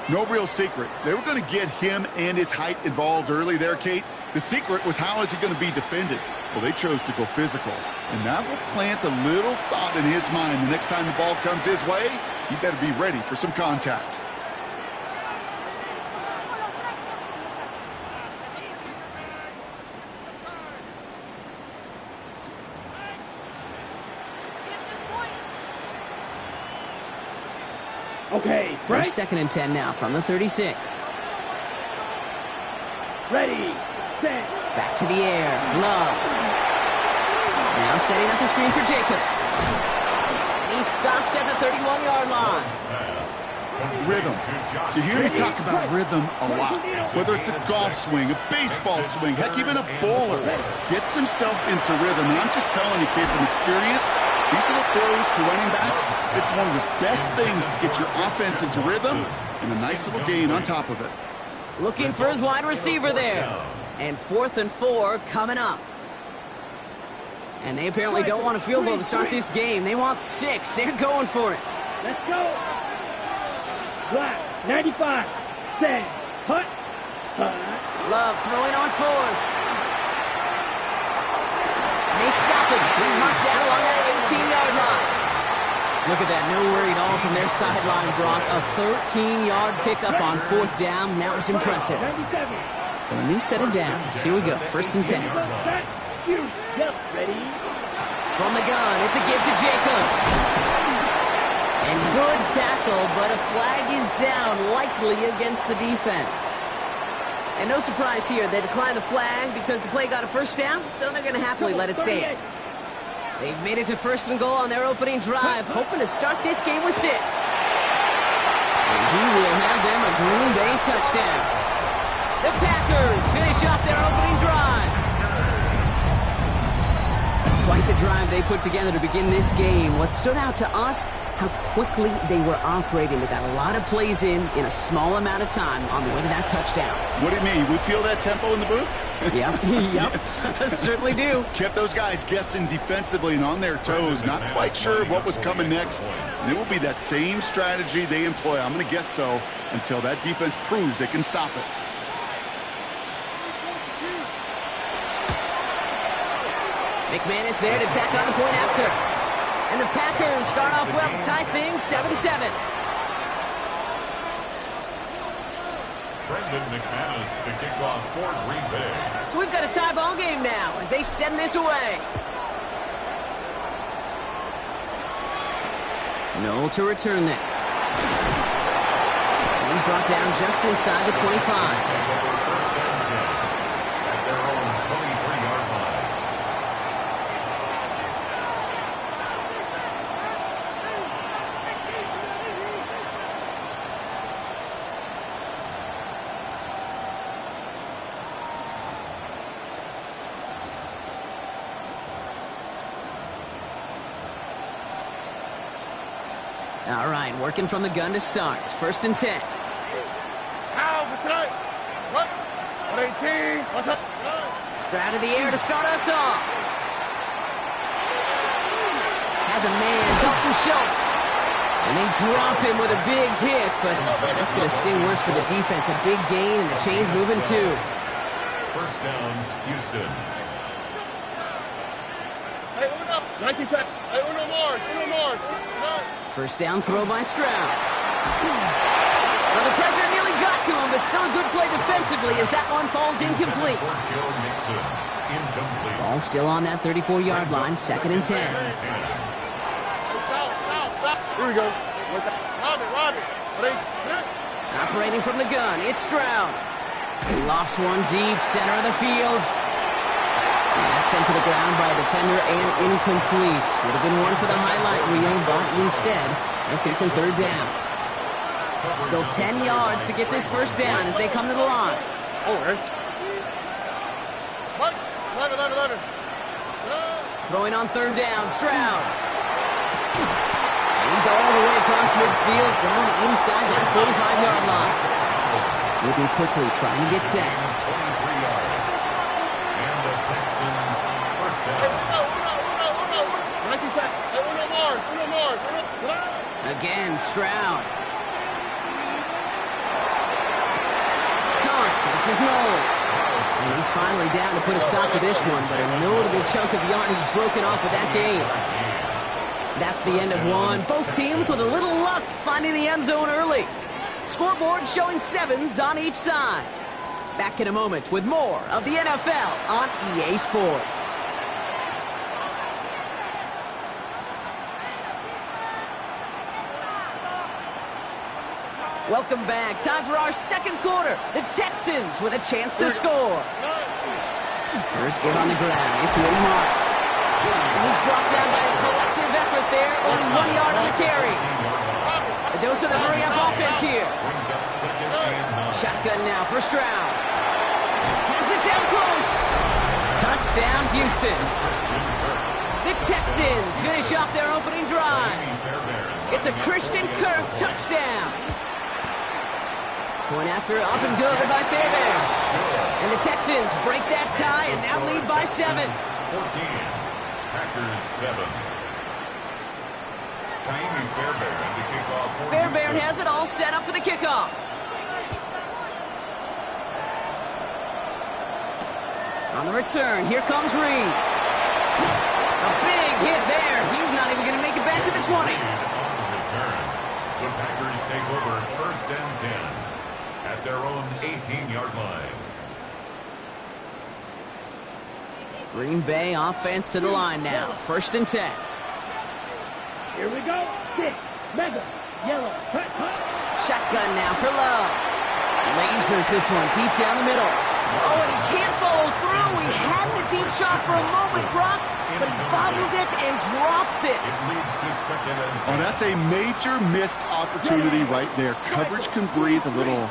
No real secret. They were going to get him and his height involved early there, Kate. The secret was how is he going to be defended? Well, they chose to go physical. And that will plant a little thought in his mind. The next time the ball comes his way, he better be ready for some contact. Okay, right. Second and 10 now from the 36. Ready, set. Back to the air. Love. Now setting up the screen for Jacobs. And he's stopped at the 31-yard line. Rhythm. You hear me talk about rhythm a lot. Whether it's a golf swing, a baseball swing, heck, even a bowler gets himself into rhythm. And I'm just telling you, kid, from experience, these little throws to running backs, it's one of the best things to get your offense into rhythm and a nice little gain on top of it. Looking for his wide receiver there. And 4th and 4 coming up. And they apparently don't want a field goal to start this game. They want 6. They're going for it. Let's go. Black, 95, set, hut. Love throwing on 4th. And they stop him. He's marked down along that 18-yard line. Look at that, no worry at all from their sideline, Brock. A 13-yard pickup on 4th down. That was impressive. So a new set of downs. Here we go, 1st and 10. Ready. From the gun, it's a give to Jacobs. And good tackle, but a flag is down, likely against the defense. And no surprise here, they declined the flag because the play got a first down, so they're going to happily let it stand. They've made it to 1st and goal on their opening drive, hoping to start this game with 6. And he will have them a Green Bay touchdown. The Packers finish off their opening drive. Quite the drive they put together to begin this game. What stood out to us, how quickly they were operating. They got a lot of plays in a small amount of time on the way to that touchdown. What do you mean? We feel that tempo in the booth? Yep. Certainly do. Kept those guys guessing defensively and on their toes, not quite sure of what was coming next. And it will be that same strategy they employ, I'm going to guess so, until that defense proves they can stop it. McManus there to tack on the point after. And the Packers start off well to tie things 7-7. Brendan McManus to kick off for Green Bay. So we've got a tie ball game now as they send this away. Noel to return this. And he's brought down just inside the 25. All right, working from the gun to start. 1st and 10. Stroud in the air to start us off. Has a man, Dalton Schultz. And they drop him with a big hit, but that's going to sting worse for the defense. A big gain, and the chain's moving too. 1st down, Houston. 19 tackles. Hey, uno more. First down throw by Stroud. Well, the pressure nearly got to him, but still a good play defensively as that one falls incomplete. Ball still on that 34-yard line, 2nd and 10. Here we go. Robbie. Operating from the gun, it's Stroud. He lofts one deep, center of the field. And that's sent to the ground by a defender and incomplete. Would have been one for the highlight reel, but instead, they're facing 3rd down. Still 10 yards to get this first down as they come to the line. Throwing on 3rd down, Stroud. He's all the way across midfield, down inside that 45-yard line. Moving quickly, trying to get set. And the Texans first down. Again, Stroud. Counts, this is Knowles. And he's finally down to put a stop to this one, but a notable chunk of yardage broken off of that game. That's the end of one. Both teams with a little luck finding the end zone early. Scoreboard showing 7s on each side. Back in a moment with more of the NFL on EA Sports. Welcome back. Time for our second quarter. The Texans with a chance to score. First give on the ground. It's Will Marks. And he's brought down by a collective effort there. Only 1 yard on the carry. A dose of the hurry-up offense here. Shotgun now for Stroud. Has it down close. Touchdown, Houston. The Texans finish off their opening drive. It's a Christian Kirk touchdown. Point after up and good by Fairbairn. And the Texans break that tie and now lead by 7. 14. Packers 7. Fairbairn to kick off. Fairbairn has it all set up for the kickoff. On the return, here comes Reed. A big hit there. He's not even going to make it back to the 20. On the return, the Packers take over 1st and 10 at their own 18-yard line. Green Bay offense to the line now. 1st and 10. Here we go. 6, mega, yellow, cut. Shotgun now for Love. Lasers this one deep down the middle. Oh, and he can't follow through. He had the deep shot for a moment, Brock, but he bobbled it and drops it. It leads to 2nd and 10. Oh, that's a major missed opportunity right there. Coverage can breathe a little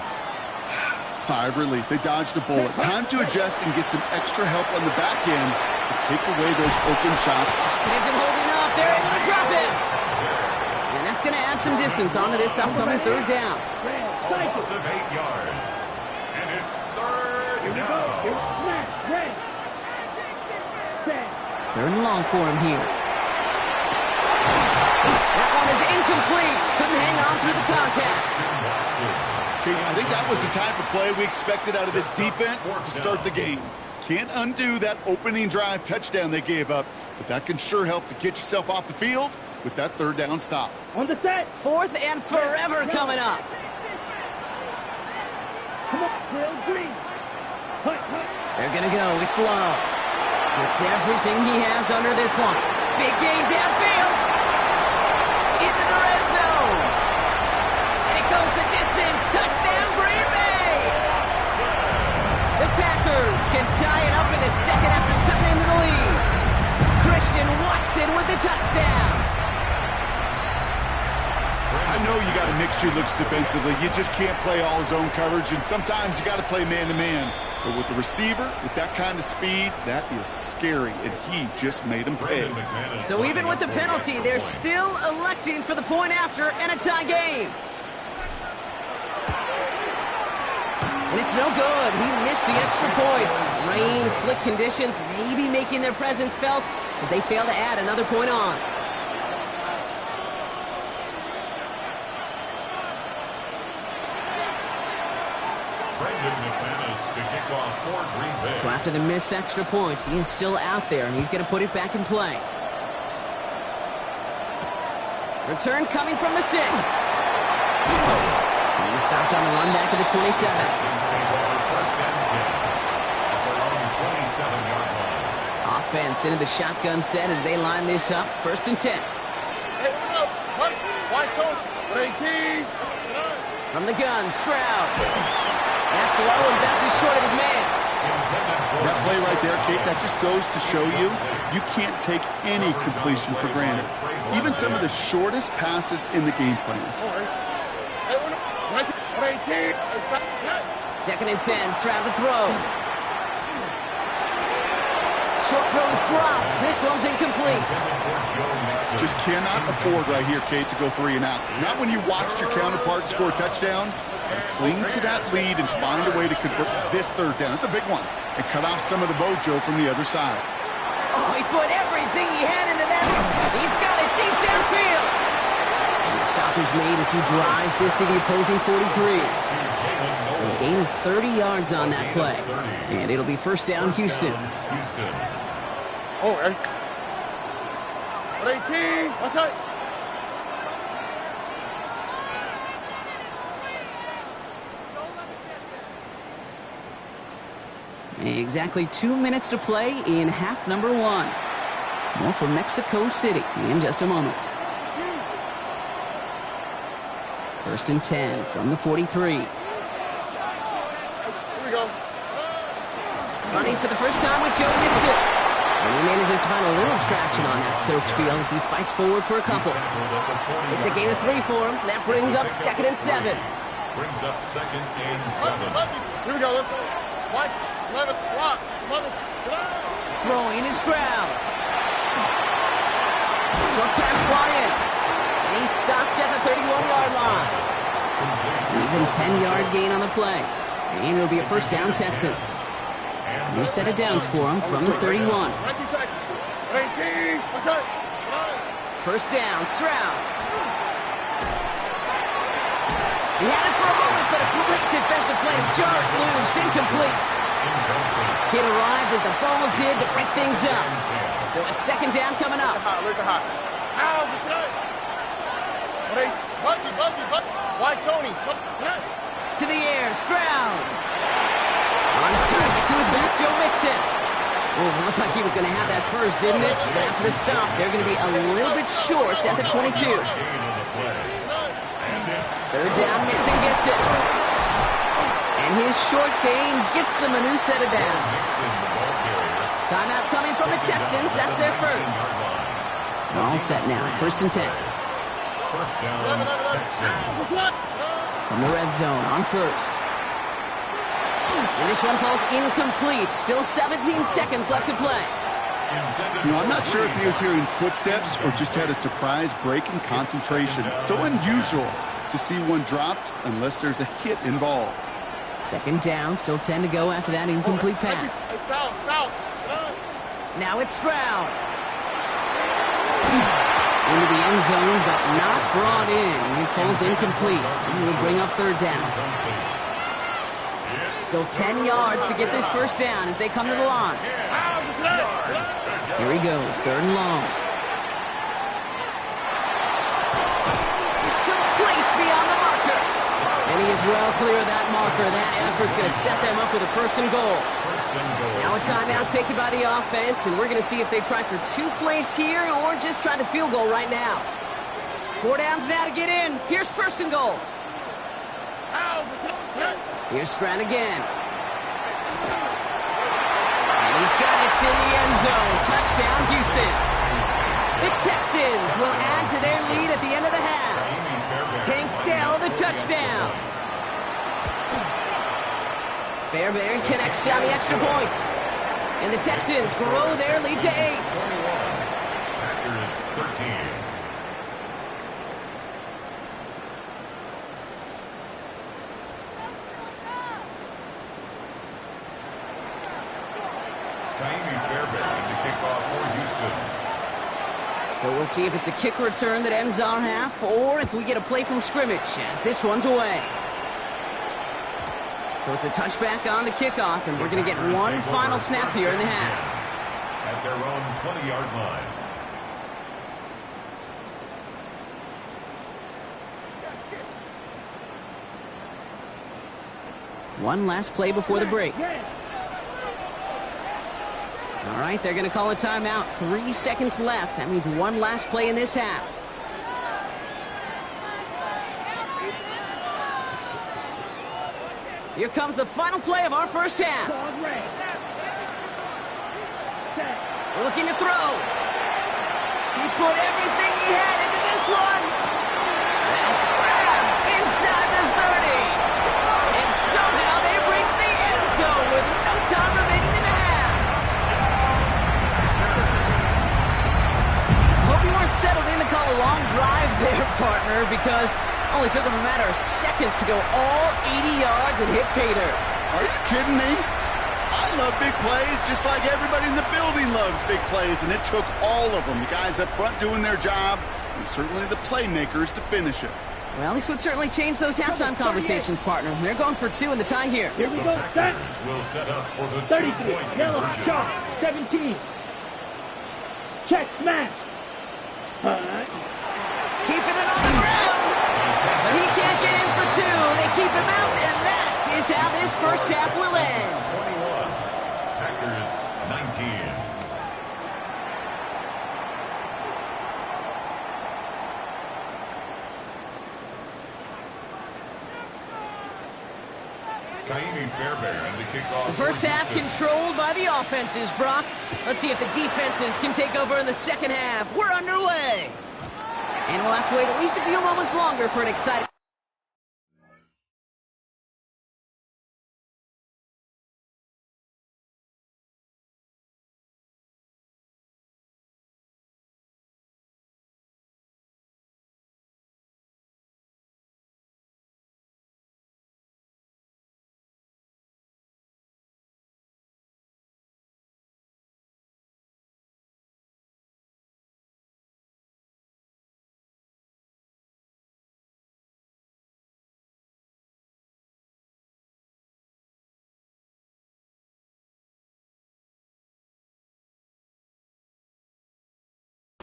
sigh of relief. They dodged a bullet. Time to adjust and get some extra help on the back end to take away those open shots. Pocket isn't holding up. They're able to drop it. And that's going to add some distance onto this upcoming 3rd down. Loss of 8 yards. And it's 3rd down. 3rd and long for him here. That one is incomplete. Couldn't hang on through the contact. Okay, I think that was the type of play we expected out of this defense to start the game. Can't undo that opening drive touchdown they gave up, but that can sure help to get yourself off the field with that 3rd down stop. On the set. 4th and forever coming up. Come on, Will Green. They're going to go. It's Love. It's everything he has under this one. Big gain downfield. Into the red zone. And it goes the distance. Touchdown, Green Bay. The Packers can tie it up in the 2nd after cutting into the lead. Christian Watson with the touchdown. I know you got to mix your looks defensively. You just can't play all zone coverage, and sometimes you got to play man-to-man. But with the receiver, with that kind of speed, that is scary, and he just made him pay. So even with the penalty, they're still electing for the point after and a tie game. And it's no good. He missed the extra points. Rain, slick conditions, maybe making their presence felt as they fail to add another point on. So after the missed extra points, he is still out there, and he's going to put it back in play. Return coming from the 6. He's stopped on the run back of the 27. Offense into the shotgun set as they line this up. 1st and 10. From the gun, Stroud. That's low and bounces short of his man. That play right there, Kate, that just goes to show you, you can't take any completion for granted. Even some of the shortest passes in the game plan. 2nd and 10, Stroud to throw. Short throw is dropped. This one's incomplete. Just cannot afford right here, Kate, to go 3 and out. Not when you watched your counterpart score a touchdown. Cling to that lead and find a way to convert this 3rd down. It's a big one. And cut off some of the mojo from the other side. Oh, he put everything he had into that. He's got it deep downfield. And the stop is made as he drives this to the opposing 43. So a gain of 30 yards on that play. And it'll be 1st down, Houston. Oh, 18. What's up? Exactly 2 minutes to play in half number 1. More from Mexico City in just a moment. 1st and 10 from the 43. Here we go. Running for the first time with Joe Mixon. And he manages to find a little traction on that soaked field as he fights forward for a couple. It's a gain of 3 for him. That brings up 2nd and 7. Brings up 2nd and 7. Here we go. Let's go. What? 11, block. Throwing is Stroud. Short pass Bryant. And he's stopped at the 31-yard line. Even 10-yard gain on the play. And it'll be a 1st down, Texans. New set of downs for him from the 31. 1st down, Stroud. He had it for a moment, but a great defensive play to jar it loose. Incomplete. It arrived as the ball did to break things up. So it's 2nd down coming up. Why, Tony? To the air, Stroud. On target to his back, Joe Mixon. Oh, it looked like he was going to have that first, didn't it? But after the stop, they're going to be a little bit short at the 22. 3rd down, Mixon gets it. And his short gain gets them a new set of downs. Timeout coming from the Texans. That's their first. All set now. 1st and 10. 1st down, Texans. From the red zone on 1st. And this one falls incomplete. Still 17 seconds left to play. You know, I'm not sure if he was hearing footsteps or just had a surprise break in concentration. It's so unusual to see one dropped unless there's a hit involved. 2nd down, still 10 to go after that incomplete pass. Now it's Stroud. Into the end zone, but not brought in. He falls incomplete. And will bring up 3rd down. Still 10 yards to get this 1st down as they come to the line. Here he goes, 3rd and long. Complete beyond the marker. And he is well clear of that marker. That effort's going to set them up with a 1st and goal. Now a timeout taken by the offense, and we're going to see if they try for 2 plays here or just try the field goal right now. 4 downs now to get in. Here's 1st and goal. Here's Stroud again. And he's got it in the end zone. Touchdown, Houston. The Texans will add to their lead at the end of the half. Tank Dell, the touchdown. Fairbairn connects on the extra point. And the Texans grow their lead to 8. Packers 13. So we'll see if it's a kick return that ends our half or if we get a play from scrimmage as this one's away. So it's a touchback on the kickoff, and we're going to get one final snap here in the half. At their own 20-yard line. One last play before the break. All right, they're going to call a timeout. 3 seconds left. That means one last play in this half. Here comes the final play of our first half. Looking to throw. He put everything he had into this one. That's grabbed inside the 30. And somehow they reach the end zone with no time remaining in the half. Hope you weren't settled in to call a long drive there, partner, because it only took them a matter of seconds to go all 80 yards and hit pay dirt. Are you kidding me? I love big plays just like everybody in the building loves big plays, and it took all of them. The guys up front doing their job, and certainly the playmakers to finish it. Well, this would certainly change those halftime conversations, partner. They're going for 2 in the tie here. Here we go. Set. Will set up for the 33. Yellow shot. 17. Check smash. Keeping it on the ground. But he can't get in for 2. They keep him out, and that is how this first half will end. 21. Packers 19. The first half controlled by the offenses, Brock. Let's see if the defenses can take over in the second half. We're underway. And we'll have to wait at least a few moments longer for an exciting...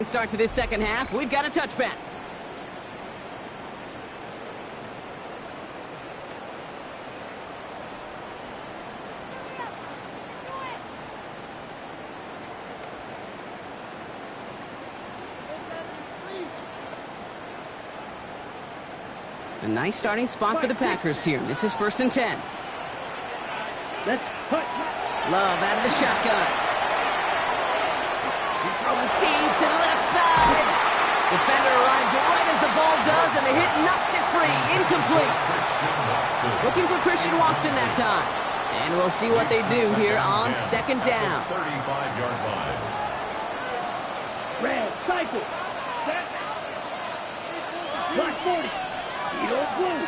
Start to this second half. We've got a touchback. A nice starting spot for the Packers here. This is 1st and 10. Let's cut. Love out of the shotgun. He's throwing deep to the left side. Defender arrives right as the ball does, and the hit knocks it free. Incomplete. Looking for Christian Watson that time. And we'll see what they do here on 2nd down. 35-yard line. Red, cycle. Set. Black 40. Eagle blue.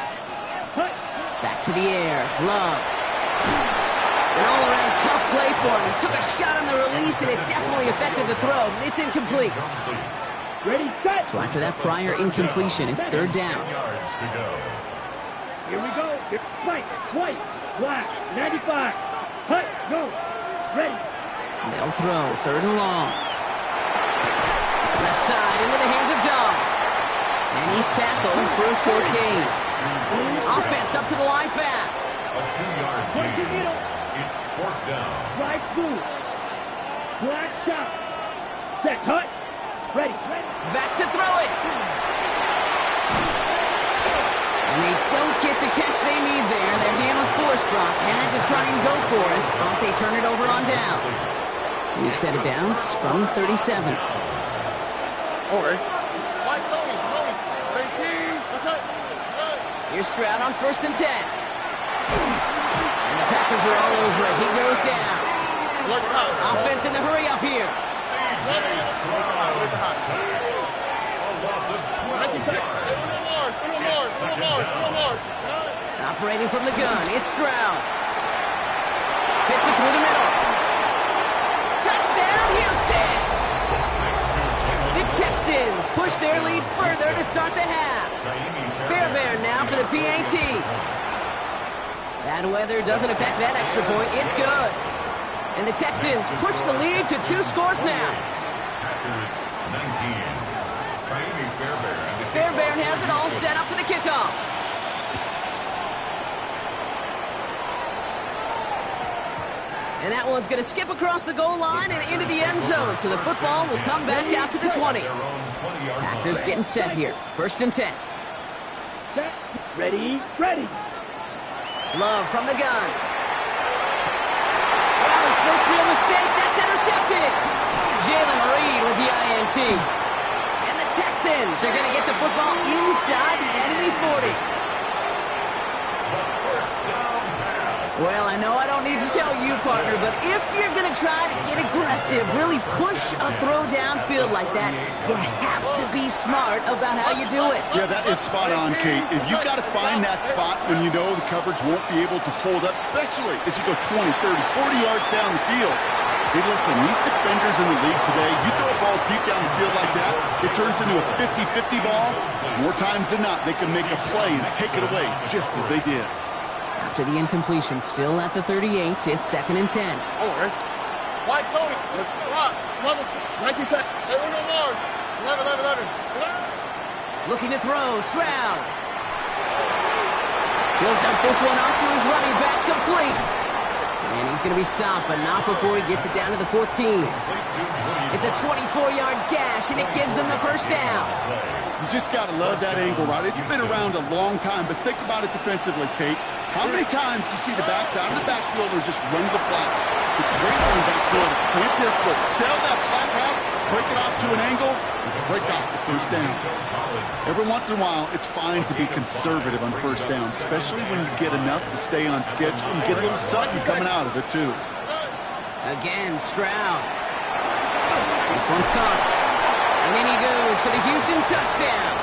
Cut. Back to the air. Love. An all-around tough play for him. He took a shot on the release, and it definitely affected the throw. It's incomplete. Ready, set. So after that prior incompletion, it's 3rd down. Yards to go. Here we go. Right, white, black, 95. Cut, go. Ready. They'll throw. 3rd and long. Left side into the hands of Dobbs. And he's tackled for a short gain. Offense up to the line fast. A 2-yard gain. It's 4th down. Right blue. Black shot. Set, cut. Ready. Back to throw it. And they don't get the catch they need there. Their hand was forced, Brock. Had to try and go for it, but they turn it over on downs. We've set it downs from 37. Here's Stroud on 1st and 10. And the Packers are all over it. He goes down. Offense in the hurry up here. Operating from the gun, it's Stroud. Fits it through the middle. Touchdown, Houston! The Texans push their lead further to start the half. Fairbairn now for the PAT. Bad weather doesn't affect that extra point. It's good. And the Texans push the lead to 2 scores now. Packers 19. Fairbairn has it all set up for the kickoff. And that one's going to skip across the goal line and into the end zone. So the football will come back out to the 20. Packers getting set here. 1st and 10. Ready, ready. Love from the gun. Well, his first real mistake. That's intercepted. Jalen Reed with the INT. And the Texans are going to get the football inside the enemy 40. Well, I know I don't need to tell you, partner, but if you're going to try to get aggressive, really push a throw downfield like that, you have to be smart about how you do it. Yeah, that is spot on, Kate. If you got to find that spot when you know the coverage won't be able to hold up, especially as you go 20, 30, 40 yards down the field. Hey, listen, these defenders in the league today, you throw a ball deep down the field like that, it turns into a 50-50 ball. More times than not, they can make a play and take it away just as they did. After the incompletion, still at the 38, it's 2nd and 10. All right. Why, Tony? Rock. Level 19 tech. Hey, we're no more. 11. Looking to throw. Stroud. He'll dump this one off to his running back, complete. And he's going to be stopped, but not before he gets it down to the 14. It's a 24-yard gash, and it gives them the first down. You just got to love that angle, right? It's been around a long time, but think about it defensively, Kate. How many times you see the backs out of the backfield or just run the flat? The great running backs know to plant their foot, sell that flat route, break it off to an angle, and break off the first down. Every once in a while, it's fine to be conservative on first down, especially when you get enough to stay on schedule and get a little something coming out of it, too. Again, Stroud. This one's caught. And in he goes for the Houston touchdown.